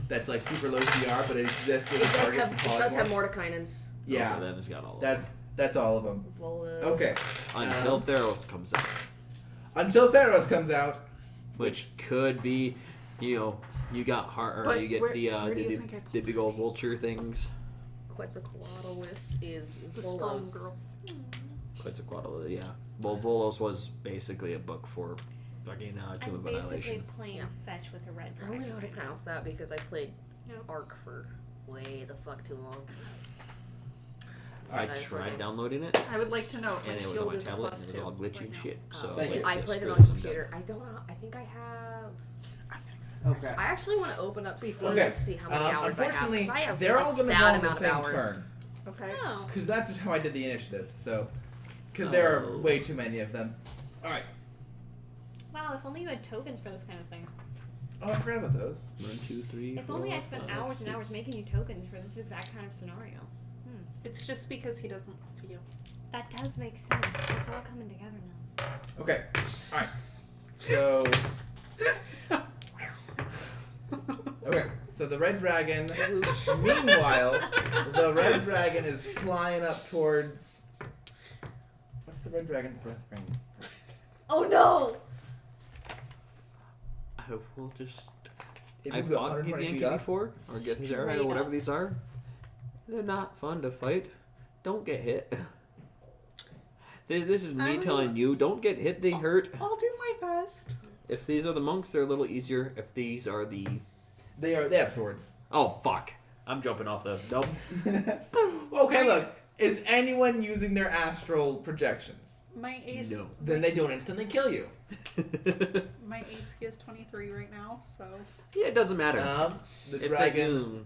that's like super low CR, but it exists as It a target for does have polymorph. Mordekainen's. Yeah, Oh, then it's got all. that's all of them. Volos. Okay. Until Theros comes out, Until Theros comes out. which could be, you got heart, or But you get where do you think I the big old vulture things. Quetzalcoatlus is The Storm Volos. Girl. Quetzalcoatl, yeah. Well, Volos was basically a book for fucking Tomb I'm of basically Annihilation. playing Yeah. fetch with a red I dragon. only know how to right now. pronounce that because I played Yep. Ark for way the fuck too long. I Nice tried working. downloading it, I would like to know if and my it was on shield my is tablet, and plus it was 2 all glitchy right and now. shit. So Thank you. I just played it screwed on some computer. done. I don't know. I think I have. Okay. I actually want to open up Steam Okay. to see how many hours I have. Unfortunately, 'Cause I have they're a all going to go sad on the amount of same hours. turn. Okay. Oh. Because that's just how I did the initiative. So, because there are Oh. way too many of them. All right. Wow, if only you had tokens for this kind of thing. Oh, I forgot about those. 1, 2, 3. If only I spent 4, 5, hours and 6. hours making you tokens for this exact kind of scenario. It's just because he doesn't feel. That does make sense. It's all coming together now. Okay. All right. So. Okay. So the red dragon. Meanwhile, the red dragon is flying up towards. What's the red dragon's breath range? Oh no! I will just. It I've moves fought 120 feet Githyanki up. before, or Githyanki, Straight or whatever up. these are. They're not fun to fight. Don't get hit. This is me I'm- telling you, don't get hit, they hurt. I'll do my best. If these are the monks, they're a little easier. If these are the... They have swords. Oh, fuck. I'm jumping off the... Nope. Okay, look. Is anyone using their astral projections? My ace. No. Then they don't instantly kill you. My AC is 23 right now, so. Yeah, it doesn't matter. The If dragon,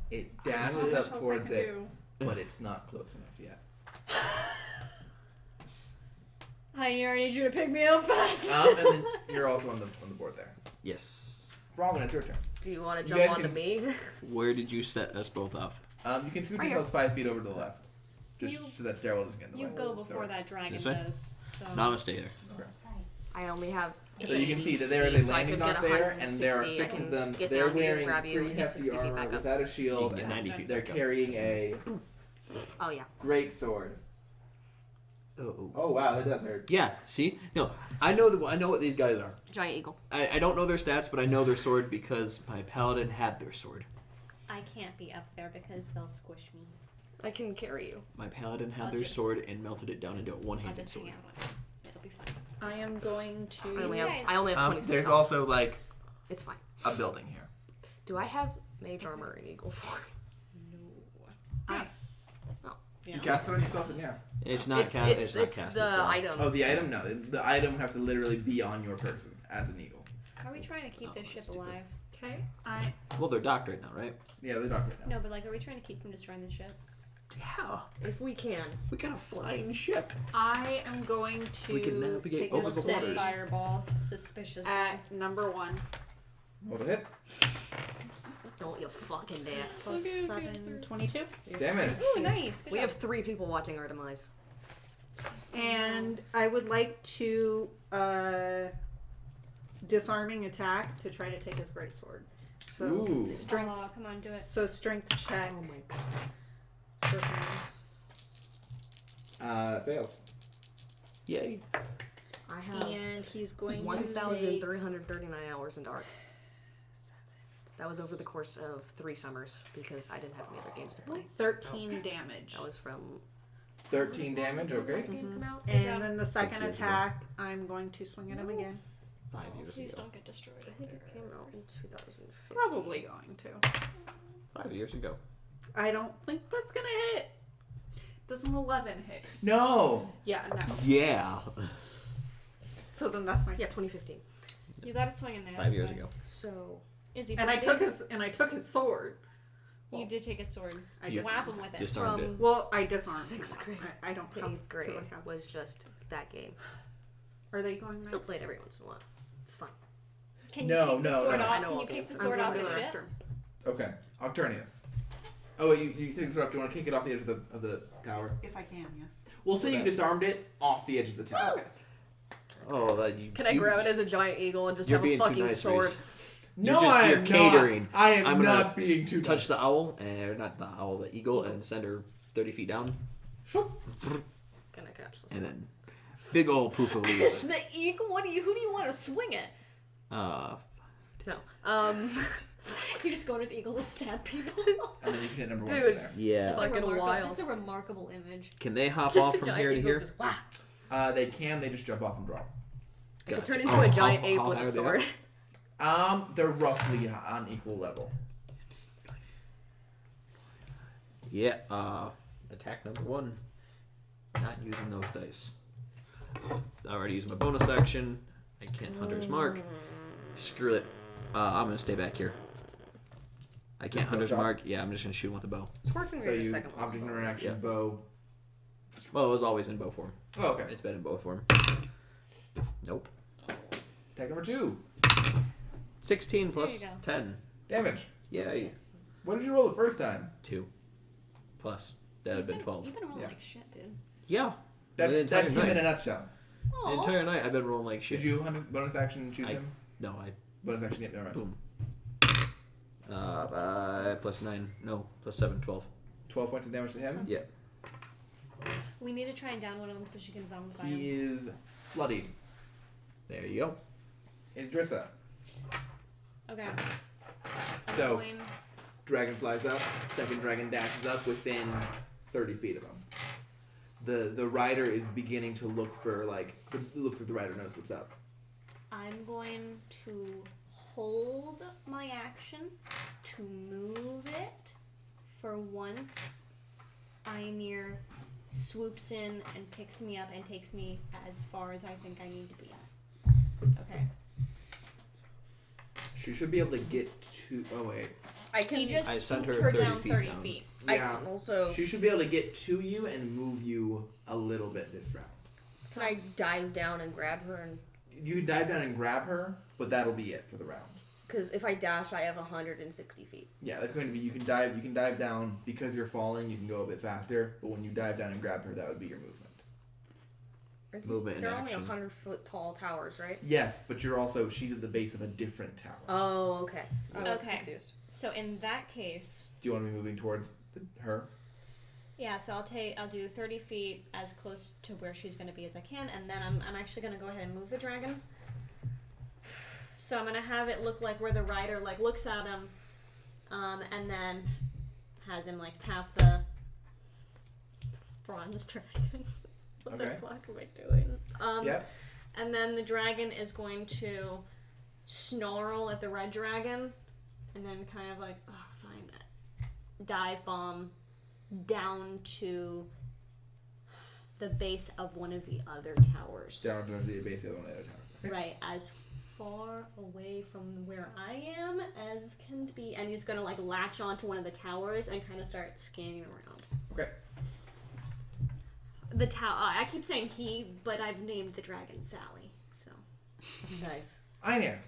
they- it There's not dashes much up else I towards can it, do. but it's not close enough yet. Honey, I need you to pick me up fast. And then you're also on the board there. Yes. Wrong, it's your turn. Do you want to You jump guys onto can- me? Where did you set us both up? You can scoot Right yourselves 5 feet over to the left. Just You- so that stairwell doesn't get in the You way. go before that dragon This way? does. So. No, I'm gonna stay there. I only have. So you can see that there is 80 a so I landing could get dock there, and there are 160. 6 I of can them. get They're down here, wearing grab you, pretty and get hefty 60 feet armor back up. without a shield, You can and get 90 feet they're back up. carrying a Oh yeah. great sword. Oh. Oh wow, that does hurt. Yeah, see? No, I know what these guys are. Giant eagle. I don't know their stats, but I know their sword because my paladin had their sword. I can't be up there because they'll squish me. I can carry you. My paladin had I'll their just- sword and melted it down into a I'll one-handed just sword. hang out with it. It'll be fine. I am going I to. only These have. guys- I only have 26 There's health. also like It's fine. a building here. Do I have mage armor in eagle form? No. You cast it on yourself, and yeah. It's not it's cast. It's not it's cast. the it's item. Oh, the item? No, the item would have to literally be on your person as an eagle. Are we trying to keep Oh, this ship stupid. alive? Okay. I. Well, they're docked right now, right? Yeah, they're not right now. No, but like, are we trying to keep from destroying the ship? Yeah. If we can. We got a flying ship. I am going to We can navigate take over a the Set waters. fireball. Suspicious. at number 1. Roll to hit. Don't you fucking dare. Plus 7, 22. Damage. Ooh, nice. Good We job. have 3 people watching our demise. And I would like to disarming attack to try to take his greatsword. So Ooh. strength. Oh, come on, do it. So strength check. Oh my god. for him. Fails. Yay. I have And he's going to take 1,339 hours in dark. That was over the course of 3 summers because I didn't have any other games to play. 13 damage. That was from 13 damage, okay. game come out. And then the 6 second years ago. attack, I'm going to swing at him again. 5 years Please ago. don't get destroyed. I think it came out in 2015. Probably going to. 5 years ago. I don't think that's gonna hit. Does an 11 hit? No! Yeah, no. Yeah. So then that's my. Yeah, 2015. You got to swing in there. 5 that's years fine. ago. So Is he? And I bleeding? took his sword. You did take a sword. I You Whap disarmed him him. with it. Disarmed it. from Well, I disarmed 6th him. grade I don't to have 8th grade who I have. was just that game. Are they going Still next? played every once in a while. It's fun. Can No, you keep the no, sword no. I off? know Can all you keep games. the I'm sword going off to the the ship? Okay, Octurnius. Oh, wait, you take this up. Do you want to kick it off the edge of the tower? If I can, yes. We'll say you Okay. disarmed it off the edge of the tower. Okay. Oh, that you. Can I you- grab it as a giant eagle and just You're have a being too fucking nice, sword? Reese. No, you're catering. Not. I am I'm gonna not being too touch the owl, or not the owl, the eagle, and send her 30 feet down. Gonna catch this And one. then big old poof of It's leaves. the eagle. Who do you want to swing at? No. You're just going with the eagle to stab people. And then you can hit number 1 Dude. from there. Yeah. That's Like in a while. That's a remarkable image. Can they hop Just off a from giant here to eagle here? just, wah. They just jump off and drop. I could Gotcha. turn into a giant ape how with high a are they sword. up? They're roughly on equal level. Yeah, attack number 1. Not using those dice. I already used my bonus action. I can't Hunter's Mark. Screw it. I'm gonna stay back here. I can't Hunter's shot? Mark. Yeah, I'm just gonna shoot him with the bow. Scorpion So raise a you second one. object interaction, Yeah. bow. Well, it was always in bow form. Oh, okay. It's been in bow form. Nope. Attack number 2. 16 plus There you go. 10. Damage. Yay. What did you roll the first time? 2. Plus. That would have been 12. You've been rolling Yeah. like shit, dude. Yeah. That's The entire him night. in a nutshell. The Aw. entire night I've been rolling like shit. Did you bonus action choose him? No, I. Bonus action, never mind. Boom. Plus 9. No, plus 7. 12. 12 points of damage to him. Yeah. We need to try and down one of them so she can zombify him. He is bloodied. There you go. Idrissa. Okay. So- Going- Dragon flies up. Second dragon dashes up within 30 feet of him. The rider is beginning to look for, it looks like the rider knows what's up. I'm going to hold my action to move it for once. Einir swoops in and picks me up and takes me as far as I think I need to be at. Okay. She should be able to get to... Oh, wait. I can He just I sent swooped her her 30 down feet 30 down. feet. I Yeah. can also. She should be able to get to you and move you a little bit this round. Can I dive down and grab her? And You can dive down and grab her, but that'll be it for the round. because if I dash, I have 160 feet. Yeah, that's going to be you can dive down because you're falling. You can go a bit faster, but when you dive down and grab her, that would be your movement. Aren't Movement and They're only action. 100-foot tall towers, right? Yes, but she's at the base of a different tower. Oh, okay. I was Okay. confused. So in that case, Do you want to be moving towards her? yeah. So I'll do 30 feet as close to where she's going to be as I can, and then I'm actually going to go ahead and move the dragon. So I'm going to have it look like where the rider looks at him, and then has him tap the bronze dragon. What Okay. the fuck am I doing? Yep. And then the dragon is going to snarl at the red dragon, and then kind of fine, dive bomb down to the base of one of the other towers. Down to the base of the one of the other towers. Okay. Right, as far away from where I am as can be, and he's gonna latch onto one of the towers and kind of start scanning around. Okay. The tower. I keep saying he, but I've named the dragon Sally. So Nice. Anya,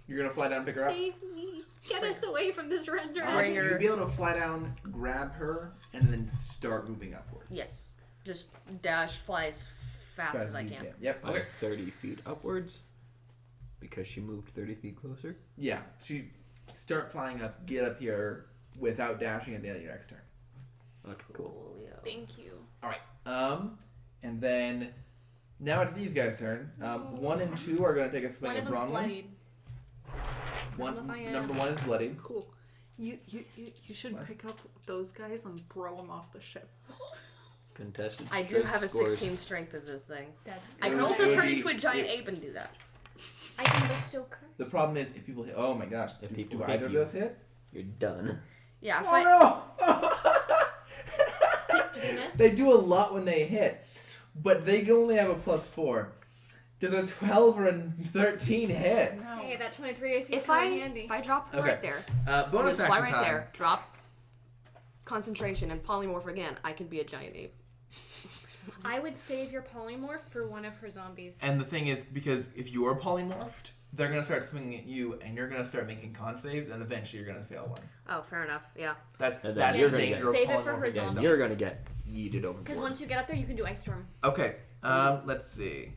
you're gonna fly down and pick her up. save me, get us away from this red dragon. Bring her- You'll be able to fly down, grab her, and then start moving upwards. Yes. Just dash, fly as fast as I you can. Yep. Okay. 30 feet upwards. Because she moved 30 feet closer. Yeah. Start flying up. Get up here without dashing at the end of your next turn. Okay, cool. Coolio. Thank you. All right. And then now it's these guys' turn. 1 and 2 are gonna take a swing One at of them's Bronwyn. bloodied. Number 1 is bloodied. Cool. You should What? pick up those guys and throw them off the ship. Contested. I do strength have a scores. 16 strength as this thing. Dead. I It can would- also it would turn be- into a giant it- ape and do that. I can bestow curse. The problem is if people hit. Oh my gosh. If Do people either of hit you. those hit? You're done. Yeah, if Oh Did you miss? no! They do a lot when they hit, but they only have a +4. Does a 12 or a 13 hit? Hey, that 23 AC is If kind I of handy. if I drop Okay. right there, Bonus fly action right time. there, drop, concentration, and polymorph again, I can be a giant ape. I would save your polymorph for one of her zombies. And the thing is, because if you're polymorphed, they're gonna start swinging at you, and you're gonna start making con saves, and eventually you're gonna fail one. Oh, fair enough. Yeah. That's And then that's you're the gonna danger get- of Save it for polymorphing her And yourself. zombies. you're gonna get yeeted overboard. Because once you get up there, you can do ice storm. Okay. Let's see.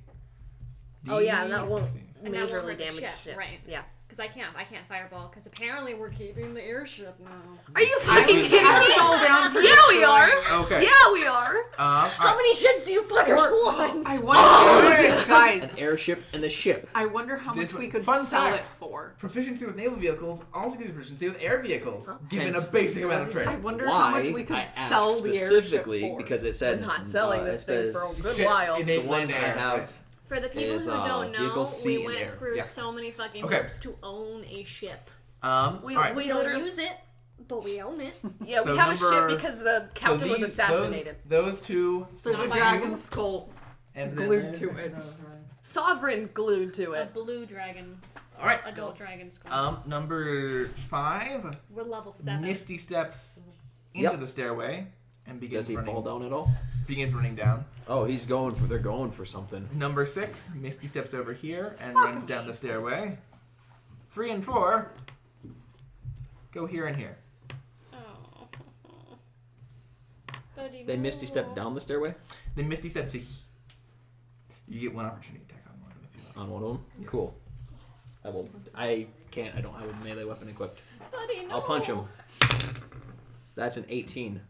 Oh, yeah, that won't And that will majorly hurt the damaged ship, right? Yeah. Because I can't fireball. Because apparently we're keeping the airship now. Are you fucking kidding I me? was all down for Yeah, we destroying are. it. Okay. Yeah, we are. How many ships do you fuckers want? I wonder, An guys. airship and the ship. I wonder how This much we one- could fun sell fact. it for. Proficiency with naval vehicles also gives you proficiency with air vehicles, given Hence- a basic amount of I training. wonder how Why? much we could I sell asked the airship specifically for. because it said We're not selling it this thing says- for a good Shit, while. it The ain't one land I air, have. right? For the people is, who don't know, vehicle C we in went air. through Yeah. so many fucking Okay. hoops to own a ship. We alright. We we don't literally use it, but we own it. yeah So we have a number- ship because the captain was assassinated. Those two. There's a Not dragon you. skull And then- glued to it. Sovereign glued to A it. blue dragon, All right. adult dragon skull. Number 5. We're level 7. Misty steps into Yep. the stairway and begins Does he running. fall down at all? Begins running down. Oh, they're going for something. Number 6. Misty steps over here and runs down the stairway. 3 and 4. Go here and here. Oh. Buddy, They misty step no. down the stairway Then Misty steps to. You get one opportunity attack on one if you like. on one of them. Yes. Cool. I can't. I don't have a melee weapon equipped. Buddy, no. I'll punch him. That's an 18.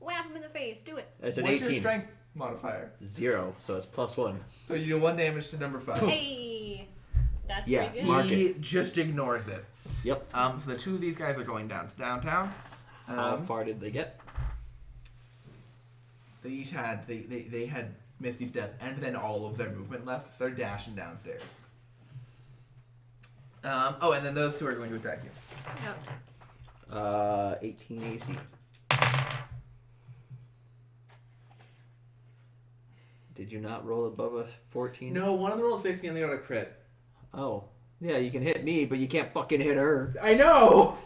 Whap him in the face. Do it. That's an What's 18. your strength modifier? 0, so it's +1. So you do 1 damage to number 5. Hey. That's Yeah, pretty good. Mark He it. just ignores it. Yep. So the two of these guys are going down to downtown. How far did they get? They each had they had Misty Step and then all of their movement left, so they're dashing downstairs. And then those two are going to attack you. Yep. 18 AC. Did you not roll above a 14? No, one of them rolled 16 and they got a crit. Oh. Yeah, you can hit me, but you can't fucking hit her. I know!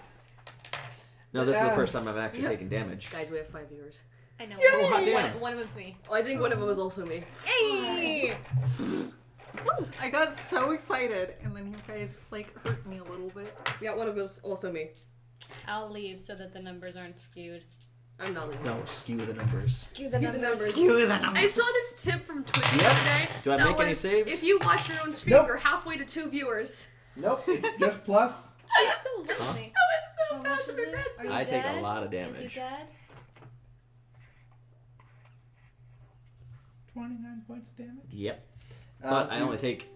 No, this is the first time I've actually Yeah. taken damage. Guys, we have 5 viewers. I know. Oh, hot damn. One of them's me. Oh, I think one of them was also me. Hey. I got so excited, and then you guys hurt me a little bit. Yeah, one of them was also me. I'll leave so that the numbers aren't skewed. I'm not leaving. No, skew the numbers. Skew Skew the numbers. Skew the I saw this tip from Twitch the Yep. other day. Do I that make any was, saves? If you watch your own stream, Nope. you're halfway to 2 viewers. Nope, it's just plus. So lonely. That was so How much passive is it? aggressive. Are you I take a dead? lot of Is he damage. dead? 29 points of damage. Yep. But I only take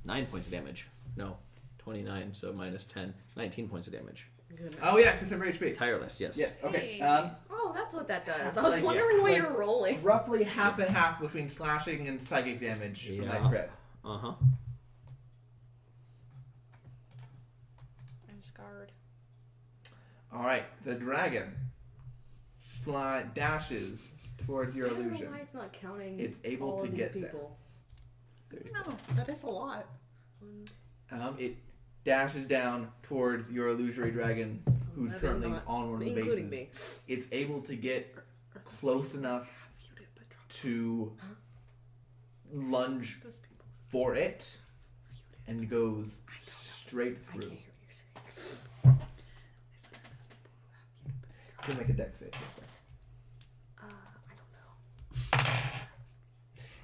9 points of damage. No, 29, so minus 10. 19 points of damage. Good. Oh yeah, because of HP. Tireless, yes. Yes, okay. Hey. Oh, that's what that does. I was Like, wondering why like- you're rolling. Roughly half and half between slashing and psychic damage from that Yeah. crit. Uh-huh. I'm scarred. Alright, the dragon dashes towards your I don't know illusion. why it's not counting It's able all to of these get there. people. There you go. No, that is a lot. It dashes down towards your illusory dragon, who's Eleven, currently not on one of the bases. including me. It's able to get close enough to lunge for it, and goes straight I can't through. hear what you're saying. Can make a dex save. I don't know.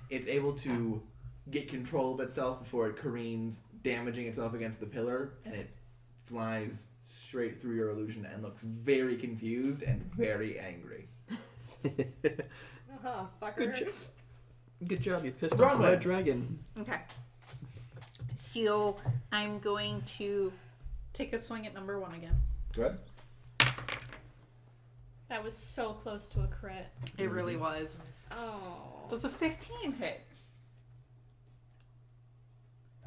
It's able to get control of itself before it careens, damaging itself against the pillar, and it flies straight through your illusion and looks very confused and very angry. Fucker. Good job. Good job, you pissed off Wrong the way. red dragon. Okay. So I'm going to take a swing at number 1 again. Good. That was so close to a crit. It really was. Oh. Does a 15 hit?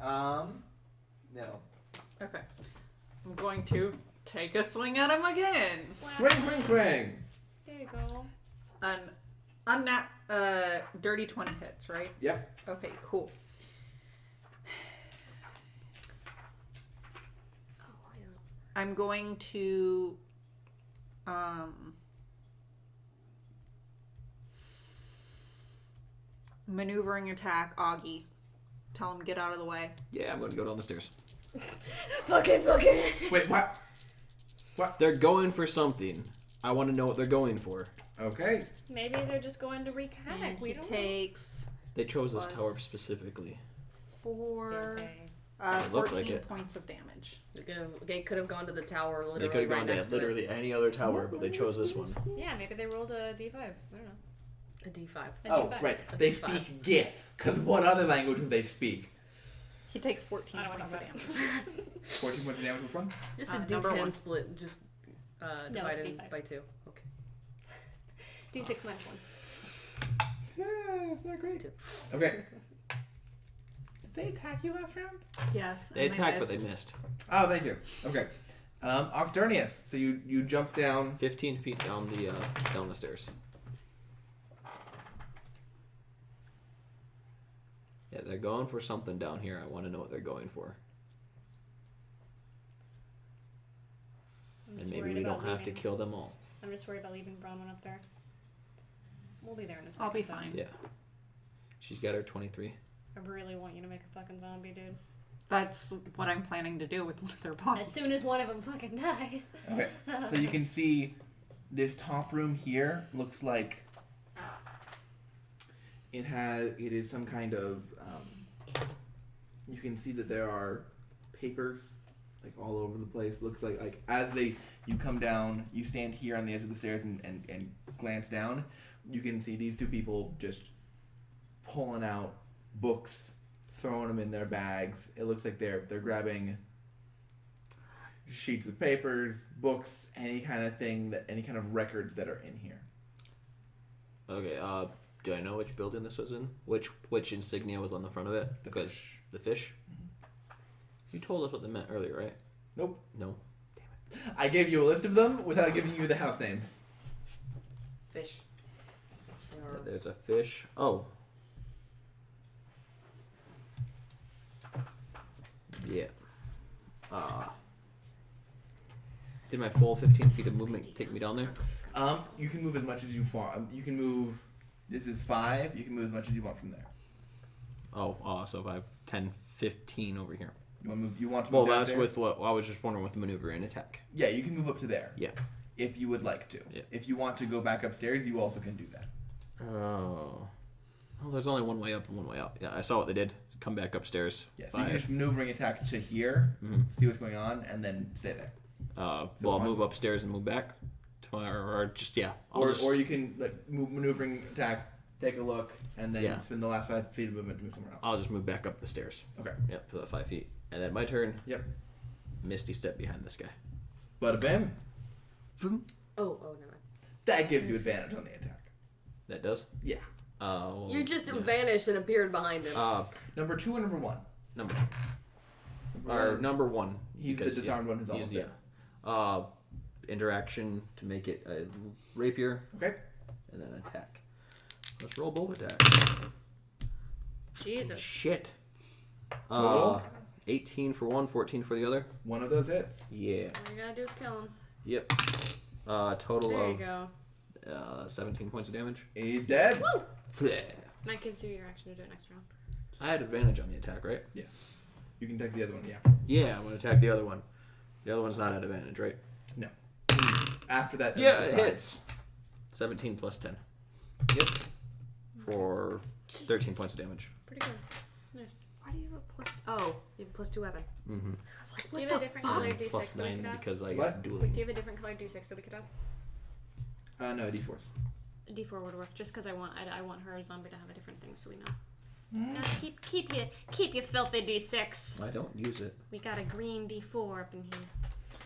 No. Okay. I'm going to take a swing at him again. Swing, swing, swing! There you go. Dirty 20 hits, right? Yep. Okay, cool. I'm going to maneuvering attack Augie. Tell him get out of the way. Yeah, I'm going to go down the stairs. Fucking. Wait, what? They're going for something. I want to know what they're going for. Okay. Maybe they're just going to wreak havoc. And We he don't takes They chose this Plus- tower specifically. for Okay. It looked 14 like it. points of damage. They could have gone to the tower literally They could have right gone next to to literally any other tower, but they chose this one. Yeah, maybe they rolled a d5. I don't know. it. A D5. A Oh, D5. right. A They D5. speak Gith. Because what other language would they speak? He takes 14 I don't points wanna of talk damage. 14 points of damage, which one? Just a number D10 one. split, just No, it's divided D5. by 2. Okay. D6 minus 1. Yeah, it's not great. Two. Okay. Did they attack you last round? Yes. They and attacked, but missed. they missed. Oh, thank you. Okay. Octurnius. So you jump down. 15 feet down the stairs. Yeah, they're going for something down here. I want to know what they're going for. I'm And just maybe worried we about don't have to leaving. kill them all. I'm just worried about leaving Bronwyn up there. We'll be there in a second. I'll be but fine. Yeah. She's got her 23. I really want you to make a fucking zombie, dude. That's what I'm planning to do with one of their bombs. As soon as one of them fucking dies. Okay. So you can see this top room here looks like it is some kind of you can see that there are papers like all over the place. Looks like as you come down, you stand here on the edge of the stairs and glance down, you can see these two people just pulling out books, throwing them in their bags. It looks like they're grabbing sheets of papers, books, any kind of records that are in here. Okay, do I know which building this was in? Which insignia was on the front of it? The Because fish. the fish? You told us what they meant earlier, right? Nope. No. I gave you a list of them without giving you the house names. Fish. Yeah, there's a fish. Oh. Yeah. Did my full 15 feet of movement take me down there? You can move as much as you want. You can move. This is 5. You can move as much as you want from there. Oh, so if I have 10, 15 over here. You want to move? You want to Well, move that's downstairs? with what I was just wondering with the maneuver and attack. Yeah, you can move up to there. Yeah. If you would like to. Yeah. If you want to go back upstairs, you also can do that. Oh. Well, there's only one way up and one way out. Yeah, I saw what they did. Come back upstairs. Yeah, so you can just maneuvering attack to here, see what's going on, and then stay there. Well, I'll move upstairs and move back. Or just, yeah. Or you can move maneuvering attack, take a look, and then Yeah. spend the last 5 feet of movement to move somewhere else. I'll just move back up the stairs. Okay. Yep, for the 5 feet. And then my turn. Yep. Misty step behind this guy. Bada bim. Oh, no. That gives you advantage on the attack. That does? Yeah. Well, You just yeah. vanished and appeared behind him. Number 2 or number 1? Number 2. Or number 1. He's the because, disarmed one who's almost yeah. dead. Interaction to make it a rapier. Okay. And then attack. Let's roll both attacks. Jesus. Shit. Total? 18 for one, 14 for the other. One of those hits. Yeah. All you gotta do is kill him. Yep. Total There you of go. 17 points of damage. He's dead. Woo! Yeah. That gives you your action to do it next round. I had advantage on the attack, right? Yes. You can take the other one, yeah. Yeah, I'm gonna attack the other one. The other one's not at advantage, right? No. After that. Yeah, it's it fine. hits. 17 plus 10 Yep. for 13 points of damage. Pretty good. Nice. Why do you have a plus? Oh, you have a +2 weapon. Mm-hmm. I was like, Do what you the have a different fuck? colored d6 Plus that we 9 could have? because I What? got Do dueling. you have a different colored d6 that we could have? No, D4s. A d4 would work, just because I want her zombie to have a different thing, so we know. No, keep your filthy d6. I don't use it. We got a green d4 up in here.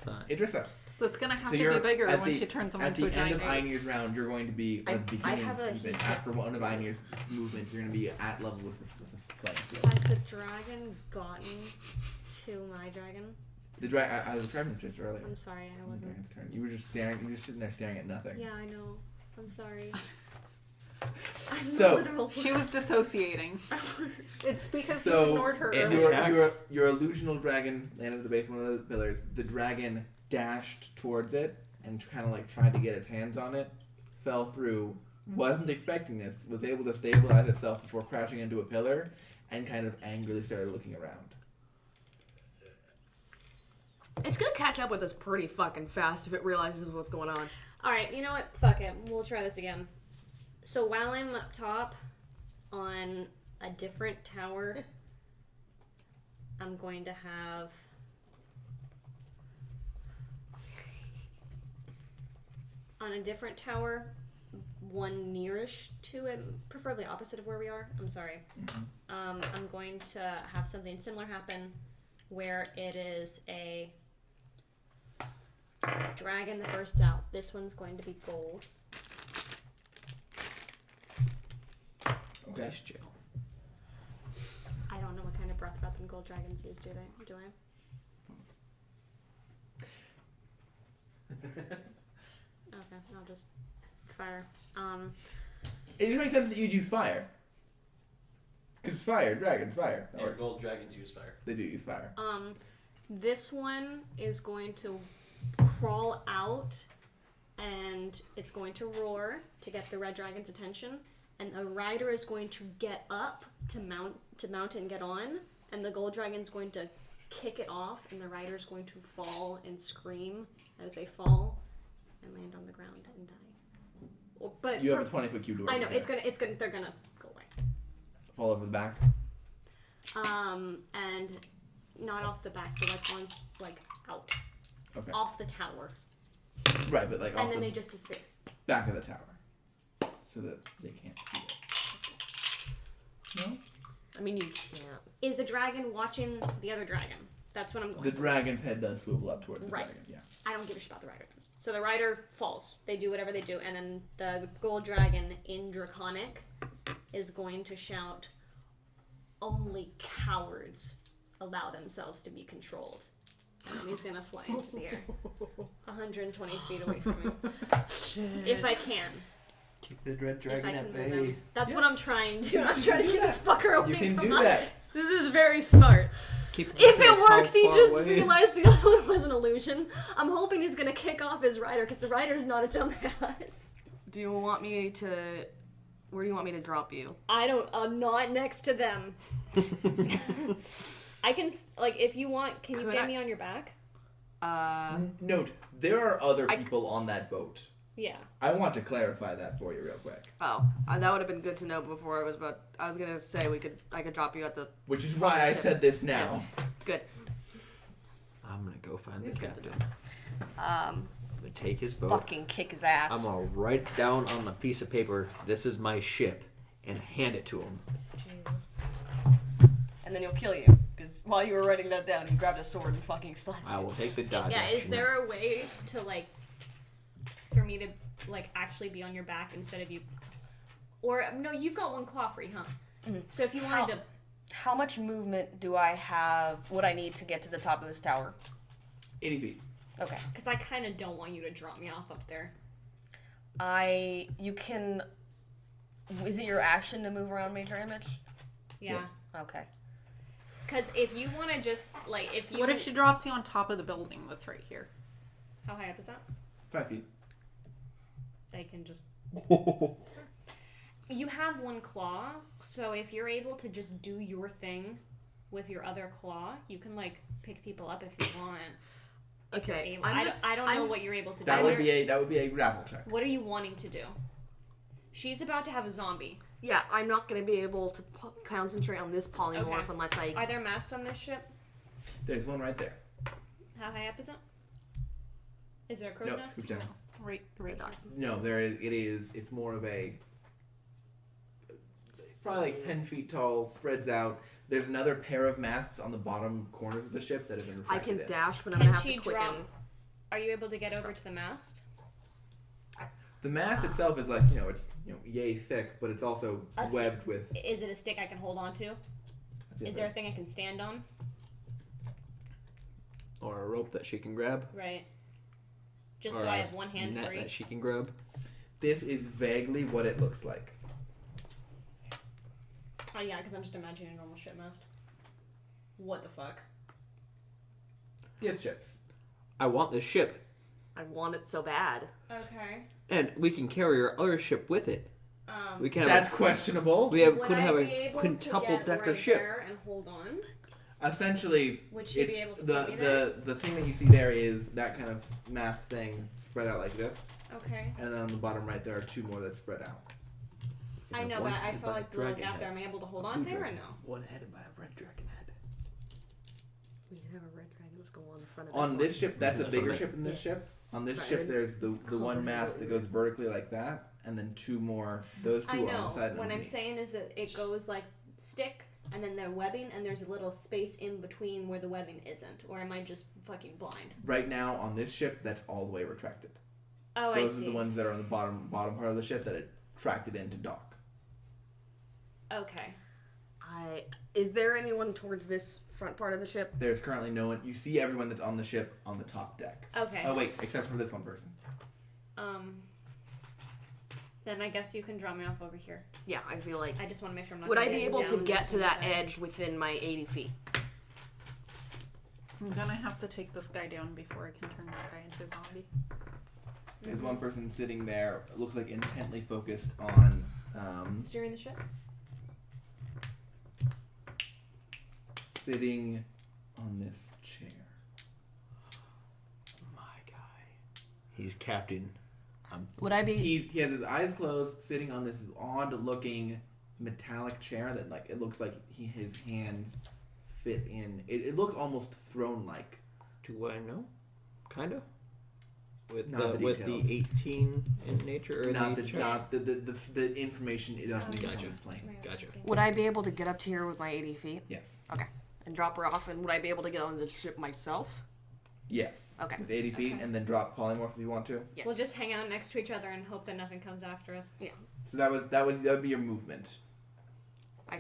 Fine. Idrissa. That's gonna have So to you're be bigger at when the- she turns him At into the a end giant of ape. Einir's round, you're going to be, or I- at the beginning, I have a even huge- after one of Einir's movements, you're going to be at level with the playing field. Has the dragon gotten to my dragon? I was describing this just earlier. I'm sorry, I The wasn't. dragon's turn. You were just staring. You were just sitting there staring at nothing. Yeah, I know. I'm sorry. I'm So, literal. She was dissociating. It's because you So, ignored her and earlier. attacked. your illusional dragon landed at the base of one of the pillars. The dragon dashed towards it and kind of like tried to get its hands on it. Fell through. Wasn't expecting this. Was able to stabilize itself before crashing into a pillar, and kind of angrily started looking around. It's gonna catch up with us pretty fucking fast if it realizes what's going on. Alright, you know what? Fuck it. We'll try this again. So while I'm up top on a different tower, I'm going to have on a different tower, one nearish to it, preferably opposite of where we are. I'm sorry. I'm going to have something similar happen where it is a dragon that bursts out. This one's going to be gold. Okay. Nice jail. I don't know what kind of breath weapon gold dragons use, do they? Do I? Okay, I'll just fire. It just makes sense that you'd use fire. Because fire, dragons, fire. That Yeah, works. gold dragons use fire. They do use fire. This one is going to crawl out and it's going to roar to get the red dragon's attention, and the rider is going to get up to mount it and get on, and the gold dragon's going to kick it off, and the rider is going to fall and scream as they fall and land on the ground and die. But You have a 20-foot cube to work I know with there. they're gonna go away. Fall over the back. And not off the back, but like on, like out, Okay. off the tower, Right, but like off and then the they just disappear. back of the tower. So that they can't see it. No? I mean, you can't. Is the dragon watching the other dragon? That's what I'm going The for. dragon's head does swivel up towards the Right. dragon, yeah. I don't give a shit about the rider. So the rider falls. They do whatever they do, and then the gold dragon in Draconic is going to shout, "Only cowards allow themselves to be controlled." And then he's gonna fly into the air, 120 feet away from me, if I can. Keep the red If dragon I can at move bay. him. That's what I'm trying to do. I'm trying to get this fucker away You can from do us. that. This is very smart. Keep If it works, he how just far away? realized the other one was an illusion. I'm hoping he's gonna kick off his rider, because the rider's not a dumbass. Do you want me to... Where do you want me to drop you? I don't. Not next to them. I can if you want. Can you Could get I- me on your back? Note, there are other people on that boat. Yeah. I want to clarify that for you real quick. Oh, that would have been good to know before I was gonna say I could drop you at the... Which is why I said this now. Yes. Good. I'm gonna go find the It's good to captain. I'm gonna take his boat. Fucking kick his ass. I'm gonna write down on a piece of paper, "This is my ship," and hand it to him. Jesus. And then he'll kill you. Because while you were writing that down, he grabbed a sword and fucking slapped you. I will take the dodge Yeah. Is action. there a way to for me to actually be on your back instead of you? Or no, you've got one claw free, huh? Mhm. So if you wanted to. How much movement do I have, what I need to get to the top of this tower? 80 feet. Okay. Because I kind of don't want you to drop me off up there. You can... Is it your action to move around major image? Yeah. Yes. Okay. Because if you want to just, if you... What if she drops you on top of the building that's right here? How high up is that? 5 feet. They can just... You have one claw, so if you're able to just do your thing with your other claw, you can, pick people up if you want. If you're Okay. able. I don't know what you're able to do. That would be a grapple check. What are you wanting to do? She's about to have a zombie. Yeah, I'm not going to be able to concentrate on this polymorph Okay. unless I... Are there masts on this ship? There's one right there. How high up is it? Is there a crow's No, nest? scoop down. Right on. No, there is. It is. It's more of a probably 10 feet tall, spreads out. There's another pair of masts on the bottom corners of the ship that have been I refracted can in. dash, but I'm Can going to have she to quicken. drop? Are you able to get over to the mast? The mast itself is yay thick, but it's also A webbed with. Is it a stick I can hold on to? Is there a thing I can stand on? Or a rope that she can grab. Right. Just Or so I a have one hand net free. that she can grab. This is vaguely what it looks like. Oh yeah, because I'm just imagining a normal ship mast. What the fuck? It's ships. I want this ship, I want it so bad. Okay. and we can carry our other ship with it. We can have That's questionable. we have Would could I have be a able quintuple to get decker right ship. there and hold on? Essentially, Would she it's be able to the put me there? the thing that you see there is that kind of mast thing spread out like this, Okay. and then on the bottom right there are two more that spread out. I know, but One's I headed saw by a the little dragon gap head. there. Am I able to hold Blue on there or dragon. no? One headed by a red dragon head. We can have a red dragon. Let's go on the front of On one. this ship, that's a That's bigger what I- ship than this ship. On this Right, ship, and there's the one mast that goes vertically like that, and then two more. Those two I are on know. the side. What I'm underneath. saying is that it goes like stick, and then the webbing, and there's a little space in between where the webbing isn't. Or am I just fucking blind? Right now on this ship, that's all the way retracted. Oh, Those I are see. the ones that are on the bottom part of the ship that it tracted into dock. Okay. Is there anyone towards this front part of the ship? There's currently no one. You see everyone that's on the ship on the top deck. Okay. Oh wait, except for this one person. Then I guess you can draw me off over here. Yeah, I feel like. I just want to make sure I'm not. Would I gonna be get able to down get as to soon that as I- edge within my 80 feet? I'm gonna have to take this guy down before I can turn that guy into a zombie. There's one person sitting there, looks like intently focused on Steering the ship. sitting on this chair. My guy. He's captain. Would I be? He has his eyes closed, sitting on this odd-looking metallic chair that like it looks like his hands fit in. It looked almost throne-like. Do I know? Kinda. With Not the the with the details. 18 in nature or Not the the chart? not the information. It doesn't Gotcha. on his plane. Gotcha. Would I be able to get up to here with my 80 feet Yes. and drop her off? And would I be able to get on the ship myself? Yes. Okay. With 80 feet, Okay. and then drop polymorph if you want to. Yes. We'll just hang out next to each other and hope that nothing comes after us. So that would be your movement. I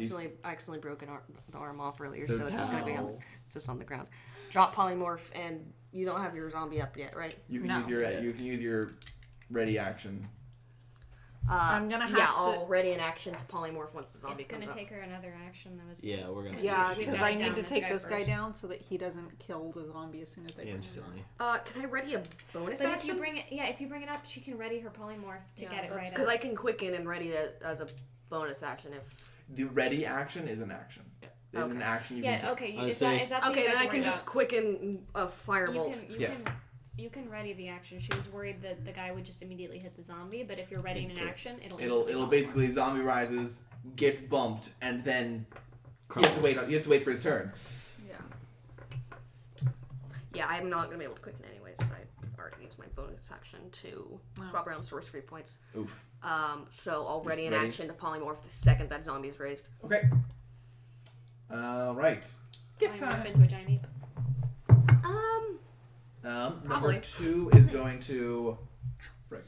accidentally broke the arm off earlier, So so it's just gonna be Ow. it's just on the ground. Drop polymorph, and you don't have your zombie up yet, right? You can No. use your ready action. I'm gonna have yeah, to- I'll ready in action to polymorph once the zombie It's gonna comes take her another action. That was. Yeah, we're gonna Yeah, We've because gotta I down need to this take guy this guy first. down so that he doesn't kill the zombie as soon as I bring him instantly. up. Can I ready a bonus But if action? you bring it up, she can ready her polymorph to Yeah, get it that's right Because up. I can quicken and ready it as a bonus action if. The ready action is an action. Yeah. It's an Okay. action you can Yeah. take. Okay. I If, say- if that's what Okay, you then guys I are can worried just about, quicken a firebolt. Yes. You can ready the action. She was worried that the guy would just immediately hit the zombie, but if you're readying an Cool. action, it'll It'll basically zombie rises, gets bumped, and then he Crumbles. has to wait for his turn. Yeah. Yeah, I'm not gonna be able to quicken anyways. I already used my bonus action to Oh. swap around sorcery points. Oof. So I'll Just ready in ready. action to polymorph the second that zombie is raised. Okay. Right. polymorph into a giant ape. Probably. Number 2 is going to frick.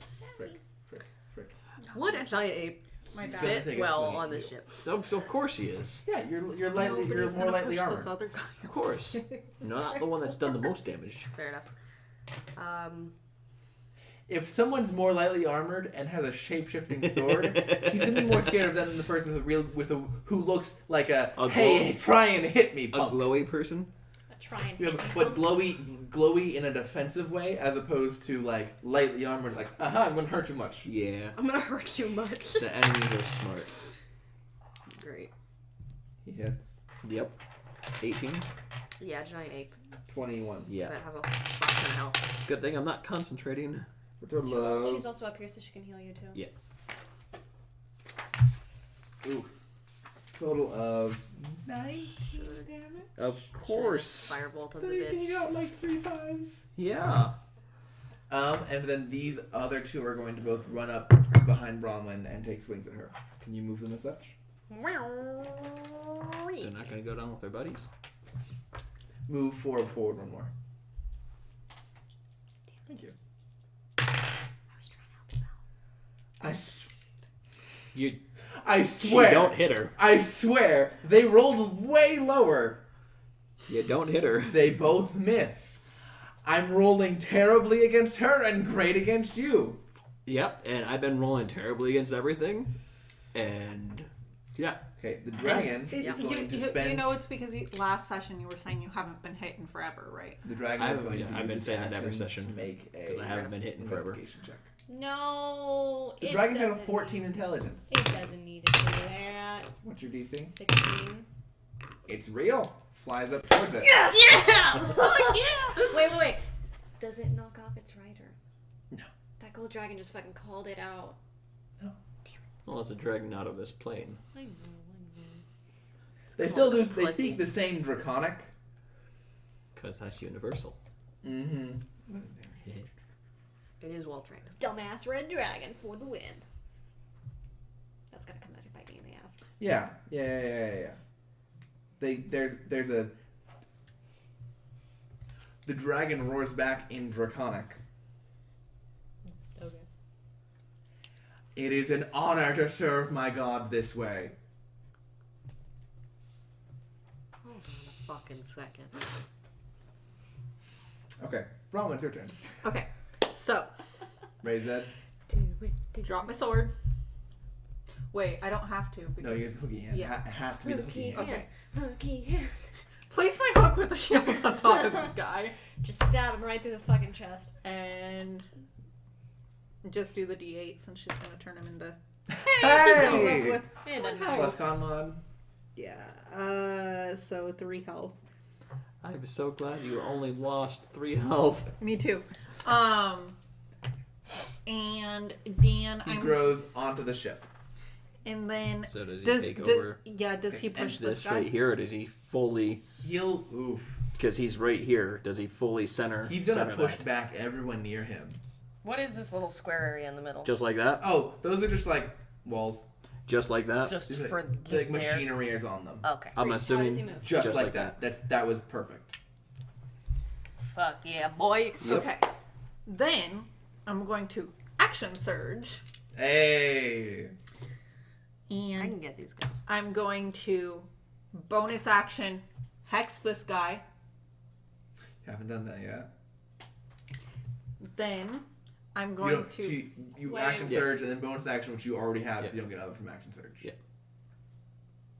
Would a giant ape My He's bad. gonna fit take a well swing at on this you. ship? Of course he is. Yeah, you're No, lightly but you're he's more gonna lightly push armored. this other guy. Of course. Not the one that's done the most damage. Fair enough. If someone's more lightly armored and has a shape-shifting sword, he's gonna be more scared of them than the person who looks like a A hey, try and hit me, A punk. glowy person? Try and Yeah, hit me. but glowy in a defensive way, as opposed to like lightly armored, like, aha, I'm gonna hurt you much. Yeah. I'm gonna hurt you much. The enemies are smart. Great. He hits Yep. 18? Yeah, giant ape. 21. Yeah. That has a fucking hell. Good thing I'm not concentrating. Low. She's also up here, so she can heal you too. Yeah. Ooh. Total of 19 damage. Of course. Firebolt of the He bitch. got like 3 5s. Yeah. And then these other two are going to both run up behind Bronwyn and take swings at her. Can you move them as such? They're not going to go down with their buddies. Move forward one more. Thank you. I She swear. don't hit her. I swear. They rolled way lower. You don't hit her. They both miss. I'm rolling terribly against her and great against you. Yep, and I've been rolling terribly against everything. And yeah. Okay, the dragon Yeah. is going to spend. You know, it's because last session you were saying you haven't been hitting forever, right? The dragon is going to use I've been its saying that every action session. to make a Because I haven't been hitting forever. investigation check. No. The it dragon had a doesn't 14 need- intelligence. It doesn't need to do that. What's your DC? 16. It's real. Flies up towards it. Yes! Yeah! Fuck yeah! Wait. Does it knock off its rider? No. That gold dragon just fucking called it out. Well, it's a dragon out of this plane. I know. They still do. They Pussy. speak the same draconic, Because that's universal. Mm-hmm. It is well trained. Dumbass red dragon for the win. That's gonna come back to bite me in the ass. Yeah. There's a. The dragon roars back in Draconic. Okay. It is an honor to serve my god this way. Hold on a fucking second. Okay, Bronwyn, it's your turn. Okay, so Raise Ed. drop my sword. Wait, I don't have to. Because... No, you use the hooky hand. Yeah. It has to be the hooky hand. Okay. Hooky hand. Place my hook with the shield on top of this guy. Just stab him right through the fucking chest. And just do the D8 since she's going to turn him into... Hey! It doesn't Oh. matter. Plus con mod. Yeah, so 3 health. I'm so glad you only lost 3 health. Me too. And Dan, He grows onto the ship. And then... So does he take over? Yeah, does he push this guy? right here, or does he fully... He'll... Oof. Because he's right here. Does he fully center? He's gonna center push that? back everyone near him. What is this little square area in the middle? Just like that? Oh, those are just like walls. Just like that? Just Just for like just there? machinery is on them. Okay. I'm How does he assuming... move? Just like that. That was perfect. Fuck yeah, boy. Yep. Okay. Then, I'm going to action surge. Hey. I can And get these guys. I'm going to bonus action hex this guy. You haven't done that yet. Then, I'm You going don't. to... You Wait. action Yeah. surge and then bonus action, which you already have. Yeah. So you don't get another from action surge. Yeah.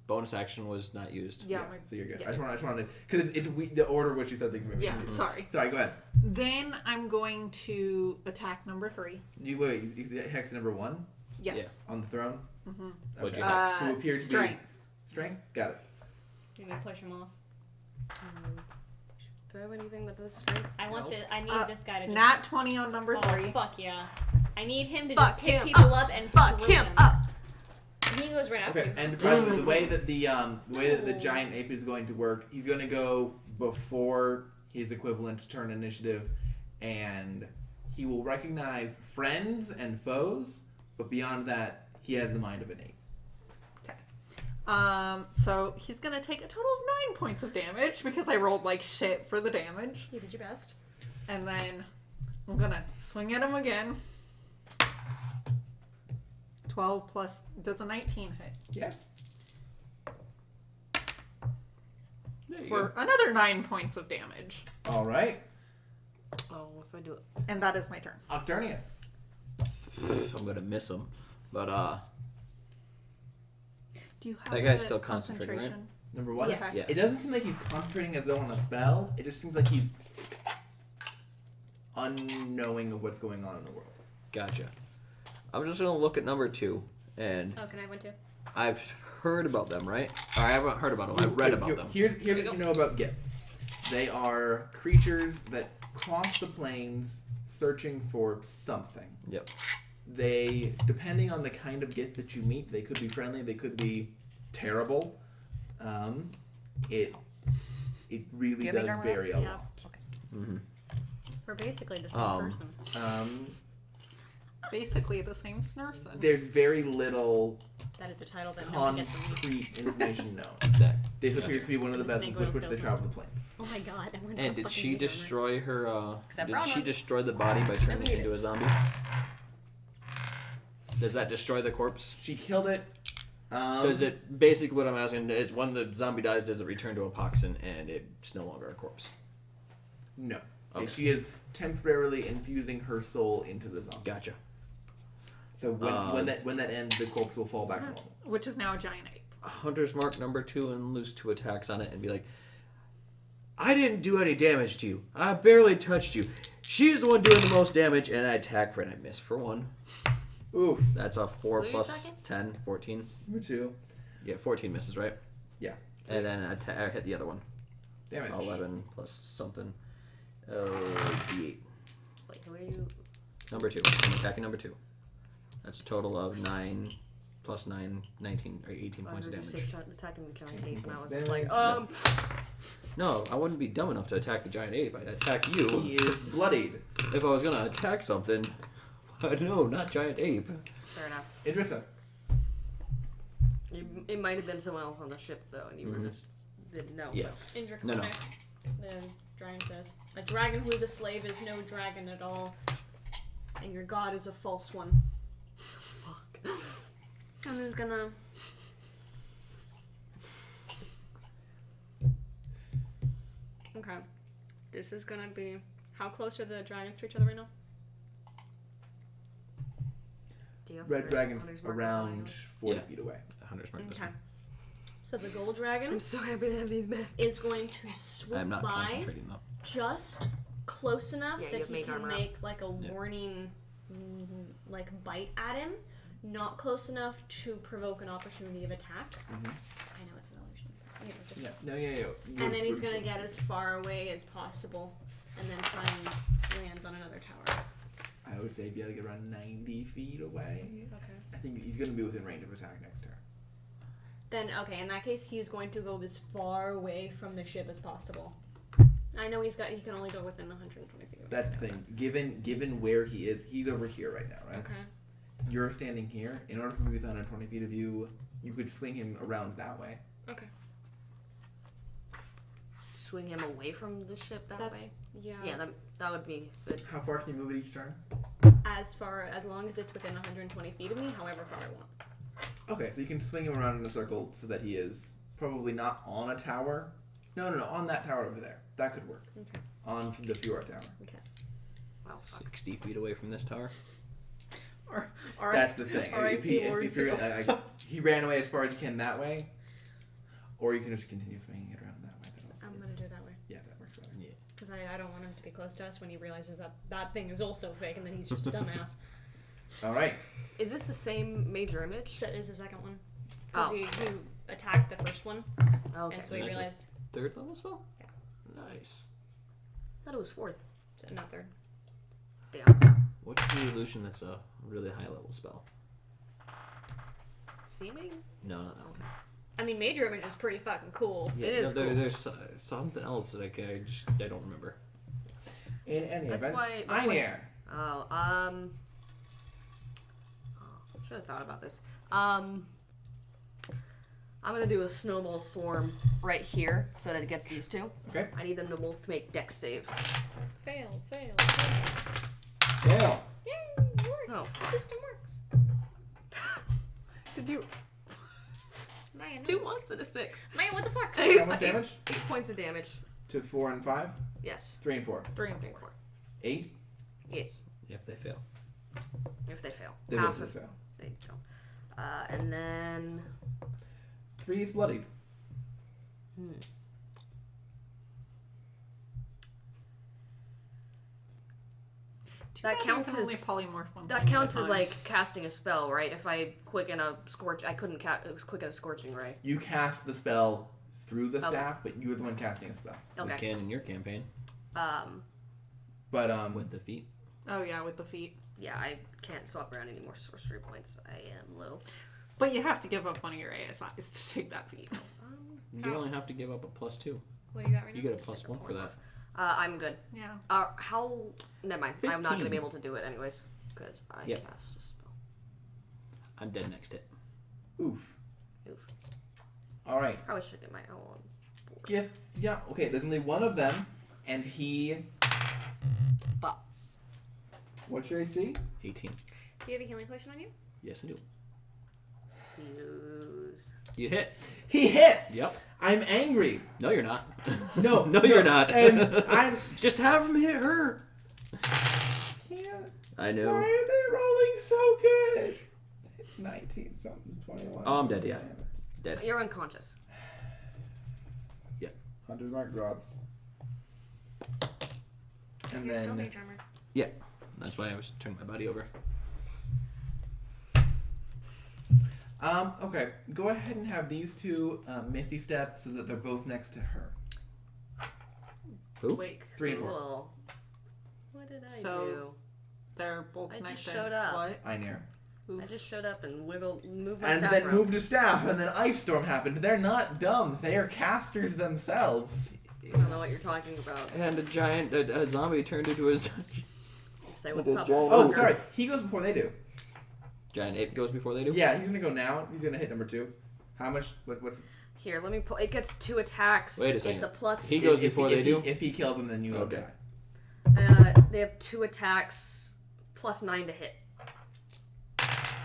Bonus action was not used. Yeah, So you're good. yeah. I just wanted because it's the order which you said things. Yeah, sorry. Sorry. Go ahead. Then I'm going to attack number 3. You wait. You hex number 1 Yes. on the throne. Mm-hmm. What'd you Okay. So it appears to be strength. strength. Got it. You're gonna push him off. Do I have anything that does strength? I want Nope. I need this guy to just... Nat 20 on number Oh, 3. fuck yeah. I need him to Fuck just pick him people up. up and Fuck throw him them. up. He goes right after Okay. you. And by the way that the giant ape is going to work, he's going to go before his equivalent turn initiative, and he will recognize friends and foes, but beyond that, he has the mind of an ape. So he's gonna take a total of 9 points of damage because I rolled like shit for the damage. You did your best. And then I'm gonna swing at him again. 12 plus, does a 19 hit? Yes. There you For another 9 points of damage. All right. Oh, if I do it. And that is my turn. Octarnius. go. I'm gonna miss him. But, Do you have That guy's a still concentrating, right? concentration? Number 1. Yes. Yes. It doesn't seem like he's concentrating as though on a spell. It just seems like he's unknowing of what's going on in the world. Gotcha. I'm just gonna look at number 2, and Oh, can I win too? I've heard about them, right? Or I haven't heard about them. I've read about them. Here's what you know about Gith. They are creatures that cross the plains searching for something. Yep. They, depending on the kind of Gith that you meet, they could be friendly, they could be terrible. It really Give me does armor? vary a Yeah. lot. Mm-hmm. We're basically the same person. Basically the same Snurson. There's very little That is a title that no one gets from me. concrete information known. That. This appears to be one of the And the vessels snake with which oil they skills. travel the plains. Oh my god, everyone's And got did fucking she meat armor. destroy her, Except did brown she one. destroy the body by doesn't turning need it into it. a zombie? Does that destroy the corpse? She killed it. Does it, basically what I'm asking is when the zombie dies, does it return to a poxin and it's no longer a corpse? No. Okay. She is temporarily infusing her soul into the zombie. Gotcha. So when that ends, the corpse will fall back normal. Which is now a giant ape. Hunter's mark number 2 and lose 2 attacks on it and be like, I didn't do any damage to you. I barely touched you. She's the one doing the most damage, and I attack for it. I miss for 1. Oof. That's a 4 Who are you plus attacking? 10, 14. Number 2. Yeah, 14 misses, right? Yeah. And then I hit the other one. Damage. 11 plus something. D8. Wait, who are you? Number 2. I'm attacking number 2. That's a total of 9 plus 9, 19 or 18 points of damage. Attacking the giant ape, and I was Damage. just like, No, I wouldn't be dumb enough to attack the giant ape. I'd attack you. He is bloodied. If I was gonna attack something, no, not giant ape. Fair enough. Idrissa. It might have been someone else on the ship, though, and you were just didn't know. Yeah. In No, Draconic, the dragon says, "A dragon who is a slave is no dragon at all, and your god is a false one." Fuck. I'm just gonna. Okay. This is gonna be. How close are the dragons to each other right now? Do you have Red dragon's hunters mark around behind 40 Yeah. feet away. Hunter's mark this Okay. one. So the gold dragon I'm so happy to have these back. is going to swoop I'm not by concentrating though. just close enough Yeah, you that have he mage can armor up. make like a Yeah. warning, like bite at him. Not close enough to provoke an opportunity of attack. Mhm. I know it's an illusion. You know, just- Yeah. No, yeah. And then he's gonna get as far away as possible, and then try and land on another tower. I would say be able to get around 90 feet away. Okay. I think he's going to be within range of attack next turn. Then okay, in that case, he's going to go as far away from the ship as possible. I know he can only go within 120 feet. That's the thing. Given where he is, he's over here right now, right? Okay. You're standing here. In order for me to be within 120 feet of you, you could swing him around that way. Okay. Swing him away from the ship that That's way. yeah. Yeah, that would be good. How far can you move it each turn? As long as it's within 120 feet of me, however far I want. Okay, so you can swing him around in a circle so that he is probably not on a tower. No, on that tower over there. That could work. Okay. On the Fjord Tower. Wow. Fuck. 60 feet away from this tower. That's the thing. If you're, he ran away as far as you can that way, or you can just continue swinging it around that way. That also I'm works. gonna do it that way. Yeah, that works better. Yeah. Because I don't want him to be close to us when he realizes that thing is also fake, and then he's just a dumbass. All right. Is this the same major image? Set is the second one. Because Oh. he attacked the first one, Okay. and so he Nice. realized. Third level spell? Yeah. Nice. I thought it was fourth. So not third. Damn. What's the illusion that's a really high level spell? Seeming? No, not that one. I mean, major image is pretty fucking cool. Yeah, It is cool. There's something else that I don't remember. In any That's event, why- Einir. Oh, should have thought about this. I'm gonna do a snowball swarm right here so that it gets these two. Okay. I need them to both make dex saves. Fail. Fail. Yay, it works. Oh, The system works. Did you Man, 2 months and a 6? Man, what the fuck? How much damage? 8 points of damage. To 4 and 5? Yes. 3 and 4. 3 and 4. 8? Yes. If they fail. If they fail. They Half both of fail. they don't. And then 3 is bloodied. That counts you can only as- polymorph one that thing at a counts as time. like casting a spell, right? If I quicken a scorch, I couldn't it was quicken a scorching ray. You cast the spell through the Okay. staff, but you were the one casting a spell. You Okay. can in your campaign But with the feet. Oh yeah, with the feet. Yeah, I can't swap around any more sorcery points. I am low. But you have to give up one of your ASIs to take that feat. You only have to give up a +2. What do you got right now? You get a +1 for that. I'm good. Yeah. How? Never mind. I'm not gonna 15. be able to do it anyways because I Yep. cast a spell. I'm dead next hit. oof. Oof. All right. Probably should get my own. Gift. Yeah. Okay. There's only one of them, and he. But What's your AC? 18. Do you have a healing potion on you? Yes, I do. use. You hit. He hit. Yep. I'm angry. No, you're not. No, no, you're not. And I'm. Just have him hit her. Can't. I know. Why are they rolling so good? 19 something, 21. Oh, I'm dead, yeah. Dead. You're unconscious. Hunter's Mark drops. And You're still then. mage armor. Yeah. That's why I was turning my body over. Okay. Go ahead and have these two Misty Step so that they're both next to her. Who? Wake. 3 and 4. Cool. What did I So- do? They're both I just next to showed up. what? Einir. I just showed up and moved my And staff then around. moved a staff, and then Ice Storm happened. They're not dumb. They are casters themselves. I don't know what you're talking about. And a giant a zombie turned into a Just say what's The up. giant- Oh, fuckers. sorry. He goes before they do. giant ape goes before they do. Yeah, he's gonna go now. He's gonna hit number 2. How much? What's? Here, let me pull. It gets 2 attacks. Wait a second. It's a plus. He goes before they do? If he kills him, then you Okay. die. They have 2 attacks, plus 9 to hit.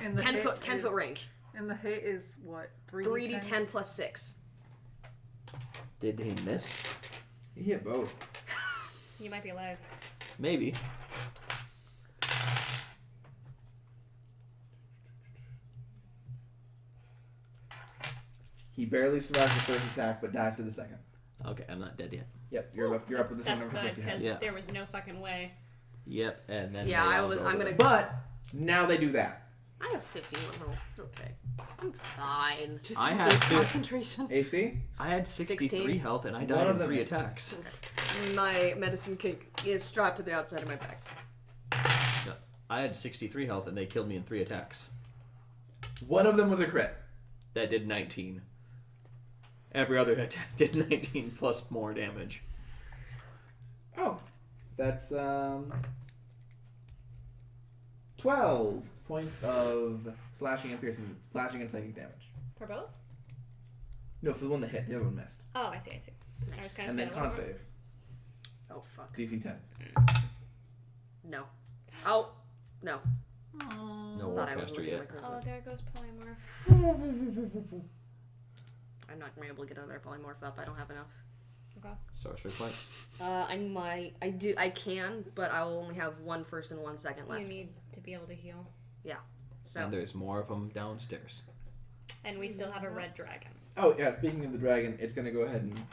And the 10 hit foot, 10 is- foot range. And the hit is what? 3d10 plus 6. Did he miss? He hit both. You might be alive. Maybe. He barely survives the first attack, but dies for the second. Okay, I'm not dead yet. Yep, you're up. You're up with the same That's number of good hits he has. because Yeah. there was no fucking way. Yep, and then Yeah, they I all was- go I'm away. gonna- But now they do that. I have 51 health. It's okay. I'm fine. Just I to had lose fif- concentration. AC. I had 63 16. health and I One died of in them 3 hits. attacks. My medicine kick is strapped to the outside of my back. No, I had 63 health and they killed me in 3 attacks. One of them was a crit. That did 19. Every other attack did 19 plus more damage. Oh, that's 12 points of slashing and piercing, slashing and psychic damage. For both? No, for the one that hit. The other one missed. Oh, I see. I was kind of And then saying con save. Oh, fuck. DC 10. No. Oh, no. No Thought I was warcaster looking yet. at my Oh, charisma. there goes polymorph. I'm not gonna be able to get another polymorph up. I don't have enough. Okay. Sorcery points. I might. I can, but I will only have 1 first and 1 second left. You need to be able to heal. So And there's more of them downstairs. And we still have a red dragon. Oh, yeah, speaking of the dragon, it's going to go ahead and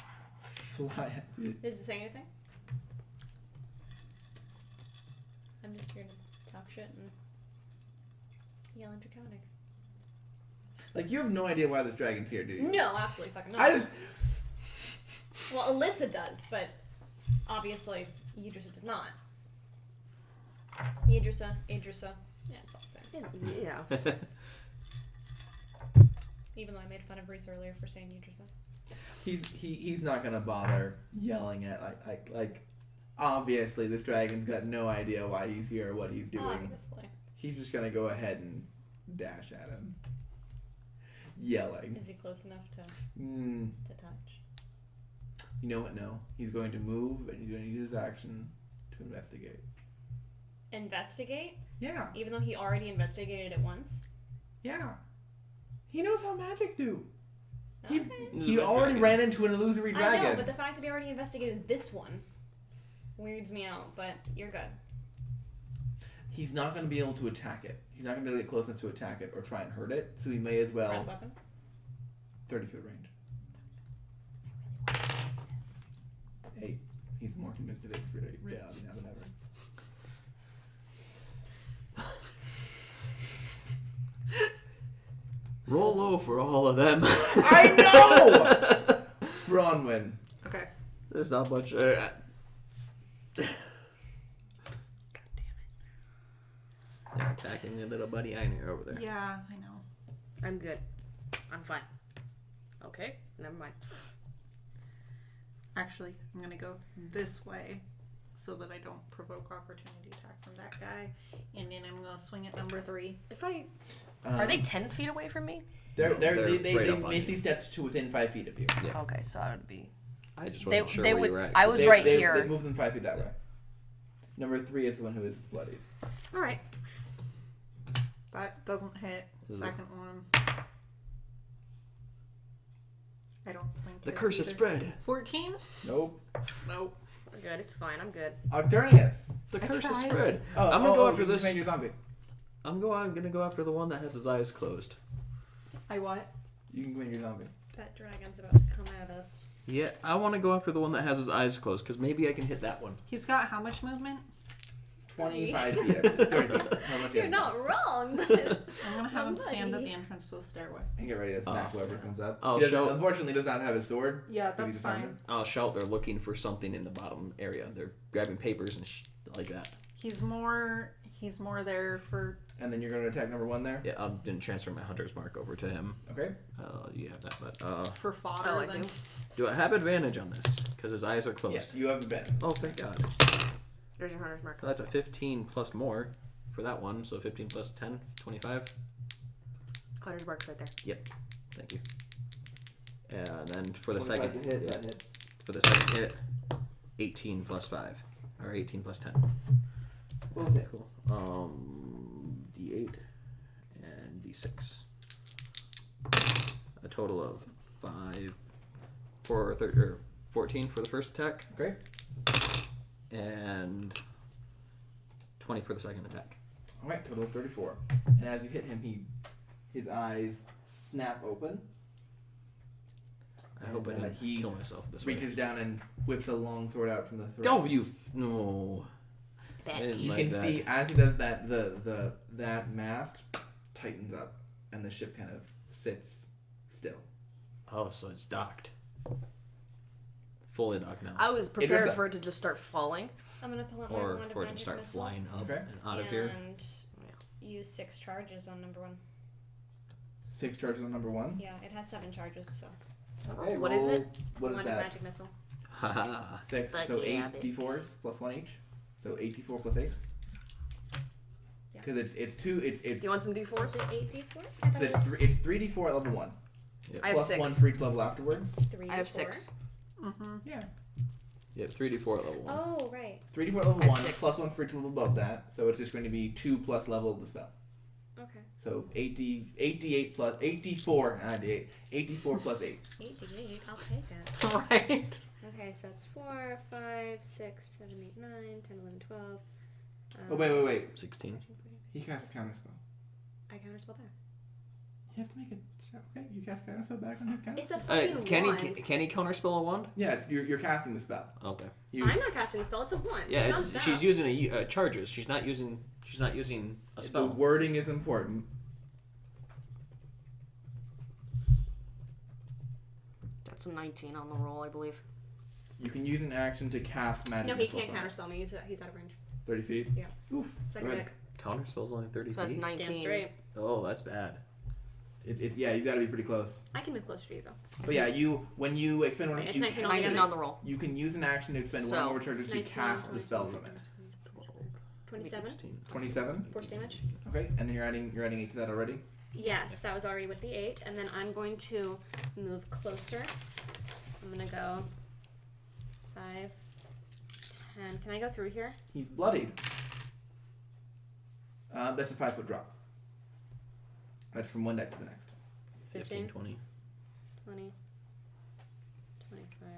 fly at you. Does it say anything? I'm just here to talk shit and yell and draconic. Like, you have no idea why this dragon's here, do you? No, absolutely fucking not. I just... Well, Alyssa does, but obviously Idrissa does not. Idrissa. Yeah, it's all the same. yeah. Even though I made fun of Reese earlier for saying Idrissa. He's not gonna bother yelling at like obviously this dragon's got no idea why he's here or what he's doing. Obviously. He's just gonna go ahead and dash at him, yelling. Is he close enough to touch? You know what? No, he's going to move and he's going to use his action to investigate. Investigate? Yeah, Even though he already investigated it once? yeah. He knows how magic do. Okay. He already ran into an illusory dragon. I know, but the fact that he already investigated this one weirds me out, but you're good. He's not going to be able to attack it. He's not going to be able to get close enough to attack it or try and hurt it. So he may as well. Breath weapon? 30-foot range. 8. He's more convinced of its reality now than ever. Roll low for all of them. I know! Bronwyn. Okay. There's not much. God damn it. They're attacking the little buddy Einer over there. Yeah, I know. I'm good. I'm fine. Okay, never mind. Actually, I'm gonna go this way so that I don't provoke opportunity attack from that guy. And then I'm gonna swing at number 3. If I are they 10 feet away from me? They right up on basically stepped to within 5 feet of you. Yeah. Okay, so I would be. I just They, wasn't sure they where would. you were at. I was They- right they, here. They moved them 5 feet that way. Number 3 is the one who is bloodied. All right. That doesn't hit. Is it- Second one. I don't think The it's curse is either. spread. 14? Nope. Nope. We're good. It's fine. I'm good. Arturnius. The I curse is tried. spread. Oh, I'm gonna go after you this. command your zombie. I'm gonna go after the one that has his eyes closed. I what? You can command your zombie. That dragon's about to come at us. Yeah, I want to go after the one that has his eyes closed because maybe I can hit that one. He's got how much movement? 25 feet. 30 feet. How much You're you not wrong. I'm gonna have him stand at Buddy. the entrance to the stairway. And get ready to smack whoever comes up. I'll He doesn't- show- Unfortunately, does not have his sword. Yeah, But that's he's a farmer. fine. I'll shout they're looking for something in the bottom area. They're grabbing papers and like that. He's more there for. And then you're going to attack number 1 there? Yeah, I'm gonna transfer my hunter's mark over to him. Okay. You have that, but For fodder. Oh, I then. do. do I have advantage on this? Because his eyes are closed. Yes, you have a bet. Oh, thank God. There's your hunter's mark. Well, that's a 15 plus more for that one, so 15 plus 10, 25. Hunter's mark's right there. Yep, thank you. And then for the 25 second to hit, yeah, that hits. for the second hit, 18 plus 5, or 18 plus 10. Okay. Cool. D8 and D6. A total of 5 for 14 for the first attack, Okay. and 20 for the second attack. All right, total of 34. And as you hit him, his eyes snap open. I hope I And, didn't he kill myself this way. Reaches down and whips a long sword out from the throat. Oh, no. I Bet. didn't You like can that. see as he does that, that mast tightens up, and the ship kind of sits still. Oh, so it's docked. Fully docked now. I was is prepared a- for it to just start falling. I'm gonna pull out my Or wand of for it to magic start missile flying up Okay. and out of here. and use 6 charges on number 1. 6 charges on number 1. Yeah, it has 7 charges, so Okay, What is roll- it? What is wand of that? magic missile. Haha. 6. But So yeah, 8 d4s plus 1 each. So 8 d4 plus 8. Yeah. Because it's 2. It's Do you want some Is d4s? it 8d4? so it's 3 d4 at level 1. I have Plus 6. 1 for each level afterwards. 3 I have 6. Mm-hmm. Yeah. Yeah, 3d4 at level 1. Oh, right. 3 d4 at level I have 1 6. plus 1 for each level above that. So it's just going to be 2 plus level of the spell. Okay. So 8d8 plus 8d4 d8 8d4 plus 8. 8d8, I'll take it. Right. Okay, so that's 4, 5, 6, 7, 8, 9, 10, 11, 12. Oh wait. 16. He casts a counter spell. I counterspell back. He has to make a check. Okay, you cast counter spell back on his counter. It's a fucking Can wand. he counterspell a wand? Yeah, you're casting the spell. Okay. You, I'm not casting a spell. It's a wand. Yeah, it's it's not she's staff. using a charges. She's not using a the spell. wording is important. That's a 19 on the roll, I believe. You can use an action to cast magic. No, he missile can't from it. counterspell me. He's out of range. 30 feet. Yeah. Oof. Second Go ahead. deck. Counterspell's only 30 So that's feet. 19. Damn straight. Oh, that's bad. It's yeah. You got to be pretty close. I can move closer to you though. But yeah, when you expend one, Right, it's you 19 can, 19 on the roll. you can use an action to expend So, one more charges to 19, cast the 19, spell from it. 27. 16. 27. Force damage. Okay, and then you're adding 8 to that already. Yes, that was already with the 8, and then I'm going to move closer. I'm gonna go 5, 10. Can I go through here? He's bloodied. That's a 5-foot drop. That's from one deck to the next. 15, 20. 20, 25,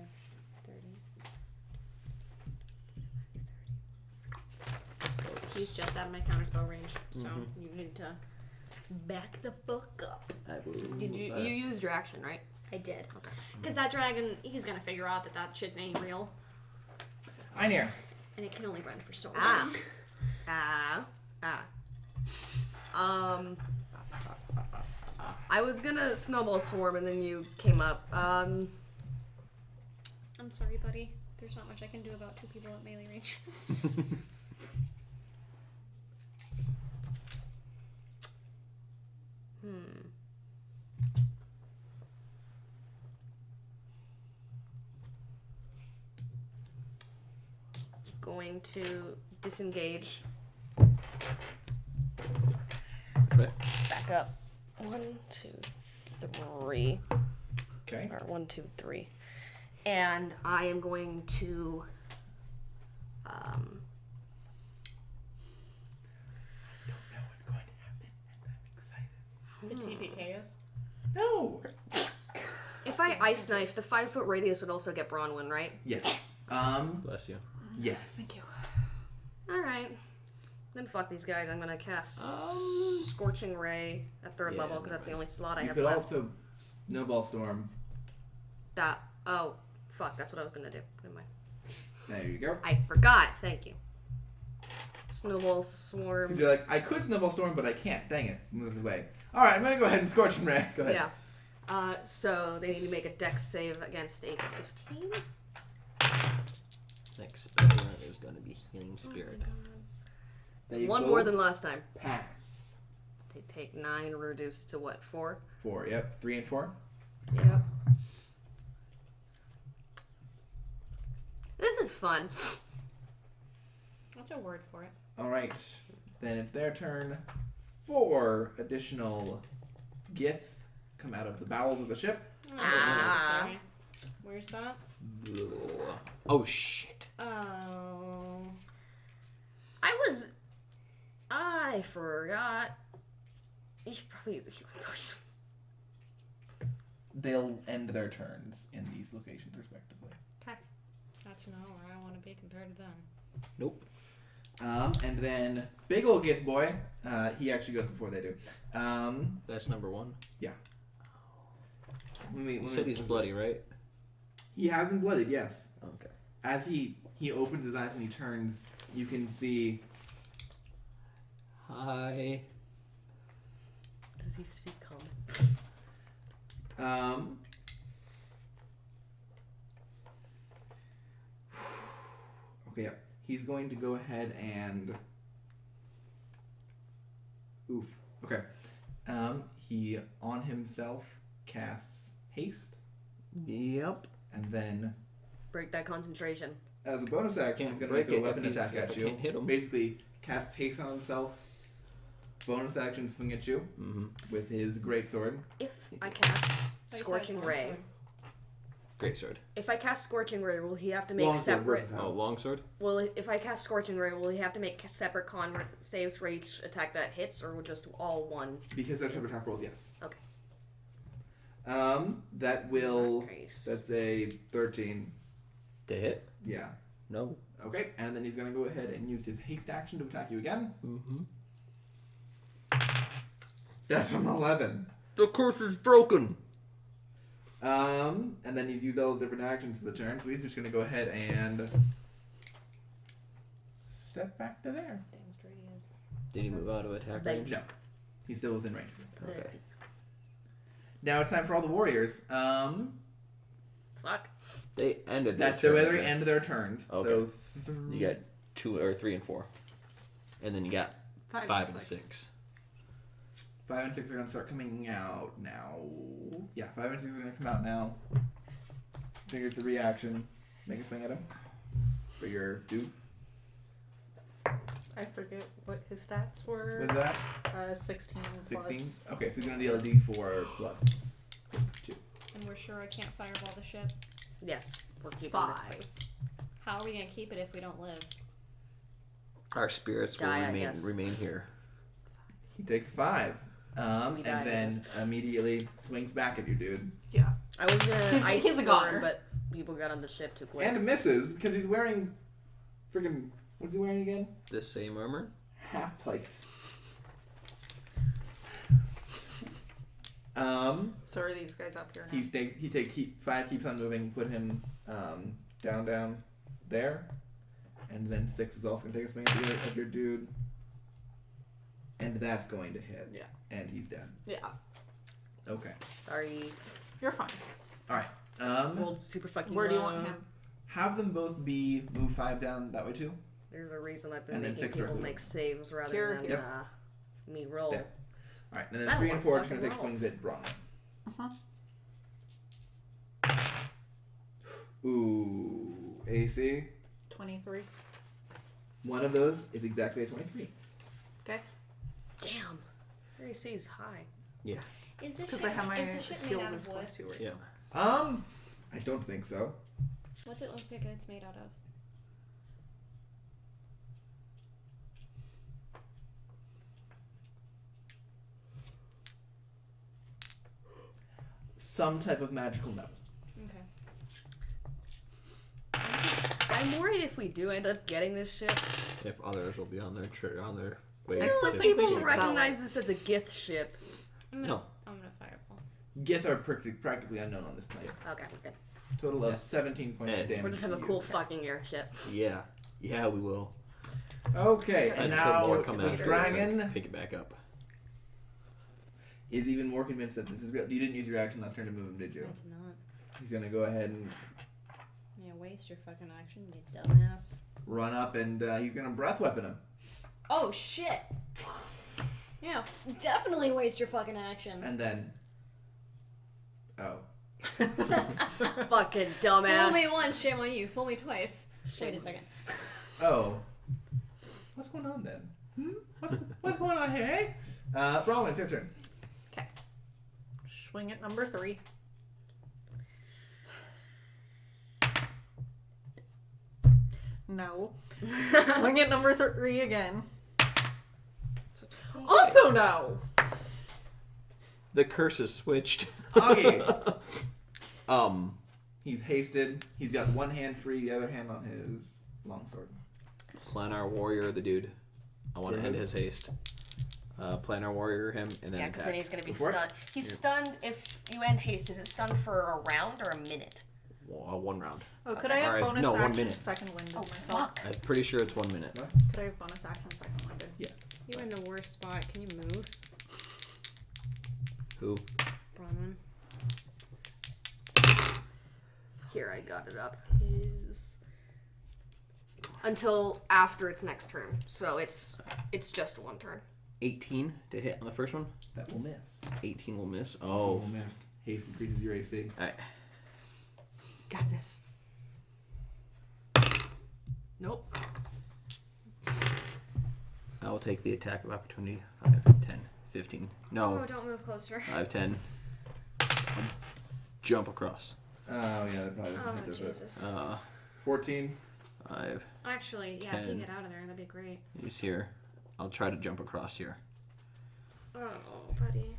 30. He's just out of my counterspell range, so you need to back the fuck up. Did you used your action, right? I did. Because that dragon, he's gonna figure out that shit ain't real. Einir. And it can only run for so long. I was gonna snowball swarm and then you came up. I'm sorry, buddy. There's not much I can do about 2 people at melee range. Going to disengage. Which way? Back up. 1, 2, 3. Okay. Or 1, 2, 3. And I am going to Know what's going to happen, and I'm excited. The TPK is? No. if I ice knife, the 5-foot radius would also get Bronwyn, right? Yes. Bless you. Yes. Thank you. Alright. Then fuck these guys. I'm gonna cast Scorching Ray at 3rd Yeah, level because that's the only slot I You have could left. also snowball storm. Oh, fuck. That's what I was gonna do. Never mind. There you go. I forgot. Thank you. Snowball Because Swarm. you're like, I could snowball storm, but I can't. Dang it. Move away. All right, I'm gonna go ahead and scorch and ray. Go ahead. Yeah. So they need to make a dex save against a 15. Next spell is going to be Healing Spirit. They One both more than last time. pass. They take 9, reduced to what, 4? 4. Yep. 3 and 4. Yep. This is fun. What's a word for it? All right. Then it's their turn. 4 additional gith come out of the bowels of the ship. Oh, that's unnecessary. Where's that? Oh shit. Oh. I forgot. You should probably use a healing potion. They'll end their turns in these locations respectively. That's not where I want to be compared to them. Nope. And then big ol' gith boy. He actually goes before they do. That's number 1. You said he's bloody, right? He has been bloodied, yes. Okay. As he opens his eyes and he turns, you can see. Hi. Does he speak common? Okay, yeah. He's going to go ahead and. Oof. Okay. He on himself casts haste, Yep. and then Break that concentration. as a bonus action, he's going to make a weapon attack at you. Can't hit him. Basically, cast haste on himself. Bonus action, swing at you Mm-hmm. with his greatsword. If I cast Scorching Ray. Great sword. If I cast Scorching Ray, will he have to make Longsword, separate... versatile. Oh, longsword? If I cast Scorching Ray, will he have to make separate con saves for each attack that hits, or just all one? Because they're separate attack rolls, yes. Okay. That will. In that case. That's a 13. To hit? Yeah. No. Okay, and then he's gonna go ahead and use his haste action to attack you again. Mm-hmm. That's an 11. The curse is broken. And then he's used all those different actions for the turn, so he's just gonna go ahead and step back to there. Damn straight he is. Did he move out of attack Thank range? No, he's still within range. Okay. Now it's time for all the warriors. Fuck. They ended their That's the way turn, they right? end their turns. Okay. So You got 2 or 3 and 4. And then you got 5 and 6. 5 and 6 are gonna start coming out now. Yeah, 5 and 6 are gonna come out now. Triggers the reaction. Make a swing at him for your dude. I forget what his stats were. Was that 16 16? plus. Okay, so he's gonna deal a D4 plus 2. And we're sure I can't fireball the ship. Yes, we're keeping 5. this thing. How are we gonna keep it if we don't live? Our spirits will Die, I guess. remain here. He takes 5. And We die, I then guess. immediately swings back at you, dude. Yeah. I was gonna ice he's a storm, goner. but people got on the ship too quick. And misses because he's wearing freaking. What's he wearing again? The same armor? Half plates. So are these guys up here now? He 5 keeps on moving. Put him down there, and then 6 is also gonna take a swing at your dude, and that's going to hit. Yeah. And he's dead. Yeah. Okay. Sorry. You're fine. All right. Rolled super fucking Where do you low. want him? Have them both be move 5 down that way too. There's a reason I've been And then making 6 people directly. make saves rather Here. than Yep. me roll. There. All right, and then That 3 and one 4 are just gonna fucking take roll. swings at Braun. Uh-huh. Ooh, AC. 23. One of those is exactly a 23. Okay. Damn. Your AC is high. Yeah. Is the Because ship, I have my is the ship made shield out is of wood? plus 2 right Yeah. now. I don't think so. What's it look like it's made out of? Some type of magical metal. Okay. I'm worried if we do end up getting this ship. If others will be on their way. I still If think we people should sell recognize it. this as a Gith ship. I'm gonna, No. I'm gonna fireball. Gith are practically unknown on this planet. Okay, good. Total of Yeah. 17 points of Yeah. damage. We'll just have to a you. cool fucking airship. Yeah. Yeah, we will. Okay, and Until now more come the after, dragon pick it back up. is even more convinced that this is real. You didn't use your action last turn to move him, did I you? did not. He's gonna go ahead and Yeah, waste your fucking action, you dumbass. run up and he's gonna breath weapon him. Oh shit. Yeah, definitely waste your fucking action. And then. Oh. Fucking dumbass. Fool me once, shame on you. Fool me twice. Wait a second. Oh. What's going on then? What's going on here, eh? Rowan, it's your turn. Okay. Swing at number 3. No. Swing at number 3 again. Also no. The curse is switched. Augie. He's hasted. He's got one hand free, the other hand on his longsword. Planar warrior, the dude. I want to Go end ahead. his haste. Planar warrior him, and then Yeah, because attack. then he's gonna be Before? stunned. He's stunned if you end haste. Is it stunned for a round or a minute? 1 round. Oh, could I have Alright, bonus no, 1 action minute. second winded Oh myself? fuck! I'm pretty sure it's 1 minute. What? Could I have bonus action second winded? Yes. You're in the worst spot. Can you move, Who? Bronwyn? Here, I got it up. His Until after its next turn, so it's just one turn. 18 to hit on the first one. That will miss. 18 will miss. That Oh. will miss. Haste increases your AC. Alright. Got this. Nope. I will take the attack of opportunity. 5, 10, 15. No. Oh, don't move closer. 5, 10. Jump across. Oh, yeah, that probably doesn't Oh, hit, does it? Jesus. 14. 5. Actually, yeah, if you 10. get out of there, that'd be great. He's here. I'll try to jump across here. Oh, buddy.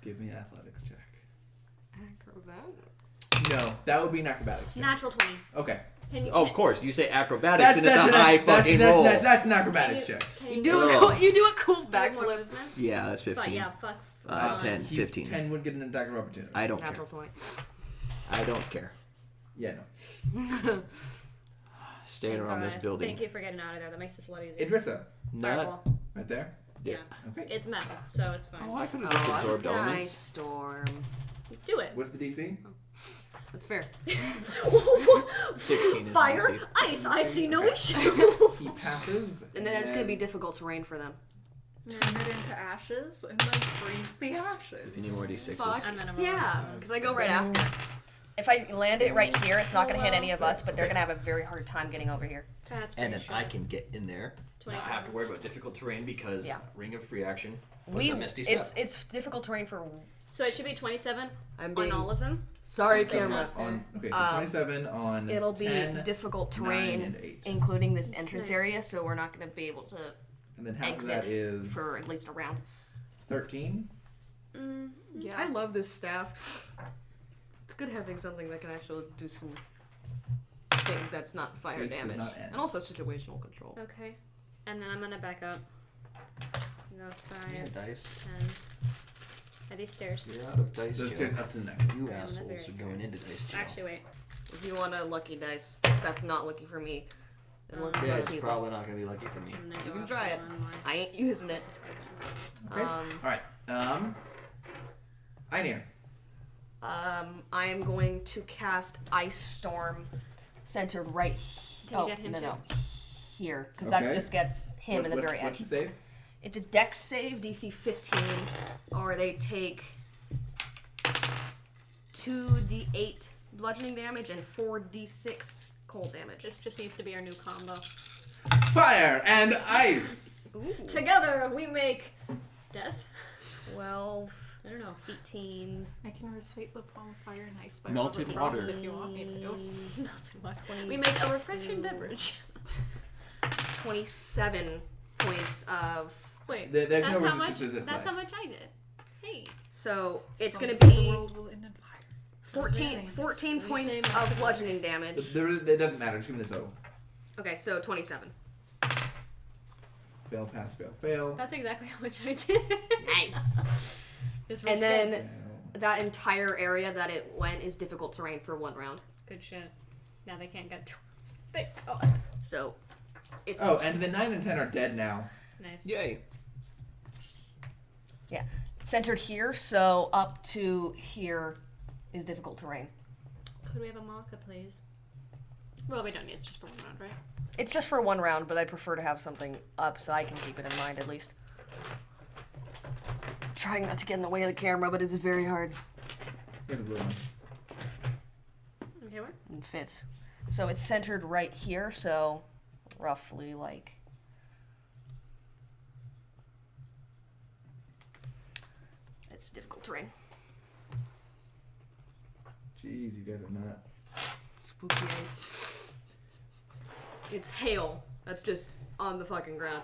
Give me an athletics check. Acrobatics. No, that would be an acrobatics check. Natural 20. Okay. Can you, Oh, can, of course. You say acrobatics, and it's a high fucking roll. That's an acrobatics can you, check. Can You you do Oh. a cool. You do a cool do more backflip. movement? Yeah, that's 15. Fuck, yeah, fuck. 10, He- 15. 10 would get an attack of opportunity. I don't Natural care. 20. I don't care. Yeah, no. Staying Thank around this God. building. Thank you for getting out of there. That makes this a lot easier. Idrissa, Not. Fireball. right there. Yeah. Okay. It's metal, so it's fine. Oh, I could have Oh, just I was absorbed gonna elements. ice storm. Do it. What's the DC? That's fair. 16 is Fire, easy. ice, I see no Okay. issue. He passes. And then it's gonna be difficult terrain for them. turn it into ashes and then freeze the ashes. Any more d6s? Fuck. I'm gonna roll Yeah, that. because I go right after. If I land it right here, it's not gonna hit any of us, but they're gonna have a very hard time getting over here. That's And pretty then I short. can get in there. Not have to worry about difficult terrain because Yeah. Ring of Free Action. Was a Misty Step. It's difficult terrain for. So it should be 27 I'm on being all of them. sorry, So camera. close. on. Okay, so Um, 27 on. It'll be 10, difficult 9, terrain, and 8. including this entrance Nice. area, so we're not gonna be able to And then half of exit that is for at least a round. 13. Yeah. I love this staff. It's good having something that can actually do some thing that's not fire Haste does damage, not end. and also situational control. Okay. And then I'm gonna back up. Go 5, Yeah, dice. 10. Are these stairs? You're out of dice Those jail. stairs up to the next. You I'm assholes very are going into dice jail. Actually, wait. If you want a lucky dice, that's not lucky for me. Then lucky for Yeah, other it's people. probably not going to be lucky for me. I'm gonna You go can up try it. one more. I ain't using it. Okay. All right. Einir. I am going to cast Ice Storm centered right Can you get him too? here, because that Okay. just gets him in the very What's edge. the save? It's a Dex save, DC 15, or they take 2d8 bludgeoning damage and 4d6 cold damage. This just needs to be our new combo. Fire and ice. Together we make death. 12, I don't know. 18, I can recite the poem Fire and Ice by Melted Robert Frost water. if you want me to. Not too much. we make a refreshing beverage. 27 points of. Wait, There's that's no how much. resistances at That's play. how much I did. Hey. So it's Some going say to the be world will end in fire. 14 points of bludgeoning damage. It doesn't matter. Just give me the total. Okay, so 27. Fail, pass, fail, fail. That's exactly how much I did. Nice. This And room's then Fail. that entire area that it went is difficult terrain for one round. good shit. Now they can't get to us. Thank God. So it's Oh, and the 9 and 10 are dead now. Nice. Yay. centered here, so up to here is difficult terrain. Could we have a Malka, please? Well, we don't need. It's just for one round, right? It's just for one round, but I prefer to have something up so I can keep it in mind at least. Trying not to get in the way of the camera, but it's very hard. Here's a blue one. Okay, where? It fits. So it's centered right here, so roughly like... It's difficult terrain. Jeez, you guys are not. Spooky ice. It's hail. That's just on the fucking ground.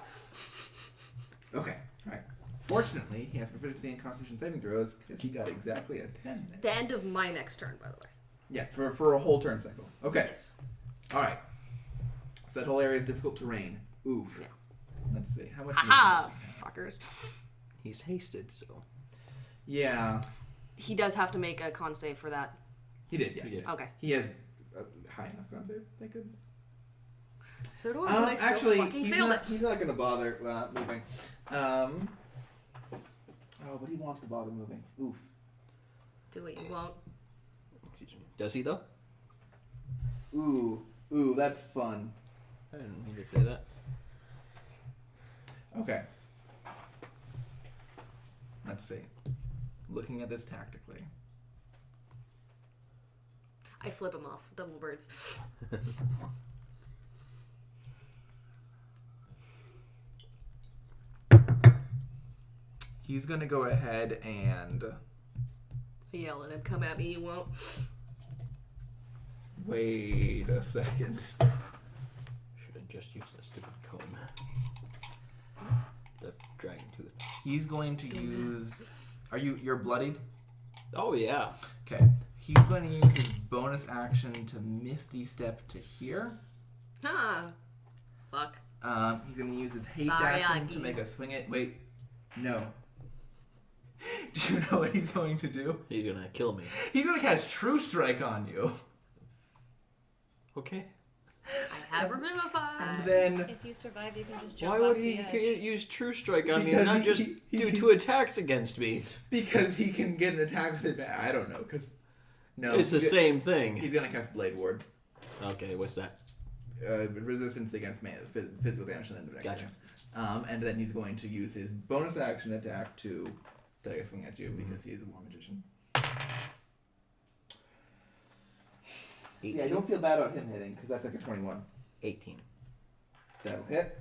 Okay, alright. Fortunately, he has proficiency in Constitution saving throws because he got exactly a 10 there. The end of my next turn, by the way. Yeah, for a whole turn cycle. Okay. Yes. Alright. So that whole area is difficult terrain. Oof. Yeah. Let's see. How much Haha, movement does he have? fuckers. He's hasted, so. Yeah. He does have to make a con save for that. He did, yeah. He did. Okay. He has a high enough con save, thank goodness. So do I, but I still Actually, fucking failed it. he's not going to bother moving. But he wants to bother moving. Oof. Do it, you won't. Excuse me. Does he, though? Ooh, that's fun. I didn't mean to say that. Okay. Let's see. Looking at this tactically. I flip him off. Double birds. He's going to go ahead and... Yell at him. Come at me, you won't. Wait a second. Should have just used that stupid comb. The dragon tooth. He's going to use... You're bloodied? Oh, yeah. Okay. He's going to use his bonus action to Misty Step to here. Huh. Fuck. He's going to use his haste Sorry, action Aki. to make a swing it. Wait. No. Do you know what he's going to do? He's gonna kill me. He's going to cast True Strike on you. Okay. I have Revivify. And then... If you survive, you can just jump Why off would the he edge. use True Strike on me Because and not just do 2 attacks against me? Because he can get an attack with it. I don't know, because... No. It's the same thing. He's going to cast Blade Ward. Okay, what's that? Resistance against physical damage and then direct Gotcha. damage. And then he's going to use his bonus action attack to take a swing at you because he is a War Magician. 18. Yeah, don't feel bad about him hitting because that's like a 21. 18. That'll hit.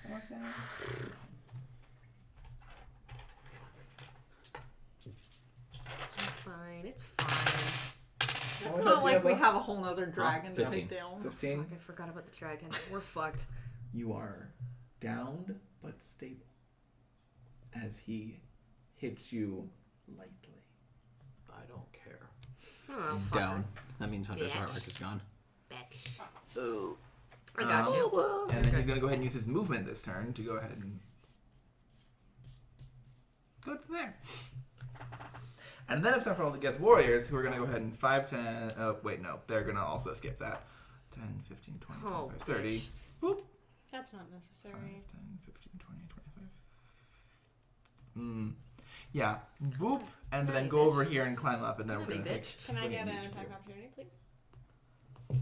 How much damage? It's fine. It's fine. How It's much not health do you like have we left? have a whole nother dragon to 15. take down. 15. Fuck, I forgot about the dragon. We're fucked. You are downed but stable as he hits you lightly. I don't care. Oh, fucker. Down. That means Hunter's Bitch. Artwork is gone. Bitch. Oh. I got you. And then Okay. he's going to go ahead and use his movement this turn to go ahead and go to there. And then it's time for all the Geth Warriors who are going to go ahead and 5, 10... Oh, wait, no. They're going to also skip that. 10, 15, 20, Oh, 25, 30. bitch. Boop. That's not 5, necessary. 10, 15, 20, 25. Yeah. Boop. And then Hey, go bitch. over here and climb up. And then Come we're on, going to big take... Can I swing get at an each of attack you. opportunity, please?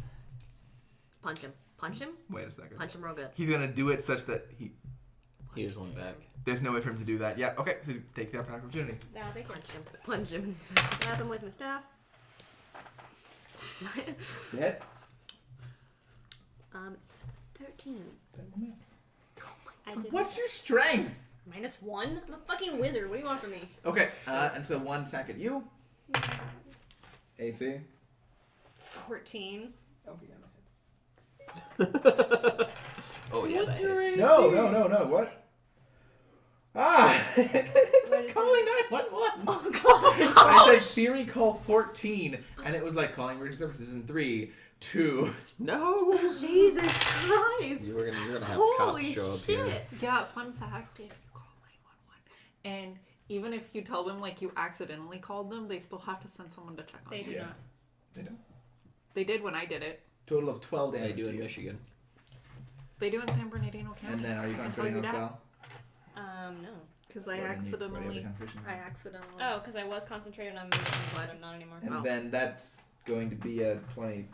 Punch him. Punch him? Wait a second. Punch him real good. He's going to do it such that he... He has one back. There's no way for him to do that. Yeah, okay. So he takes the attack opportunity. Yeah, thank you. Punch him. Punch him. Grab him with my staff. Hit. 13. That'll miss. I did What's your strength? -1? I'm a fucking wizard. What do you want from me? Okay, and so one attack at you. AC. 14. Oh, yeah, Oh, yeah, that hits. No. What? Ah! Calling 911. Oh, God. I said Siri call 14, and it was like calling emergency services in 3, 2. No! Jesus Christ. You're gonna have Holy cops show up shit. here. Yeah, fun fact, if you call 911 and even if you tell them like you accidentally called them, they still have to send someone to check on They you. do Yeah. not. They don't. They did when I did it. Total of 12 They damage do to in you. Michigan. They do in San Bernardino County. And then are you I can tell concentrating on you spell? No. Because What I do you need? accidentally, What do you have the concentration? I accidentally. Oh, because I was concentrating on moving, but not anymore. And Wow. then that's going to be a 20.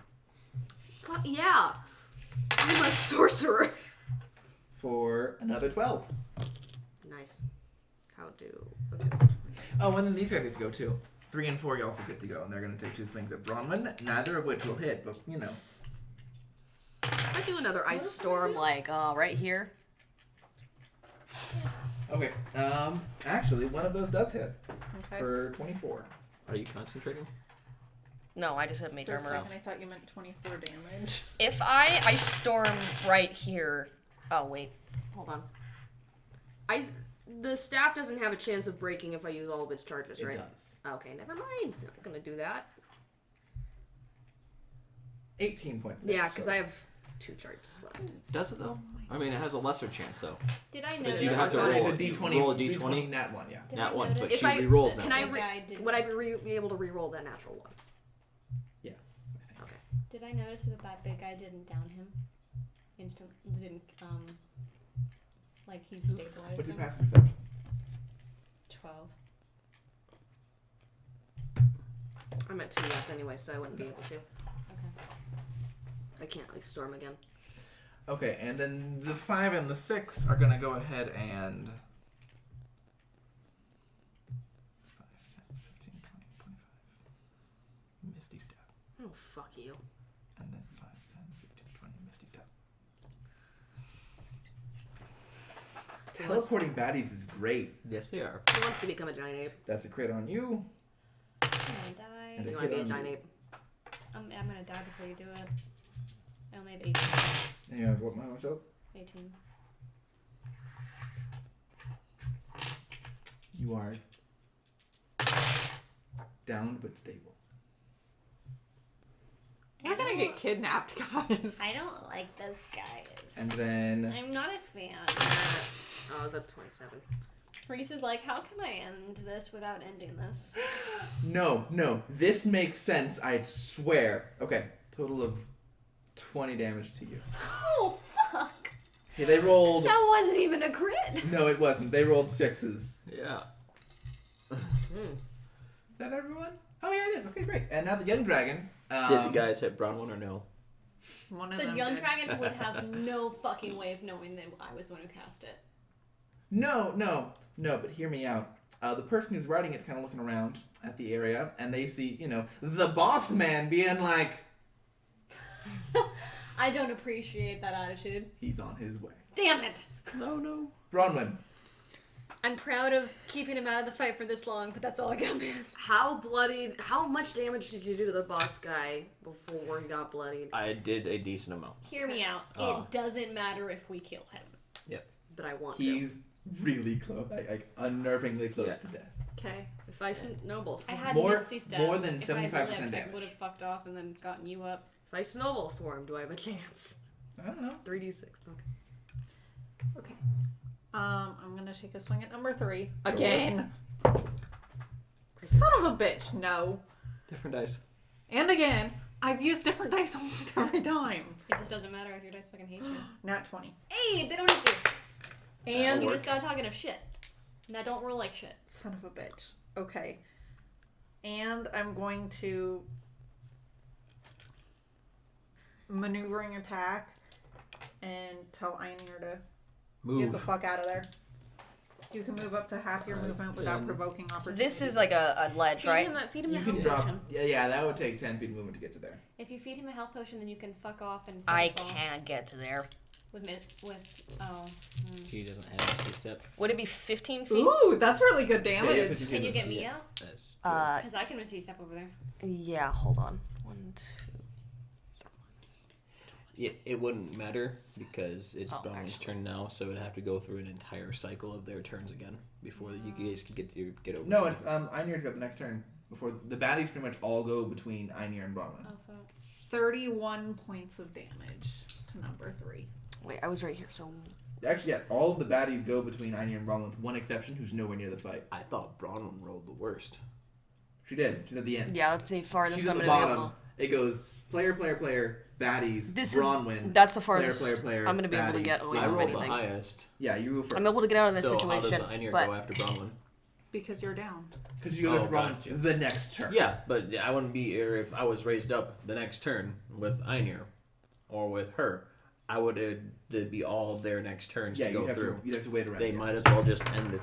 Yeah. I'm a sorcerer. For another 12. Nice. How do against? Oh, and then these guys get to go too. 3 and 4 you also get to go, and they're going to take 2 swings at Bronwyn, neither of which will hit, but you know. I do another ice storm, like right here. Okay. Actually, one of those does hit Okay. for 24. Are you concentrating? No, I just have make For a armor. second, I thought you meant 24 damage. If I ice storm right here. Oh wait, hold on. The staff doesn't have a chance of breaking if I use all of its charges, It right? does. Okay, never mind. Not gonna do that. 18 points. Yeah, because I have 2 charges left. Does it though? I mean, it has a lesser chance though. Did I Because notice? you have to It's roll a it. You D20, roll a D20. nat 1, yeah. Did Nat I one, notice- but If she I- re-rolls can nat I one. Would I be able to re-roll that natural one? Yes, I think. Okay. Did I notice that big guy didn't down him? Didn't like he stabilized What's your him? passive perception? 12. I'm at 2 left anyway, so I wouldn't be able to. Okay. I can't really storm again. Okay, and then the 5 and the 6 are going to go ahead and... 5, 10, 15, 20, 25. Misty Step. Oh, fuck you. And then 5, 10, 15, 20, Misty Step. Teleporting baddies is great. Yes, they are. He wants to become a giant ape. That's a crit on you. I'm gonna die. And You a want to hit be a on giant you. ape? I'm gonna die before you do it. I only have 18. And you have what, my health? 18. You are down but stable. We're gonna get kidnapped, guys. I don't like this, guys. And then... I'm not a fan. Oh, I was at 27. Reese is like, how can I end this without ending this? No, this makes sense, I swear. Okay, total of 20 damage to you. Oh, fuck! Hey, they rolled... That wasn't even a crit! No, it wasn't. They rolled 6s. Yeah. Is that everyone? Oh, yeah, it is. Okay, great. And now the young dragon. Did the guys hit Bronwyn or no? One of The them young did. dragon would have no fucking way of knowing that I was the one who cast it. No, but hear me out. The person who's writing it's kind of looking around at the area, and they see, the boss man being like, I don't appreciate that attitude. he's on his way. Damn it! No. Bronwyn. I'm proud of keeping him out of the fight for this long, but that's all I got, man. How much damage did you do to the boss guy before he got bloodied? I did a decent amount. Hear me out. Oh. It doesn't matter if we kill him. But I want to. He's really close, like unnervingly close to death. Okay. If I snowball I swarm. had More- Misty Step. more than If I 75% had lived, I damage. would have fucked off and then gotten you up. If I snowball swarm, do I have a chance? I don't know. 3d6. Okay. Okay. I'm gonna take a swing at number 3 again. Son of a bitch! No. Different dice. And again. I've used different dice almost every time. It just doesn't matter if your dice fucking hate you. Nat 20. Hey, they don't hate you. And You just got talking of shit. And I don't roll like shit. son of a bitch. Okay. And I'm going to maneuvering attack and tell Einir to get the Move. fuck out of there. You can move up to half your movement without 10. provoking opportunity. This is like a ledge, Feed him a You health can drop. potion. Yeah, that would take 10 feet of movement to get to there. If you feed him a health potion, then you can fuck off and I fall can't get to there. with She doesn't have Misty Step. Would it be 15 feet? Ooh, that's really good Yeah, damage. if Can you get me Yeah. out? That's Because I can receive step over there. Yeah, hold on. 1, 2. it wouldn't matter because it's Oh, Bronwyn's actually. turn now, so it'd have to go through an entire cycle of their turns again before you guys could get over. No, to it's me. Einir's got the next turn. Before the baddies pretty much all go between Einir and Bronwyn. Oh, fuck. 31 points of damage to number 3. Wait, I was right here, so... Actually, yeah, all of the baddies go between Einir and Bronwyn with one exception who's nowhere near the fight. I thought Bronwyn rolled the worst. She did. She's at the end. Yeah, let's see, farthest She's at I'm the gonna be bottom. able It goes player, baddies, This Bronwyn. is... That's the farthest player, I'm gonna be able to baddies, get away I from rolled the anything. highest. Yeah, you go first. I'm able to get out of this So how does situation, Einir but... go after Bronwyn? Because you're down. Because you go Oh, after Bronwyn gotcha. the next turn. Yeah, but I wouldn't be here if I was raised up the next turn with Einir. or with her, I would they'd be all their next turns Yeah, to you'd go have through. you'd have to wait around. They again. might as well just end the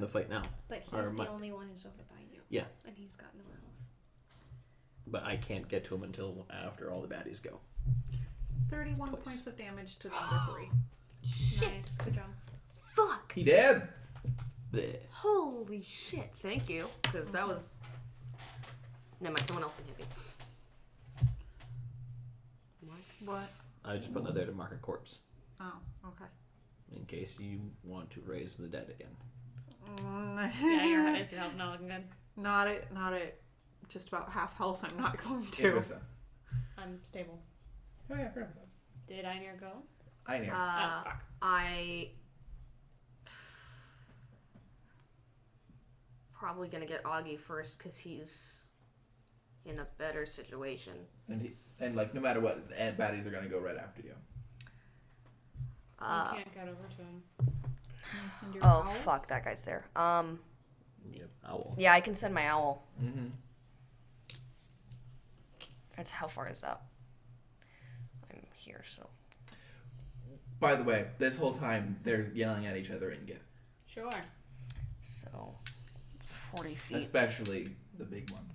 fight now. But Or he's the my- only one who's over by you. Yeah. And he's got no else. But I can't get to him until after all the baddies go. 31 Twice. points of damage to number 3. Nice. Good job. Fuck! He dead. Bleh. Holy shit! Thank you, because that was. Never mind. Someone else can hit me. What? I just put that there to mark a corpse Oh, okay. in case you want to raise the dead again. Yeah, your health not looking good. Not at just about half health. I'm not going to. Idrissa. I'm stable. Oh yeah, fair enough. Did Einir go? I know. Oh, fuck. I probably gonna get Augie first because he's in a better situation. And like no matter what, the baddies are gonna go right after you. You can't get over to him. Can you send your Oh owl? fuck, that guy's there. Yep, owl. Yeah, I can send my owl. Mm-hmm. That's how far is that? I'm here, so. By the way, this whole time they're yelling at each other in GIF, Sure. So it's 40 feet. especially the big one.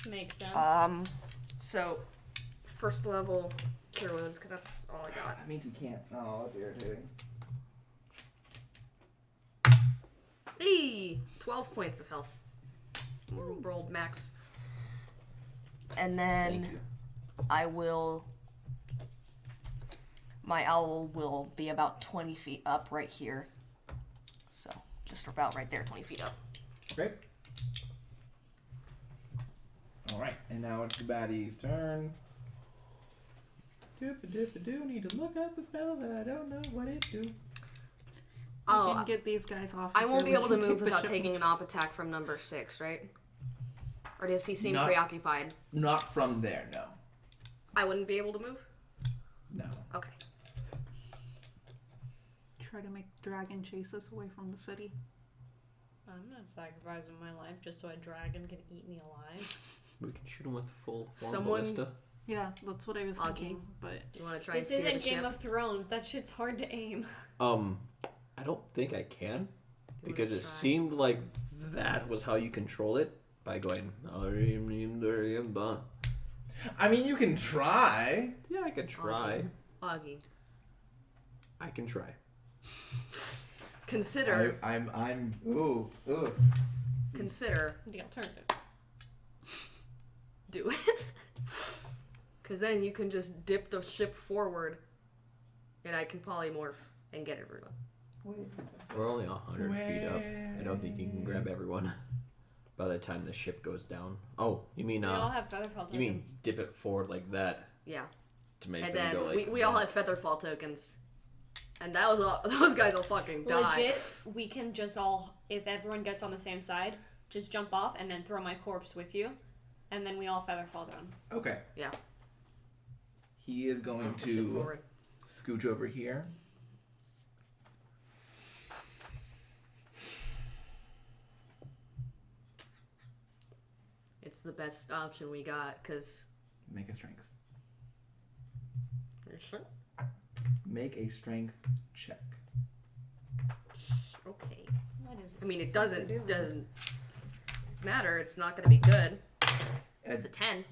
Makes sense. So first level cure wounds because that's all I got. That means you can't. Oh, that's irritating. Hey, 12 points of health. Rolled max. And Thank then you. I will. My owl will be about 20 feet up right here. So just about right there, 20 feet up. Great. All right, and now it's the baddie's turn. Doop-a-doop-a-doo. Need to look up a spell that I don't know what it do. You Oh, can get these guys off. I of won't here. be We able to can move take the without ship. taking an op attack from number 6, right? Or does he seem Not- preoccupied? Not from there, no. I wouldn't be able to move? No. Okay. Try to make dragon chase us away from the city. I'm not sacrificing my life just so a dragon can eat me alive. We can shoot him with full form Someone- ballista. Yeah, that's what I was Augie. thinking. But You want to try and This steer the isn't Game ship? of Thrones. That shit's hard to aim. I don't think I can You because wanna it try? seemed like that was how you control it by going. I mean, you can try. Yeah, I could try. Augie. I can try. Consider. Ooh. Consider. The alternative. Do it. Because then you can just dip the ship forward. And I can polymorph and get everyone. We're only 100 feet up. I don't think you can grab everyone by the time the ship goes down. Oh, you mean We all have feather fall you mean tokens. dip it forward like that Yeah. to make And them then go like we all that. have featherfall tokens. And that was all, those guys will fucking die. Legit, we can just all, if everyone gets on the same side, just jump off and then throw my corpse with you. And then we all feather fall down. Okay. Yeah. He is going Ship to forward. scooch over here. It's the best option we got, because... Make a strength. You're sure? Make a strength check. Okay. What is this? I mean, it fucker doing? doesn't matter. It's not going to be good. It's a 10.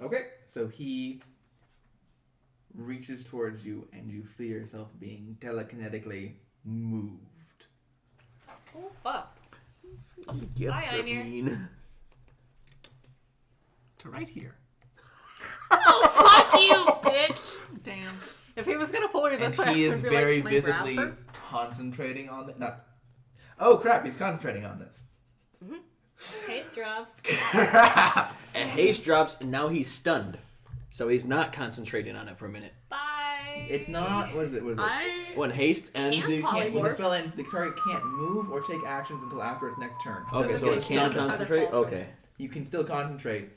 Okay, so he reaches towards you, and you feel yourself being telekinetically moved. Oh, fuck. Get Hi, that Einir. mean. To right here. Fuck you, bitch! damn, if he was gonna pull her this And way, he I is would be very like, "Can I grab visibly her?" concentrating on this. Not. Oh crap! He's concentrating on this. Haste drops. Crap! And haste drops, and now he's stunned. So he's not concentrating on it for a minute. Bye. It's not. What is it? What is it? When haste ends, So you can't, when the polymorph. spell ends, the target can't move or take actions until after its next turn. okay, Doesn't so get he can't stunned. concentrate. Featherfall. Okay, You can still concentrate.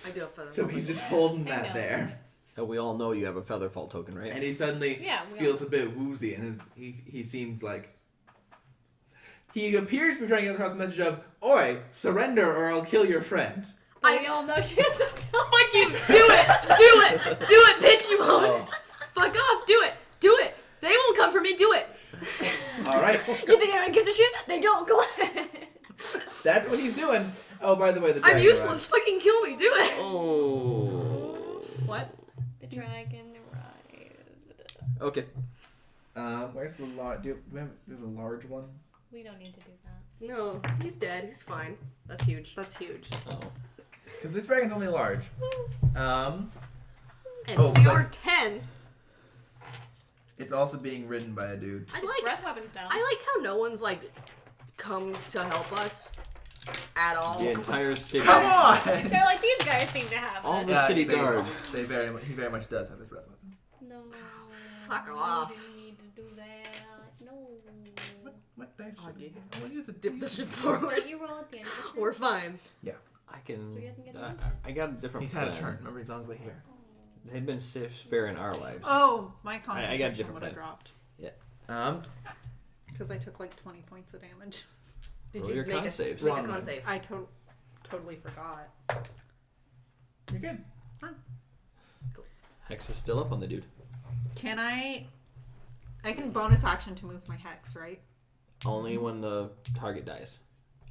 I do have feather. So he's just holding I that know. there, and we all know you have a featherfall token, right? and he suddenly Yeah, we feels a bit woozy, and he seems like he appears to be trying to get across the message of "Oi, surrender or I'll kill your friend." We all know she has to tell. Fuck you! Do it, bitch! You won't. Fuck off! Do it! They won't come for me. Do it. All right. You think anyone gives a shit? They don't. Go ahead. That's what he's doing. Oh, by the way, the I'm dragon useless. arrived. Fucking kill me. Do it. Oh. What? The dragon arrived. Okay. Where's the large? Do we have a large one? We don't need to do that. No, he's dead. He's fine. That's huge. That's huge. Oh. Because this dragon's only large. And Oh, CR but- 10. It's also being ridden by a dude. I It's like. breath weapons down. I like how no one's like come to help us at all. The entire city. Come on! They're like, these guys seem to have All this. the city they- guards. He very much does have his breath weapon. No. Fuck off. You didn't need to do that. No. What dice? I'll get- I want to use a Dip the D8. ship forward. You roll at the end. of the turn. We're fine. I can. So he doesn't get to I, use it. I got a different He's plan. had a turn. Remember, he's on his way here. They've been sparing our lives. Oh, my I got a concentration different would have plan. dropped. Because I took like 20 points of damage. Did Roll you your make con a saves. make a Wrong con one. save? I totally forgot. You're good. Hex is still up on the dude. Can I can bonus action to move my hex, right? Only when the target dies.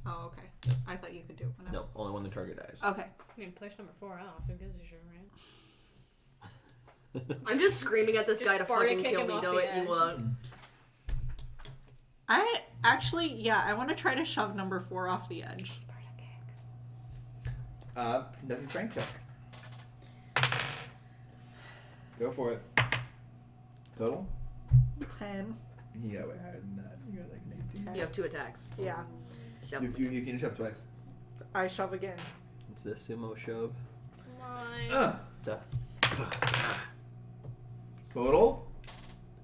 Oh, okay. I thought you could do it whenever. No, only when the target dies. Okay. I mean, push number 4 off. Who gives a shit, right? I'm just screaming at this Just guy to Sparta fucking kick kill him me. off Do the it. You edge. won't. I actually, yeah, I want to try to shove number 4 off the edge. Sparta kick. Does his strength check. Go for it. Total? 10. You got way higher than that. You got like an 18. You have 2 attacks. Yeah. Shove You can shove twice. I shove again. It's the sumo shove. Come on. Duh. Total?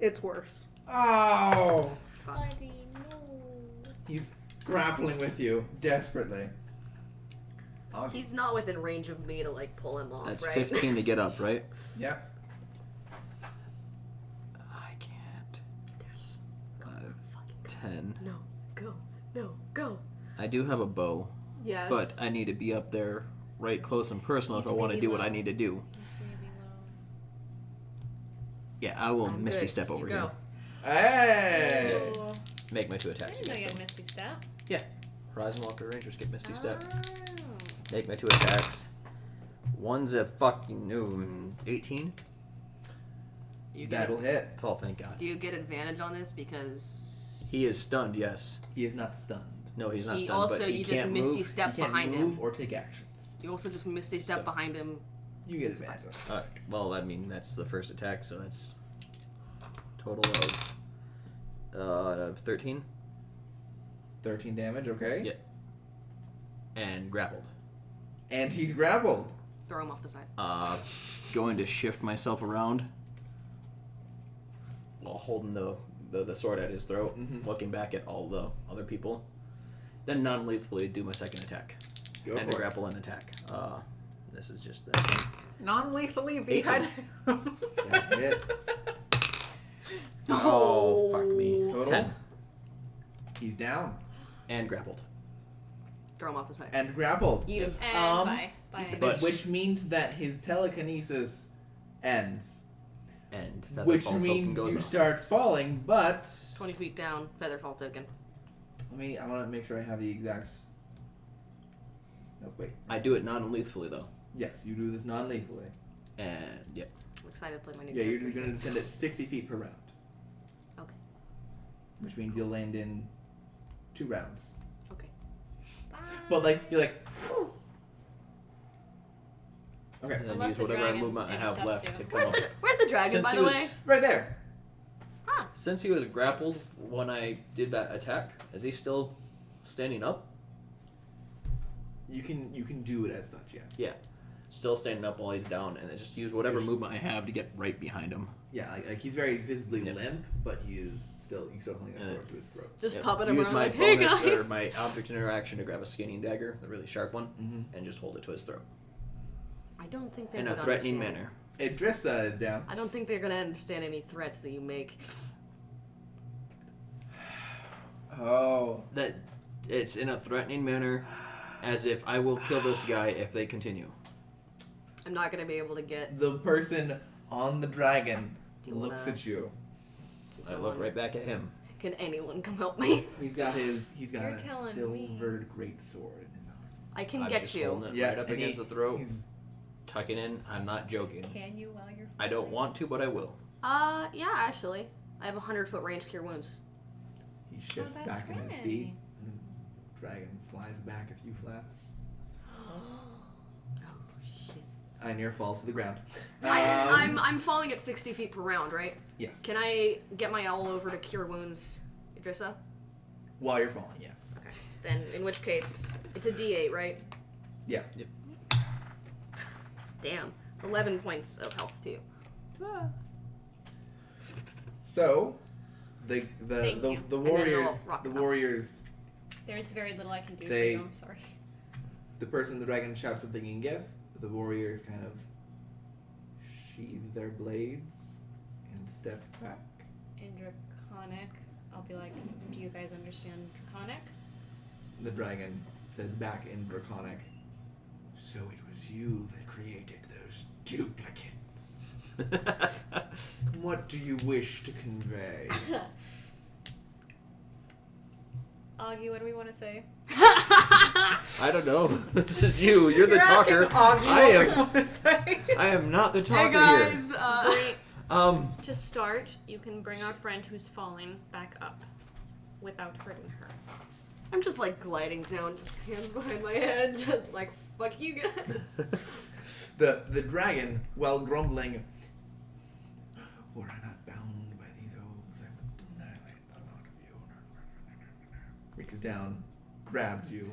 It's worse. Oh! Fuck. Buddy, no. He's grappling with you desperately. He's not within range of me to like pull him off, That's right? 15 to get up, right? Yep. I can't. 5, Fucking 10. No, go, no, go. I do have a bow, Yes. but I need to be up there right close and personal He's if I want to really do what low. I need to do. It's really low. Yeah, I will I'm Misty good. Step You over go. here. Hey! Oh, Make my 2 I attacks didn't know you against had them. Misty Step. Horizon Walker Rangers get Misty Step. Oh. Make my 2 attacks. One's a fucking no. 18? You get. That'll hit. Oh, thank God. Do you get advantage on this because He is stunned, yes. He is not stunned. No, he's not he stunned, also but he you just can't misty move. step he can't behind move him. or take actions. You also just misty step So- behind him. You get advantage. Well, I mean, that's the first attack, so that's total of 13 13 damage, okay? Yeah. and grappled. And he's grappled. Throw him off the side. Going to shift myself around while holding the sword at his throat, Mhm. looking back at all the other people. Then non-lethally do my second attack. Go and for to it. grapple and attack. This is just this one. Non-lethally 18. behind. That hits. Oh, fuck me. Total? 10. He's down. And grappled. Throw him off the side. And grappled. Eat him. And bye. Bye. But- Which means that his telekinesis ends. And feather Which fall token means goes you off. start falling, but 20 feet down. Featherfall token. I want to make sure I have the exact. No, wait. I do it non-lethally though. Yes, you do this non-lethally. And yep. I'm excited to play my new Yeah, you're character. going to descend at 60 feet per round. Okay. Which means you'll land in 2 rounds. Okay. Bye. But like, you're like. Okay, And then Unless use the whatever dragon movement I have intercepts left you. to come Where's up. the dragon, Since by he the was- way? right there. Since he was grappled when I did that attack, is he still standing up? You can do it as such, yes. Yeah. Still standing up while he's down, and I just use whatever movement I have to get right behind him. Yeah, like he's very visibly Yep. limp, but you still holding that sword to his throat. Just Yep. puppet him Use around my like, hey bonus guys! or my object interaction to grab a skinning dagger, the really sharp one, Mm-hmm. and just hold it to his throat I don't think they in would a threatening understand. manner. Idrissa is down. I don't think they're gonna understand any threats that you make. Oh. That it's in a threatening manner as if I will kill this guy if they continue. I'm not gonna be able to get. The person on the dragon Do you looks wanna- at you. I look right back at him. Can anyone come help me? He's got You're a telling silvered great sword in his arm. I can I'm get just you. holding it Yeah, right up and against the throat, He's tucking in. I'm not joking. Can you while you're? I don't want to, but I will. Yeah, actually, I have 100-foot range cure wounds. he shifts that's back in his right. seat, and the dragon flies back a few flaps. Oh shit! Einir falls to the ground. I'm falling at 60 feet per round, right? Yes. Can I get my owl over to cure wounds, Idrissa? While you're falling, yes. Okay. Then, in which case, it's a D8, right? Yeah. Yep. Damn. 11 points of health to you. So, the Thank you. the And then warriors I'll rock the them up. warriors There's very little I can do They- for you. I'm sorry. the person the dragon shouts something in Gith. The warriors kind of sheathe their blades and step back. In Draconic, I'll be like, do you guys understand Draconic? The dragon says back in Draconic, "So it was you that created those duplicates. What do you wish to convey?" Augie, what do we want to say? I don't know. This is you. You're the talker. I am not the talker here. To start, you can bring our friend who's falling back up without hurting her. I'm just like gliding down, just hands behind my head, just like, fuck you guys. The dragon, while grumbling, "Were I not bound by these oaths, I would annihilate the lot of you." Reaches down, grabs you.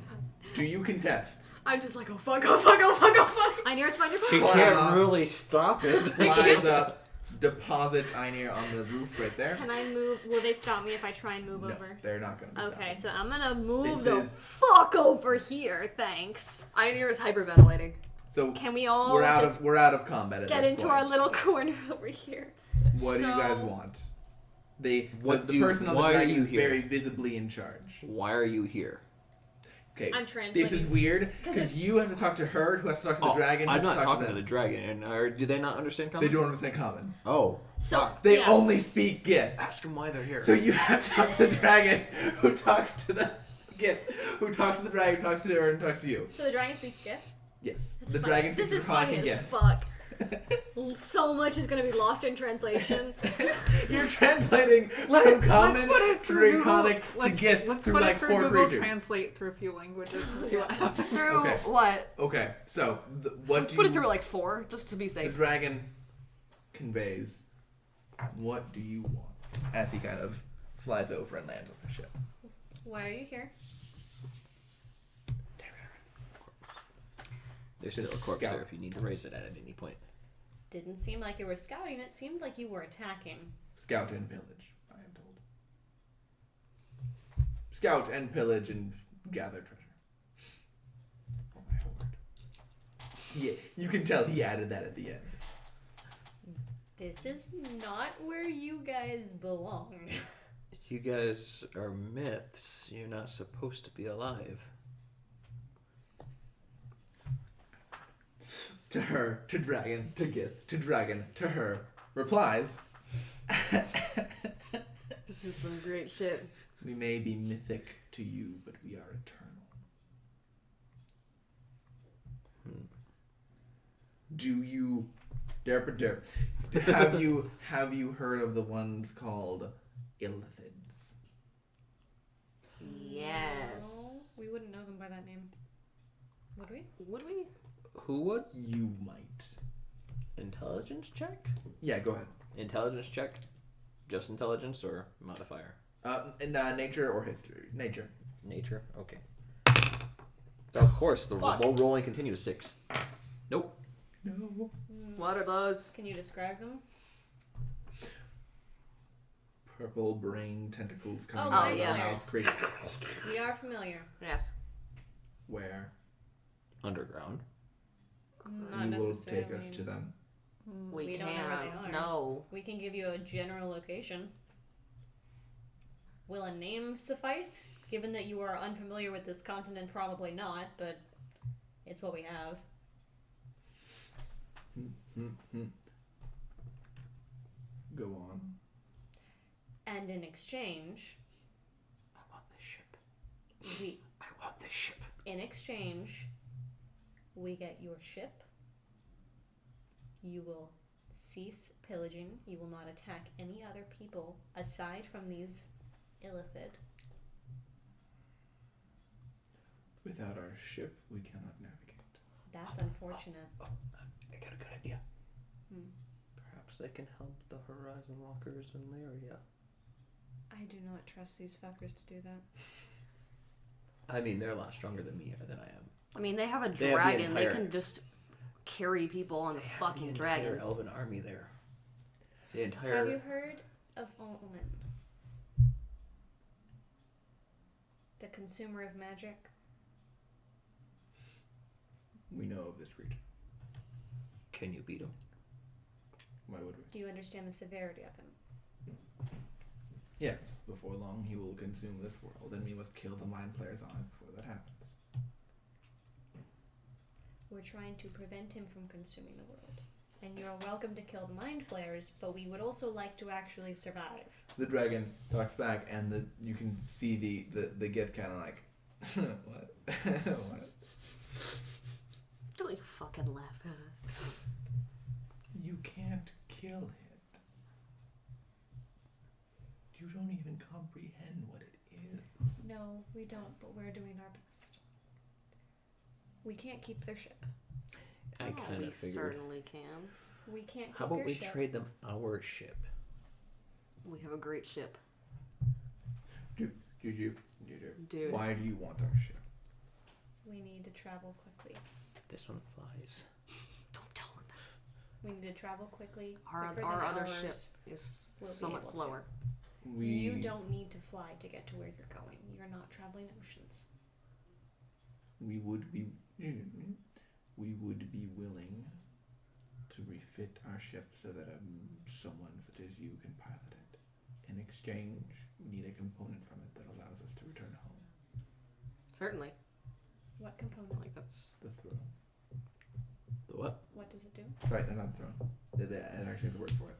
Do you contest? I'm just like, oh fuck, oh fuck, oh fuck, oh fuck. I near it's fine. She Wow. can't really stop it. Flies up, deposits Einir on the roof right there. Can I move? Will they stop me if I try and move No, over? they're not going to be Okay, stopping. so I'm gonna move This the is- fuck over here. Thanks. Einir is hyperventilating. So Can we all we're out just of combat at get this into point. our little corner over here? What do you guys So- want? The What person on the why are dragon you is here? very visibly in charge. Why are you here? Okay. I'm translating. This is weird 'Cause because if- you have to talk to her, who has to talk to the dragon. who I'm has not to talk talking to to the them. dragon. Or do they not understand They common? don't understand common. Oh. So They yeah. only speak Gith. Ask them why they're here. So you have to talk to the dragon, who talks to the Gith, who talks to the dragon, who talks to her, and talks to you. So the dragon speaks Gith. Yes. That's the fun. dragon This speaks is Draconic funny and as Gith. fuck. So much is gonna be lost in translation. You're translating from common to Draconic to Gith Let's through put like it through 4 Google creatures. Translate through a few languages and see what happens. Through Okay. what? Okay, so what Let's do put you, it through like 4, just to be the safe. dragon conveys, "What do you want?" as he kind of flies over and lands on the ship. Why are you here? There's still a Just corpse scout. there if you need to raise it at any point. Didn't seem like you were scouting. It seemed like you were attacking. Scout and pillage, I am told. Scout and pillage and gather treasure. Oh my word. Yeah, you can tell he added that at the end. This is not where you guys belong. You guys are myths. You're not supposed to be alive. To her, to dragon, to Gith, to dragon, to her, replies, This is some great shit. "We may be mythic to you, but we are eternal." Do you have you heard of the ones called Illithids? Yes. No, we wouldn't know them by that name. Would we? Would we? Who would? You might. Intelligence check? Yeah, go ahead. Intelligence check? Just intelligence or modifier? Nature or history? Nature. Nature? Okay. Of course, the low rolling continues. 6. Nope. No. What are those? Can you describe them? Purple brain tentacles coming Oh, out of yeah. the mouth. Creature. We are familiar. Yes. Where Underground. Not you will necessarily. take us to them. We, We don't can't. know where they are. No. We can give you a general location. Will a name suffice? Given that you are unfamiliar with this continent, probably not, but it's what we have. Go on. And in exchange, I want this ship. I want this ship. In exchange, we get your ship. You will cease pillaging. You will not attack any other people aside from these illithid. Without our ship, we cannot navigate. That's unfortunate. I got a good idea. Hmm. Perhaps I can help the Horizon Walkers in Lyria. I do not trust these fuckers to do that. I mean, they're a lot stronger than me than I am. I mean, they have a They have the dragon. They entire- can just carry people on the fucking the dragon. entire elven army there. The entire. Have you heard of Omen? The consumer of magic? We know of this creature. Can you beat him? Why would we? Do you understand the severity of him? Yes, before long he will consume this world, and we must kill the mind players on it before that happens. We're trying to prevent him from consuming the world. And you're welcome to kill the mind flayers, but we would also like to actually survive. The dragon talks back, and you can see the gift kind of like, what? What? Don't you fucking laugh at us. You can't kill it. You don't even comprehend what it is. No, we don't, but we're doing our best. We can't keep their ship. I Oh, kind we of figured. certainly can. We can't keep How about your we ship. trade them our ship? We have a great ship. You. Dude. Why do you want our ship? We need to travel quickly. This one flies. Don't tell them that. We need to travel quickly. Our quicker other than ship ours is will be somewhat able to. slower. You don't need to fly to get to where you're going. You're not traveling oceans. We would be willing to refit our ship so that someone such as you can pilot it. In exchange, we need a component from it that allows us to return home. Certainly. What component? Like that's The throne. The what? What does it do? Sorry, not the throne. It actually has a word for it.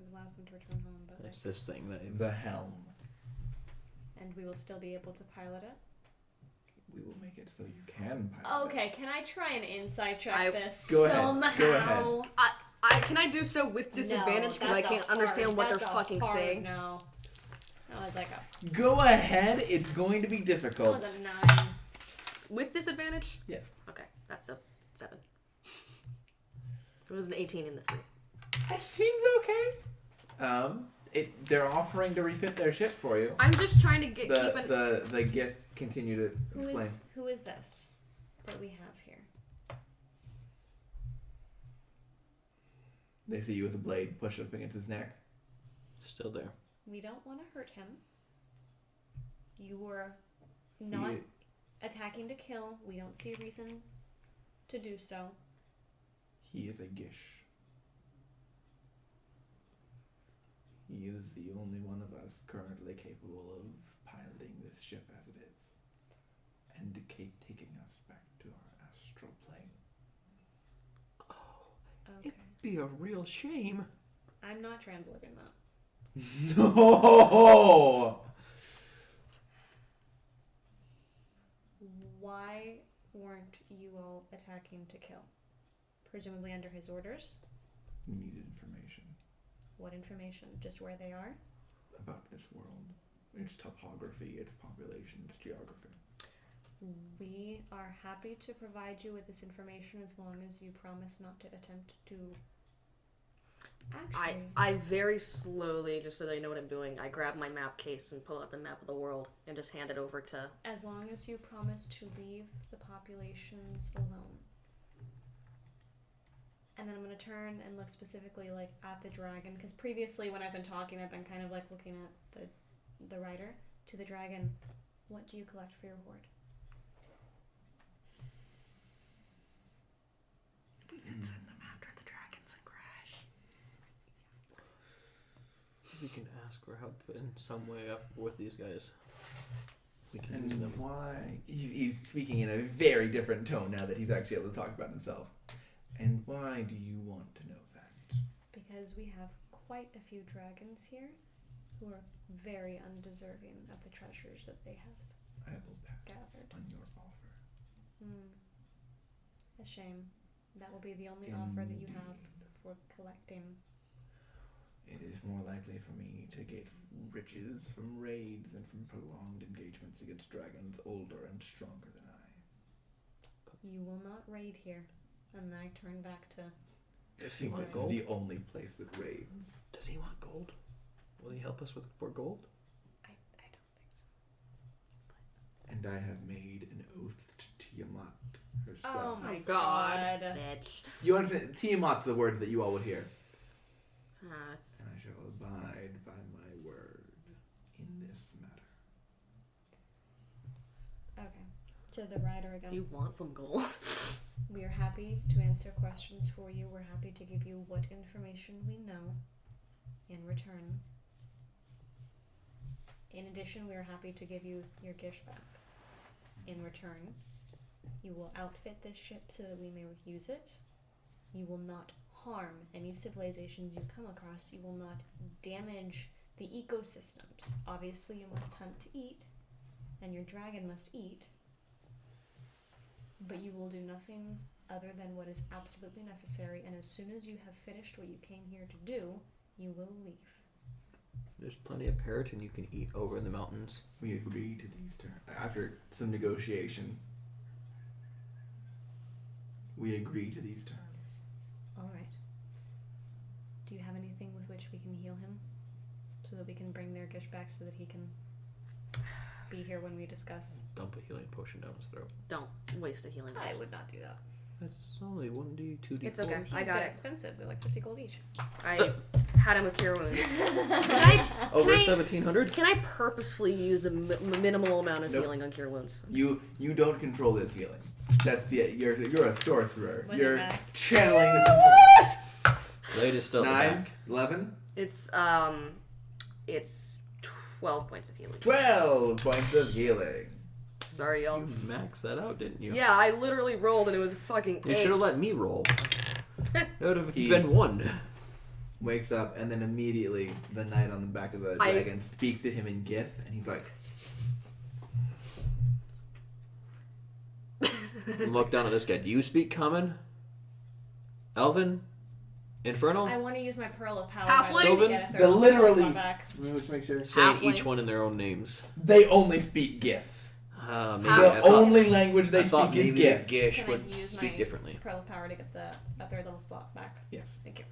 It allows them to return home, but It's this thing that. The helm. and we will still be able to pilot it. We will make it so you can pilot Okay, it. can I try and insight check I- this Go ahead, somehow? go ahead. can I do so with disadvantage because I that's a can't understand hard- what they're that's a fucking hard saying? No. That was like a Go ahead. It's going to be that difficult. was a 9. With disadvantage? Yes. Okay, that's a 7. It was an 18 in the 3. That seems okay. They're offering to refit their ship for you. I'm just trying to keep an... The gift continue to explain. Who is this that we have here? They see you with a blade pushed up against his neck. Still there. We don't want to hurt him. You were not attacking to kill. We don't see a reason to do so. He is a Gish. He is the only one of us currently capable of piloting this ship as it is, and taking us back to our astral plane. Okay. It'd be a real shame. I'm not translating that. No! Why weren't you all attacking to kill? Presumably under his orders? We needed information What information? Just where they are? about this world. Its topography, its population, its geography. We are happy to provide you with this information as long as you promise not to attempt to... Actually... I very slowly, just so they know what I'm doing, I grab my map case and pull out the map of the world and just hand it over to... As long as you promise to leave the populations alone. And then I'm going to turn and look specifically like at the dragon, because previously when I've been talking, I've been kind of like looking at the writer. To the dragon, what do you collect for your hoard? We can send them after the dragons and crash. We can ask for help in some way with these guys. We can use And them. why? He's speaking in a very different tone now that he's actually able to talk about himself. And why do you want to know that? Because we have quite a few dragons here who are very undeserving of the treasures that they have. I will pass Gathered. on your offer. A shame. That will be the only offer that you have for collecting. It is more likely for me to get riches from raids than from prolonged engagements against dragons older and stronger than I. You will not raid here. And I turn back to... I think this is the only place that raids. Does he want gold? Will he help us for gold? I don't think so. And I have made an oath to Tiamat herself. Oh my God. Bitch. You understand? Tiamat's the word that you all would hear. Uh, And I shall abide by my word in this matter. Okay. To the rider again. you want some gold? We are happy to answer questions for you. We're happy to give you what information we know in return. In addition, we are happy to give you your gish back. In return, you will outfit this ship so that we may use it. You will not harm any civilizations you come across. You will not damage the ecosystems. Obviously, you must hunt to eat, and your dragon must eat. But you will do nothing other than what is absolutely necessary, and as soon as you have finished what you came here to do, you will leave. There's plenty of parroting you can eat over in the mountains. We agreed to these terms. After some negotiation, we agree to these terms. Alright. Do you have anything with which we can heal him? So that we can bring their gish back so that he can be here when we discuss? Dump a healing potion down his throat. Don't waste a healing. I would not do that. That's only 1d, 2d. It's okay. I got They're it. expensive. They're like 50 gold each. I had him with cure wounds. Over Can I- 1,700? Can I purposefully use the minimal amount of Nope. healing on cure wounds? You don't control this healing. That's the you're a sorcerer. What is You're max? channeling this. Blade is still at the 9, back. 11, It's 12 points of healing. 12 points of healing. Sorry, y'all. You maxed that out, didn't you? Yeah, I literally rolled and it was a fucking You 8. should have let me roll. It would have He- been 1. Wakes up and then immediately the knight on the back of the dragon speaks to him in Gith, and he's like, Look down at this guy. Do you speak Common? Elven? Infernal? I want to use my Pearl of Power. Halfling? Sylvan? Get a The third one literally- back. let's make sure. Saying Halfling. each one in their own names. They only speak Gith. Maybe Half- The I thought, only language they I thought speak is maybe Gith. Gish Can I would use speak my differently. Pearl of Power to get a third level spot back? Yes. Thank you.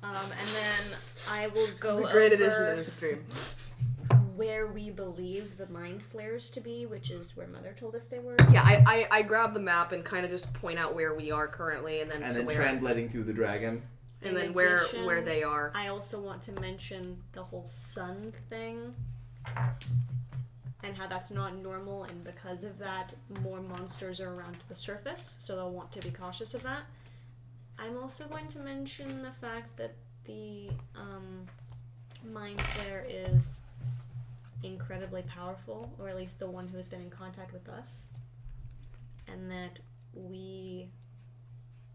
Alright. And then I will This go is a great addition over to this stream. where we believe the mind flares to be, which is where Mother told us they were. Yeah, I grab the map and kind of just point out where we are currently, and then And to then where, translating through the dragon. and In then where addition, they are. I also want to mention the whole sun thing and how that's not normal, and because of that, more monsters are around the surface, so they'll want to be cautious of that. I'm also going to mention the fact that the mind flare is incredibly powerful, or at least the one who has been in contact with us, and that we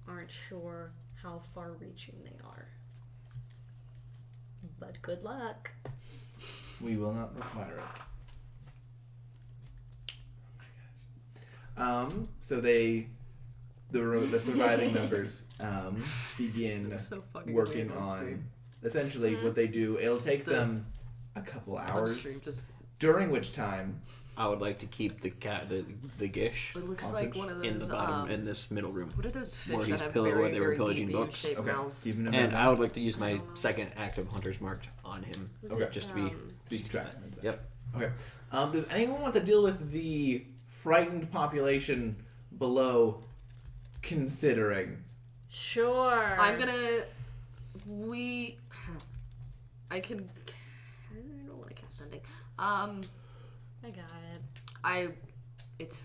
aren't sure how far-reaching they are. But good luck. We will not require it. So the surviving members begin So fucking working weird on on stream. essentially what they do. It'll take them a couple On hours, stream, just during which time I would like to keep the Gish it looks Hostage like one of those. in the bottom, in this middle room. What are those fish where that he's have pillow very, where they were very pillaging deep books. shaped okay, mouths? keeping them And in I would like to use my second active hunter's marked on him. Was Okay. it, Just to be- so you can track them and stuff. Yep. Okay. Does anyone want to deal with the frightened population below? Considering Sure. I'm gonna. I can. I don't know what I kept sending. I got it. It's.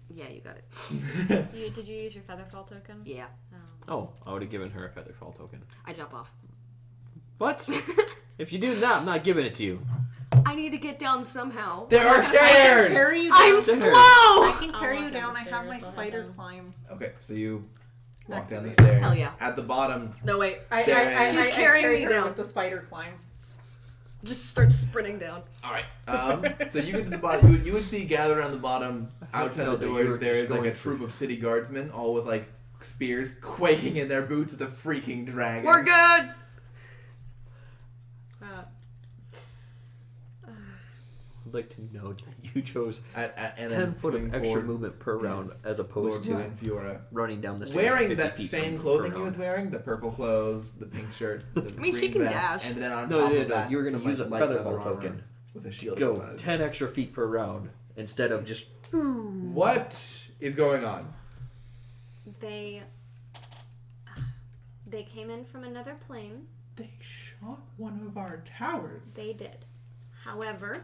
Yeah, you got it. Did you use your Featherfall token? Yeah. Oh. Oh, I would have given her a feather fall token. I jump off. What? If you do that, I'm not giving it to you. I need to get down somehow. There are stairs! Carry you I'm down. slow! I can I'll carry walk you down down. the I have my stairs, I'll spider head down. climb. Okay, so you walk down the Activate. stairs. Hell yeah. At the bottom, No, wait. She's carrying carry me her down. with the spider climb. Just start sprinting down. alright. So you get to the bottom. You would see gathered around the bottom, outside the that you were doors, there just is like a going troop of city guardsmen, all with like spears quaking in their boots with a freaking dragon. We're good! I'd like to note that you chose And 10 foot of moving extra forward movement per round is as opposed Lord to Glenn Fiora. running down the stairs. Wearing 50 that feet same per clothing he round. was wearing, the purple clothes, the pink shirt, the mean, she green can vest, dash. and then on No, top no, of no, that, you were going some, to use a light feather leather fall armor token. with a shield. Go above it. 10 extra feet per round instead of just... What is going on? They came in from another plane. They shot one of our towers. They did. However,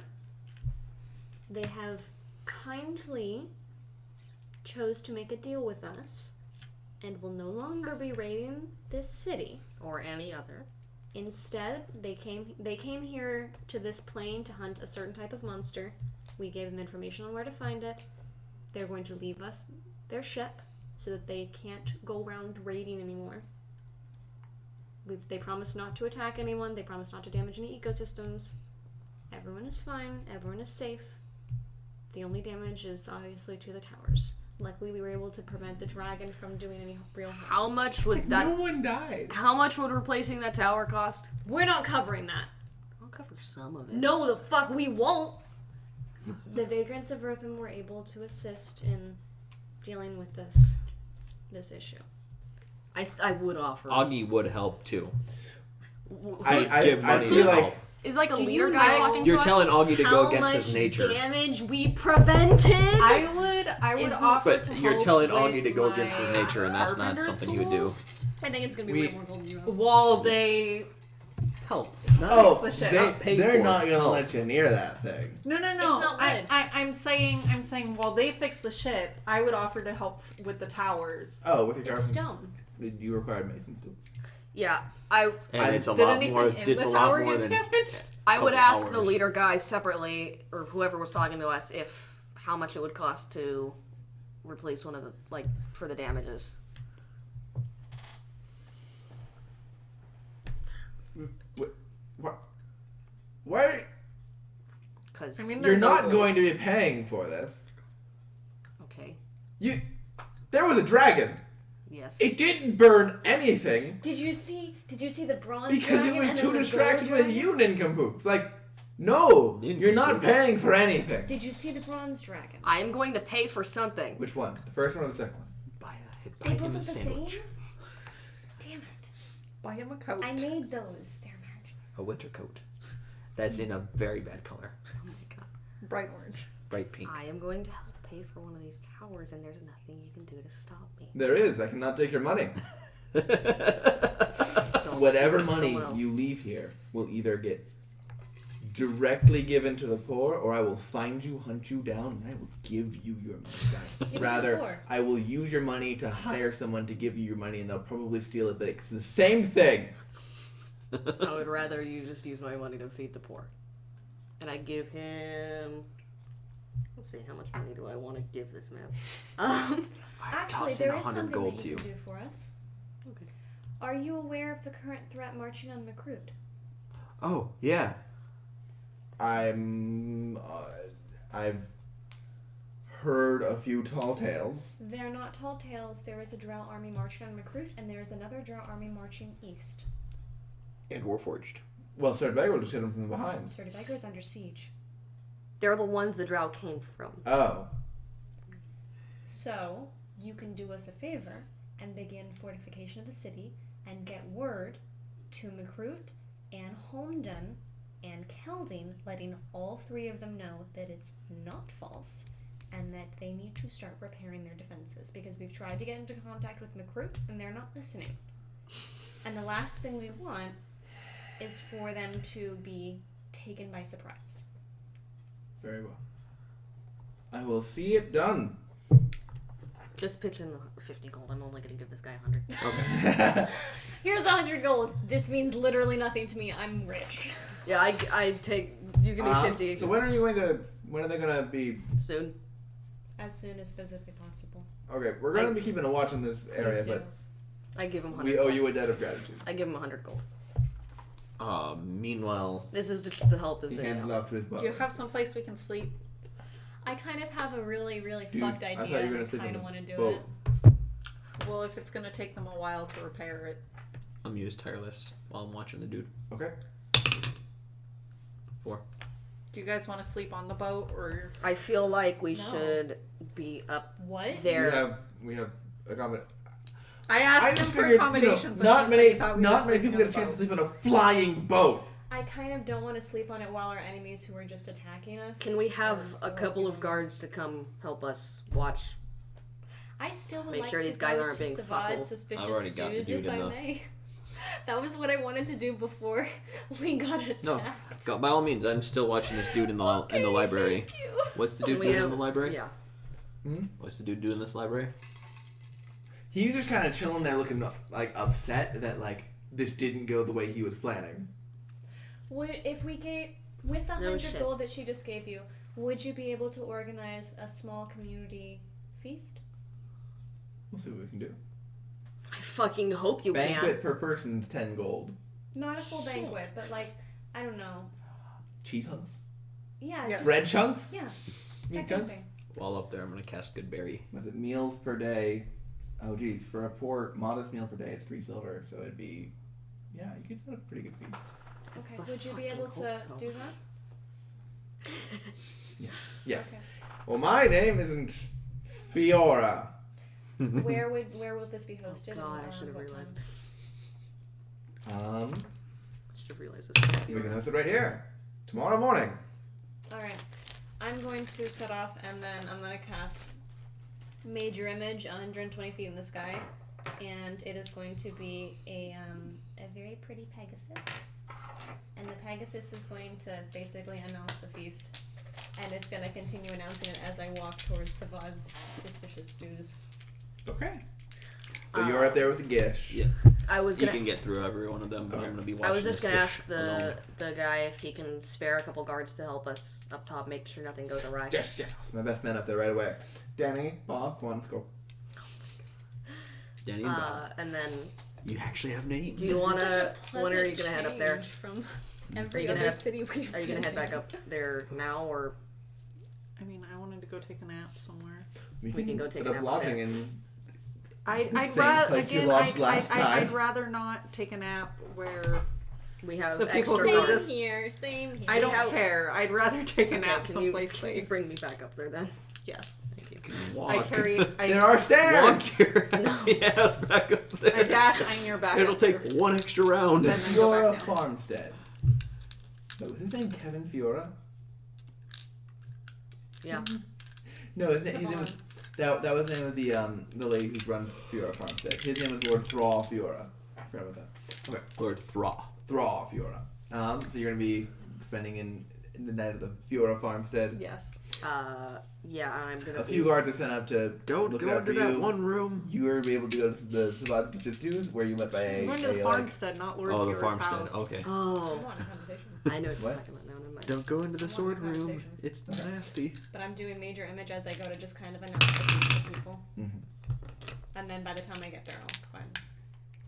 they have kindly chose to make a deal with us and will no longer be raiding this city. Or any other. Instead, they came here to this plane to hunt a certain type of monster. We gave them information on where to find it. They're going to leave us their ship so that they can't go around raiding anymore. They promised not to attack anyone. They promised not to damage any ecosystems. Everyone is fine. Everyone is safe. The only damage is obviously to the towers. Luckily, we were able to prevent the dragon from doing any real harm. How much would that... No one died. How much would replacing that tower cost? We're not covering that. I'll cover some of it. No, the fuck we won't. The Vagrants of Vertham were able to assist in dealing with this issue. I would offer. Augie would help too. I money feel to like help. Is like a Do leader you guy know talking to You're us? telling Augie to How go against his much nature. damage we prevented? I would Is- offer But to you're help telling with Augie to go against my his nature, and that's not carpenter's something you would do. tools I think it's gonna be We- way more gold than you have. While they Help. oh, the shit. Not paid they're for. not gonna Help. let you near that thing. No. It's not wood. I'm saying while they fix the ship, I would offer to help with the towers. Oh, with your It's carpenter, stone. you require mason's tools. Yeah, I And it's a Did lot anything more. in It's the a lot tower more get than. damaged? I would couple ask the hours. leader guy separately, or whoever was talking to us, if how much it would cost to replace one of the for the damages. What? Because I mean, You're they're not nobles. going to be paying for this. okay, There was a dragon. yes. It didn't burn anything Did you see the bronze because it dragon was and too then the distracted gold with dragon? you, nincompoops. Like, no, Nincompoops. you're not paying for anything. Did you see the bronze dragon? I am going to pay for something. Which one? The first one or the second one? Buy They him both a look the sandwich. same? Damn it. Buy him a coat. I made those. They're magic. A winter coat. That's in a very bad color. Oh my god. Bright orange. Bright pink. I am going to help pay for one of these towers, and there's nothing you can do to stop me. There is. I cannot take your money. So Whatever someone money else. you leave here will either get directly given to the poor, or I will find you, hunt you down, and I will give you your money back. Give it to the Rather, poor. I will use your money to hire someone to give you your money, and they'll probably steal it back. It's the same thing. I would rather you just use my money to feed the poor. And I give him. Let's see, how much money do I want to give this man? Actually, toss in there is 100 something gold that to you you. can do for us. Okay. Are you aware of the current threat marching on Recruit? Oh, yeah. I've heard a few tall tales. They're not tall tales. There is a Drow army marching on Recruit, and there's another Drow army marching east. And Warforged. Well, Sir Beggar will just hit him from behind. Sturdybiker is under siege. They're the ones the drow came from. Oh. So, you can do us a favor and begin fortification of the city and get word to Recruit and Holmdon and Kelding, letting all three of them know that it's not false and that they need to start repairing their defenses, because we've tried to get into contact with Recruit and they're not listening. And the last thing we want is for them to be taken by surprise. Very well. I will see it done. Just pitch in the 50 gold. I'm only gonna give this guy 100. Okay. Here's 100 gold. This means literally nothing to me. I'm rich. Yeah, I take. You give me 50. So when are you going to? When are they going to be? Soon. As soon as physically possible. Okay, we're going to be keeping a watch in this area, Please do. but I give him 100. we owe you a debt of gratitude. I give him 100 gold. Meanwhile, This is just to help this He thing hands it out. off to his Do butler. you have some place we can sleep? I kind of have a really, really Dude, fucked I thought idea, you were gonna and I sleep in kind of the want to do boat. it. Well, if it's gonna take them a while to repair it. I'm used tireless while I'm watching the dude. Okay. 4. Do you guys want to sleep on the boat or? I feel like we No. should be up What? there. We have accommodate. I I asked him just for figured, accommodations. not and he many, said he thought we not were many sleeping people on get a chance to the sleep on a flying boat. I kind of don't want to sleep on it while our enemies who are just attacking us. Can we have are a couple of working on it. guards to come help us watch? I still would Make like sure to these guys go aren't to being Savard's fuckholes. suspicious I've already got the stews, dude if in I the- may. That was what I wanted to do before we got attacked. No, go, by all means, I'm still watching this dude in the library. Thank you. What's the Can dude we doing in have- the library? Yeah. What's the dude doing in this library? He's just kind of chilling there, looking like upset that like this didn't go the way he was planning. Would if we gave with the No 100 shit. gold that she just gave you, would you be able to organize a small community feast? We'll see what we can do. I fucking hope you Banquet per person's 10 gold. Not a full Shit. banquet, but like I don't know. Cheese hunks? Yeah. Yes. just- Bread chunks? Yeah. Meat that kind of chunks? thing. While up there, I'm gonna cast Goodberry. Was it meals per day? Oh geez, for a poor, modest meal per day, it's 3 silver, so it'd be, yeah, you could set up a pretty good feast. Okay. I Would you be fucking able hope to so. do that? Yes. Yes. Okay. Well, my name isn't Fiora. Where would this be hosted? God, I and should have what realized. time? I should have realized this was a We can few. host it right here. Tomorrow morning. All right. I'm going to set off, and then I'm going to cast Major Image 120 feet in the sky, and it is going to be a very pretty Pegasus. And the Pegasus is going to basically announce the feast, and it's going to continue announcing it as I walk towards Savard's suspicious stews. Okay. So you're up there with the Gish. Yeah. I was You gonna. can get through every one of them, but Okay. I'm gonna be I watching. was just this gonna fish ask alone. the guy if he can spare a couple guards to help us up top, make sure nothing goes awry. Yes, yes. My best man up there right away. Danny, Bob, come on, let's go. Danny and Bob. And then You actually have names. do you This is wanna? such a When are you pleasant gonna head up there? change From Are every you gonna other have- city we've Are you gonna been head back in. up there now or? I mean, I wanted to go take a nap somewhere. We can go take set a up nap lodging there. in. I'd Same rather place you again. lodged last time. I'd rather not take a nap where We have The people extra who guards. Same here, same here. I don't have- care. I'd rather take a Okay, nap can you someplace safe. bring me back up there then? Yes. Thank you. Walk. I carry. There I, are stairs. Walk your ass back up there. I dash Einir back. It'll up take there. one extra round. Then I go Fiora back down. Farmstead. So is his name Kevin Fiora? Yeah. No, his name was that was the name of the lady who runs Fiora Farmstead. His name was Lord Thrall Fiora. I forgot about that. Okay. Lord Thra. Thrall Fiora. So you're gonna be spending in the night at the Fiora Farmstead. Yes. Yeah, I'm gonna. A few guards are sent up to Don't look go out into for that you. one room. You are able to go to the Savage Stews, where you met by I'm going to the like, farmstead, not Lord Oh, the Fiora's farmstead. house. Okay. I Oh, want a conversation. I know what you're What? talking about now. Never mind. Don't go into the I want sword a room. conversation. It's Okay. nasty. But I'm doing major image as I go to just kind of announce the feast to people. Mhm. And then by the time I get there, I'll find.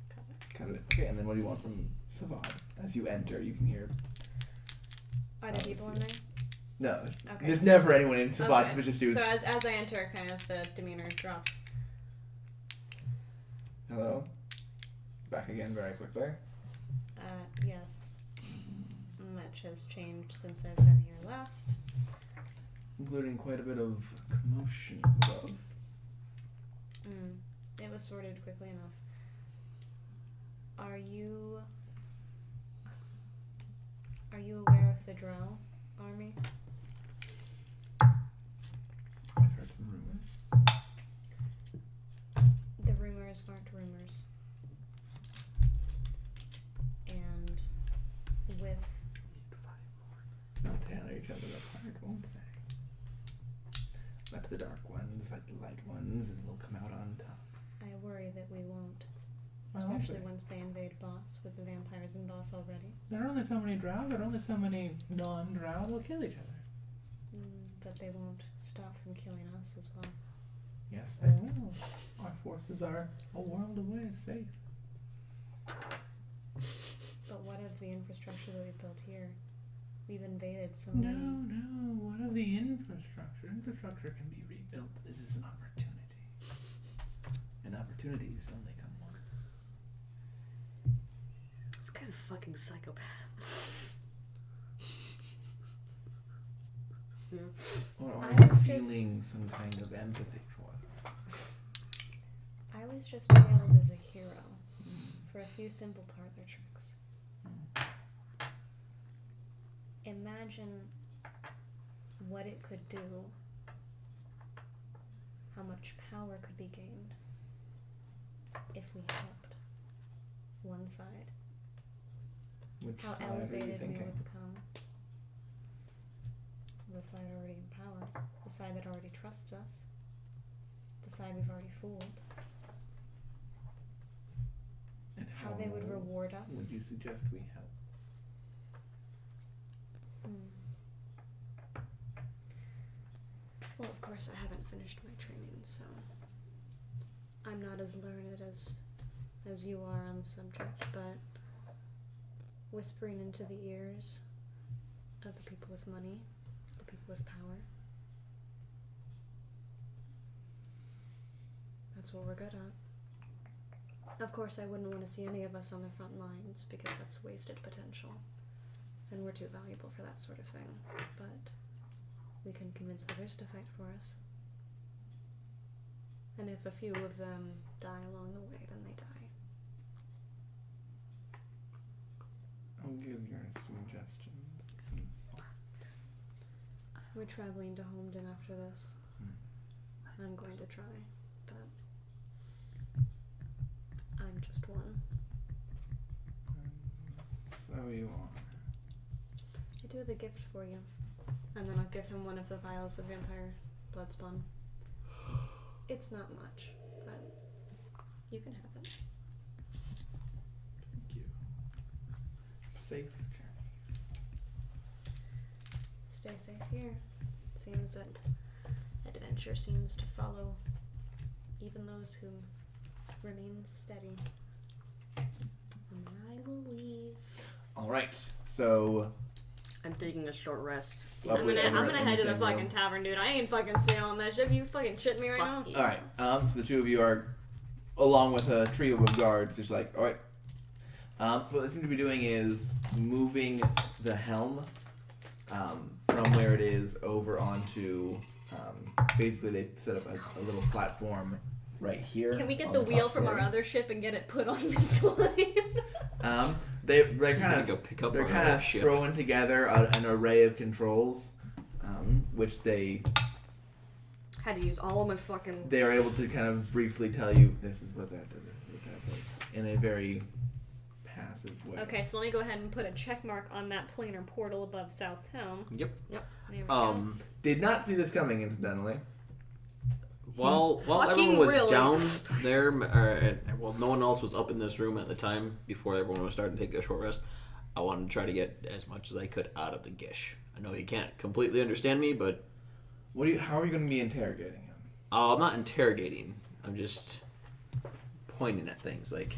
cut it. Cut it. Okay, and then what do you want from Savard? As you enter, you can hear. Are there people in there? No, Okay. there's never anyone in Savage Okay. Suspicious Stews. So as I enter, kind of the demeanor drops. Hello. Back again very quickly. Yes. Much has changed since I've been here last. Including quite a bit of commotion above. It was sorted quickly enough. Are you aware of the Drow army? I've heard some rumors. The rumors aren't rumors. And with They'll tear each other apart, won't they? Let the dark ones fight the light ones, and we'll come out on top. I worry that we won't. Why won't Especially we? once they invade Boss with the vampires in Boss already. There are only so many drow. There are only so many non-drow will kill each other. But they won't stop from killing us as well. Yes, they will. Our forces are a world away, safe. But what of the infrastructure that we've built here? We've invaded so No, many. no. What of the infrastructure? Infrastructure can be rebuilt. This is an opportunity. And opportunities only come once. This guy's a fucking psychopath. Yeah. Or are I you was just- feeling some kind of empathy for them? I was just hailed as a hero for a few simple parlor tricks. Imagine what it could do, how much power could be gained if we helped one side, Which how side are you elevated we thinking? would become. The side already in power, the side that already trusts us, the side we've already fooled, And how they would reward us. would you suggest we help? Well, of course, I haven't finished my training, so I'm not as learned as you are on the subject, but whispering into the ears of the people with money, the people with power, that's what we're good at. Of course, I wouldn't want to see any of us on the front lines because that's wasted potential, and we're too valuable for that sort of thing, but we can convince others to fight for us. And if a few of them die along the way, then they die. I'll give your suggestions some thought. We're traveling to Holmden after this. I'm going to try, but I'm just one. So you are. I do have a gift for you. And then I'll give him one of the vials of vampire blood spawn. It's not much, but you can have it. Thank you. Safe journeys. Stay safe here. It seems that adventure seems to follow even those who remain steady. And I will leave. All right. So I'm taking a short rest. Lovely. I'm Everyone gonna in head the to the same fucking room. tavern, dude. I ain't fucking staying on that ship. You fucking shitting me right now? Fuck all right. So the two of you are, along with a trio of guards, just like, all right. So what they seem to be doing is moving the helm from where it is over onto. Basically, they set up a little platform right here. Can we get on the top wheel from our floor. other ship and get it put on this one? They're I'm kind gonna of go pick up they're our kind other of ship. throwing together an array of controls, which they Had to use all of my fucking. are able to kind of briefly tell you this is what that does, this is what that does, in a very passive way. Okay, so let me go ahead and put a check mark on that planar portal above South's helm. Yep. There we go. Did not see this coming, incidentally. While Fucking everyone was really? down there, well, no one else was up in this room at the time before everyone was starting to take their short rest. I wanted to try to get as much as I could out of the Gish. I know he can't completely understand me, but How are you going to be interrogating him? I'm not interrogating. I'm just pointing at things like.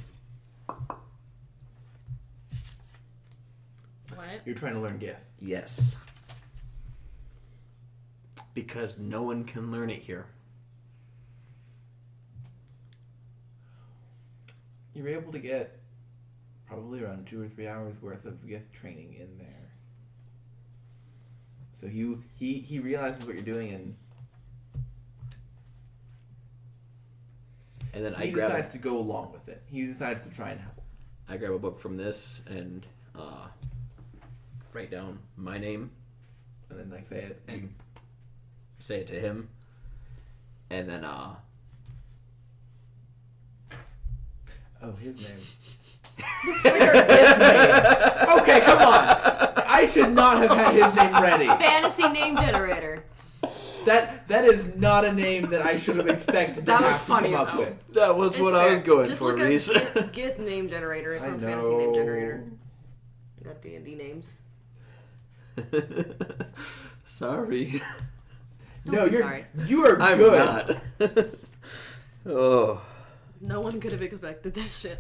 What? You're trying to learn gift. Yes. Because no one can learn it here. You're able to get probably around 2 or 3 hours worth of gift training in there. So he realizes what you're doing, And then he decides to go along with it. He decides to try and help. I grab a book from this and write down my name And then like say it. and say it to him. And then Oh, his name. Okay, come on. I should not have had his name ready. Fantasy name generator. That is not a name that I should have expected to That was have to funny, come up though. with. That was It's what I fair. was going Just for, look up Reese. Gith name generator. It's I on fantasy name know. generator. Got D&D names. Sorry. Don't No, be you're sorry. you are I'm good. not. Oh. No one could have expected this shit.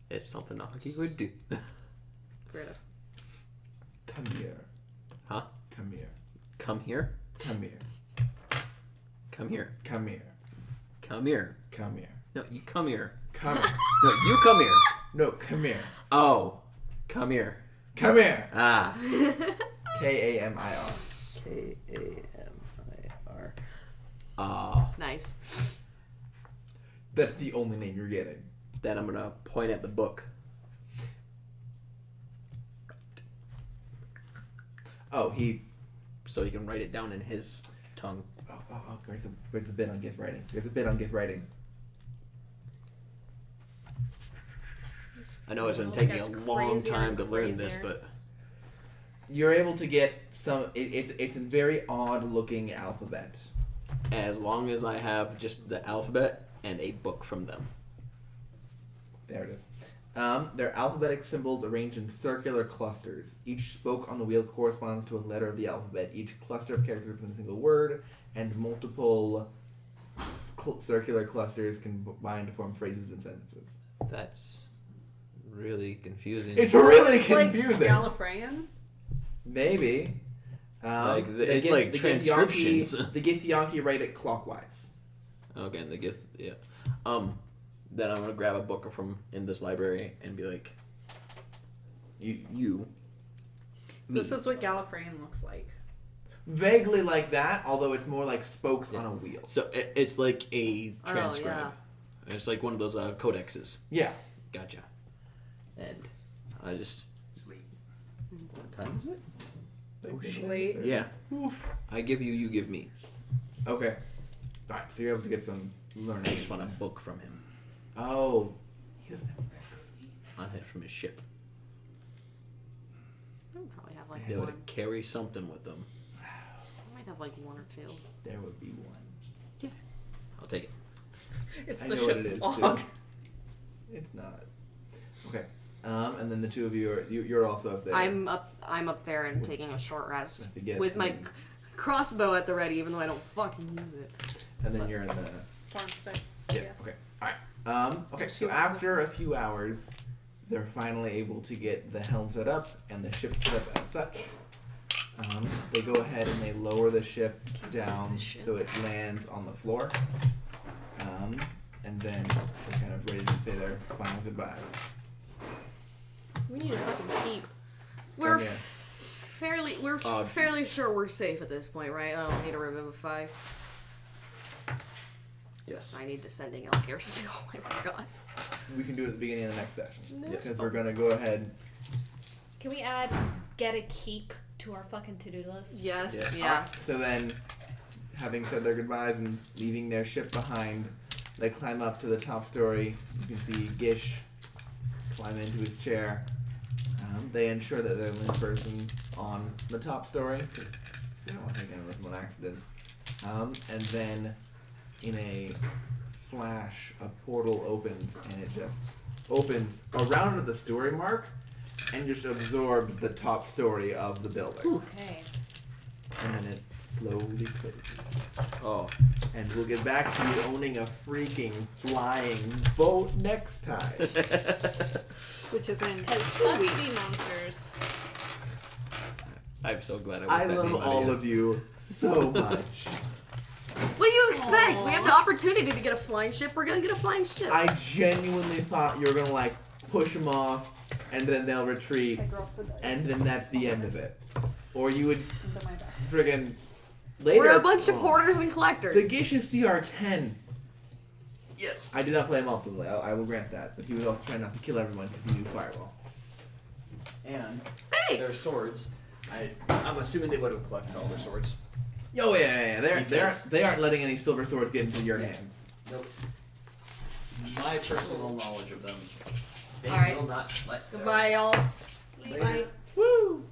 It's something Aki would do. Fair enough. Come here. Huh? Come here. Come here? Come here. Come here. Come here. Come here. Come here. No, you come here. Come. No, you come here. No, come here. Oh. Come here. Come here. Ah. Kamir. Kamir. Oh. Nice. That's the only name you're getting. Then I'm gonna point at the book. Oh, he. So he can write it down in his tongue. Oh, where's the bit on Gith writing? There's a bit on Gith writing. I know it's gonna take me a That's long crazier time and to learn this, crazier. but You're able to get some. It's a very odd looking alphabet. as long as I have just the alphabet and a book from them. There it is. They're alphabetic symbols arranged in circular clusters. Each spoke on the wheel corresponds to a letter of the alphabet. Each cluster of characters in a single word, and multiple circular clusters can combine to form phrases and sentences. That's really confusing. It's really Like confusing. Gallifreyan? Maybe. It's like transcriptions. The Githyanki write it clockwise. Okay, and the gift, yeah. Then I'm gonna grab a book from in this library and be like, you. Me. This is what Gallifreyan looks like. Vaguely like that, although it's more like spokes on a wheel. So it's like a Oh, transcribe. It's like one of those codexes. Yeah. Gotcha. And I just Sleep. what time is it? Oh, shit. Late. Yeah. Oof. I give you, you give me. Okay. Alright, so you're able to get some learning. I just want a book from him Oh. He doesn't have books. on it from his ship. I would probably have like They one. would carry something with them. I might have like one or two. There would be one. I'll take it. It's I the know what it ship's is, log. too. It's not. Okay. And then the two of you are you're also up there. I'm up there and taking a short rest Have to get with my in. crossbow at the ready, even though I don't fucking use it. And then you're in the Farm stick. yeah. Okay. All right. Okay. She So wants after a few hours, they're finally able to get the helm set up and the ship set up as such. They go ahead and they lower the ship down so it lands on the floor. And then they're kind of ready to say their final goodbyes. We need a fucking keep. We're Come here. fairly sure we're safe at this point, right? I don't need a revivify. Yes. I need descending elk here still. I forgot. We can do it at the beginning of the next session. No. Because we're gonna go ahead. Can we add get a keep to our fucking to-do list? Yes. Yes. Yeah. So then, having said their goodbyes and leaving their ship behind, they climb up to the top story. You can see Gish climb into his chair. They ensure that they're the only person on the top story, because they don't want to take anyone from an accident. And then, in a flash, a portal opens, and it just opens around the story mark, and just absorbs the top story of the building. Okay. And then it slowly closes. Oh. And we'll get back to you owning a freaking flying boat next time. Which is in Because 2 fuck weeks. sea monsters. I'm so glad I I that love name out all you. of you so much. What do you expect? We have the opportunity to get a flying ship. We're gonna get a flying ship. I genuinely thought you were gonna like push them off, and then they'll retreat, I dropped the dice. and then that's the end of it. Or you would Into my bag. friggin' later. We're a bunch of hoarders and collectors. The Gish is CR10. Yes. I did not play him optimally. I will grant that, but he was also trying not to kill everyone because he knew Fireball. And Hey! their swords. I'm assuming they would have collected all their swords. Oh yeah. Because- They aren't letting any silver swords get into your Yeah. hands. Nope. My personal knowledge of them. They Alright. will not let. Goodbye, y'all. Later. Woo!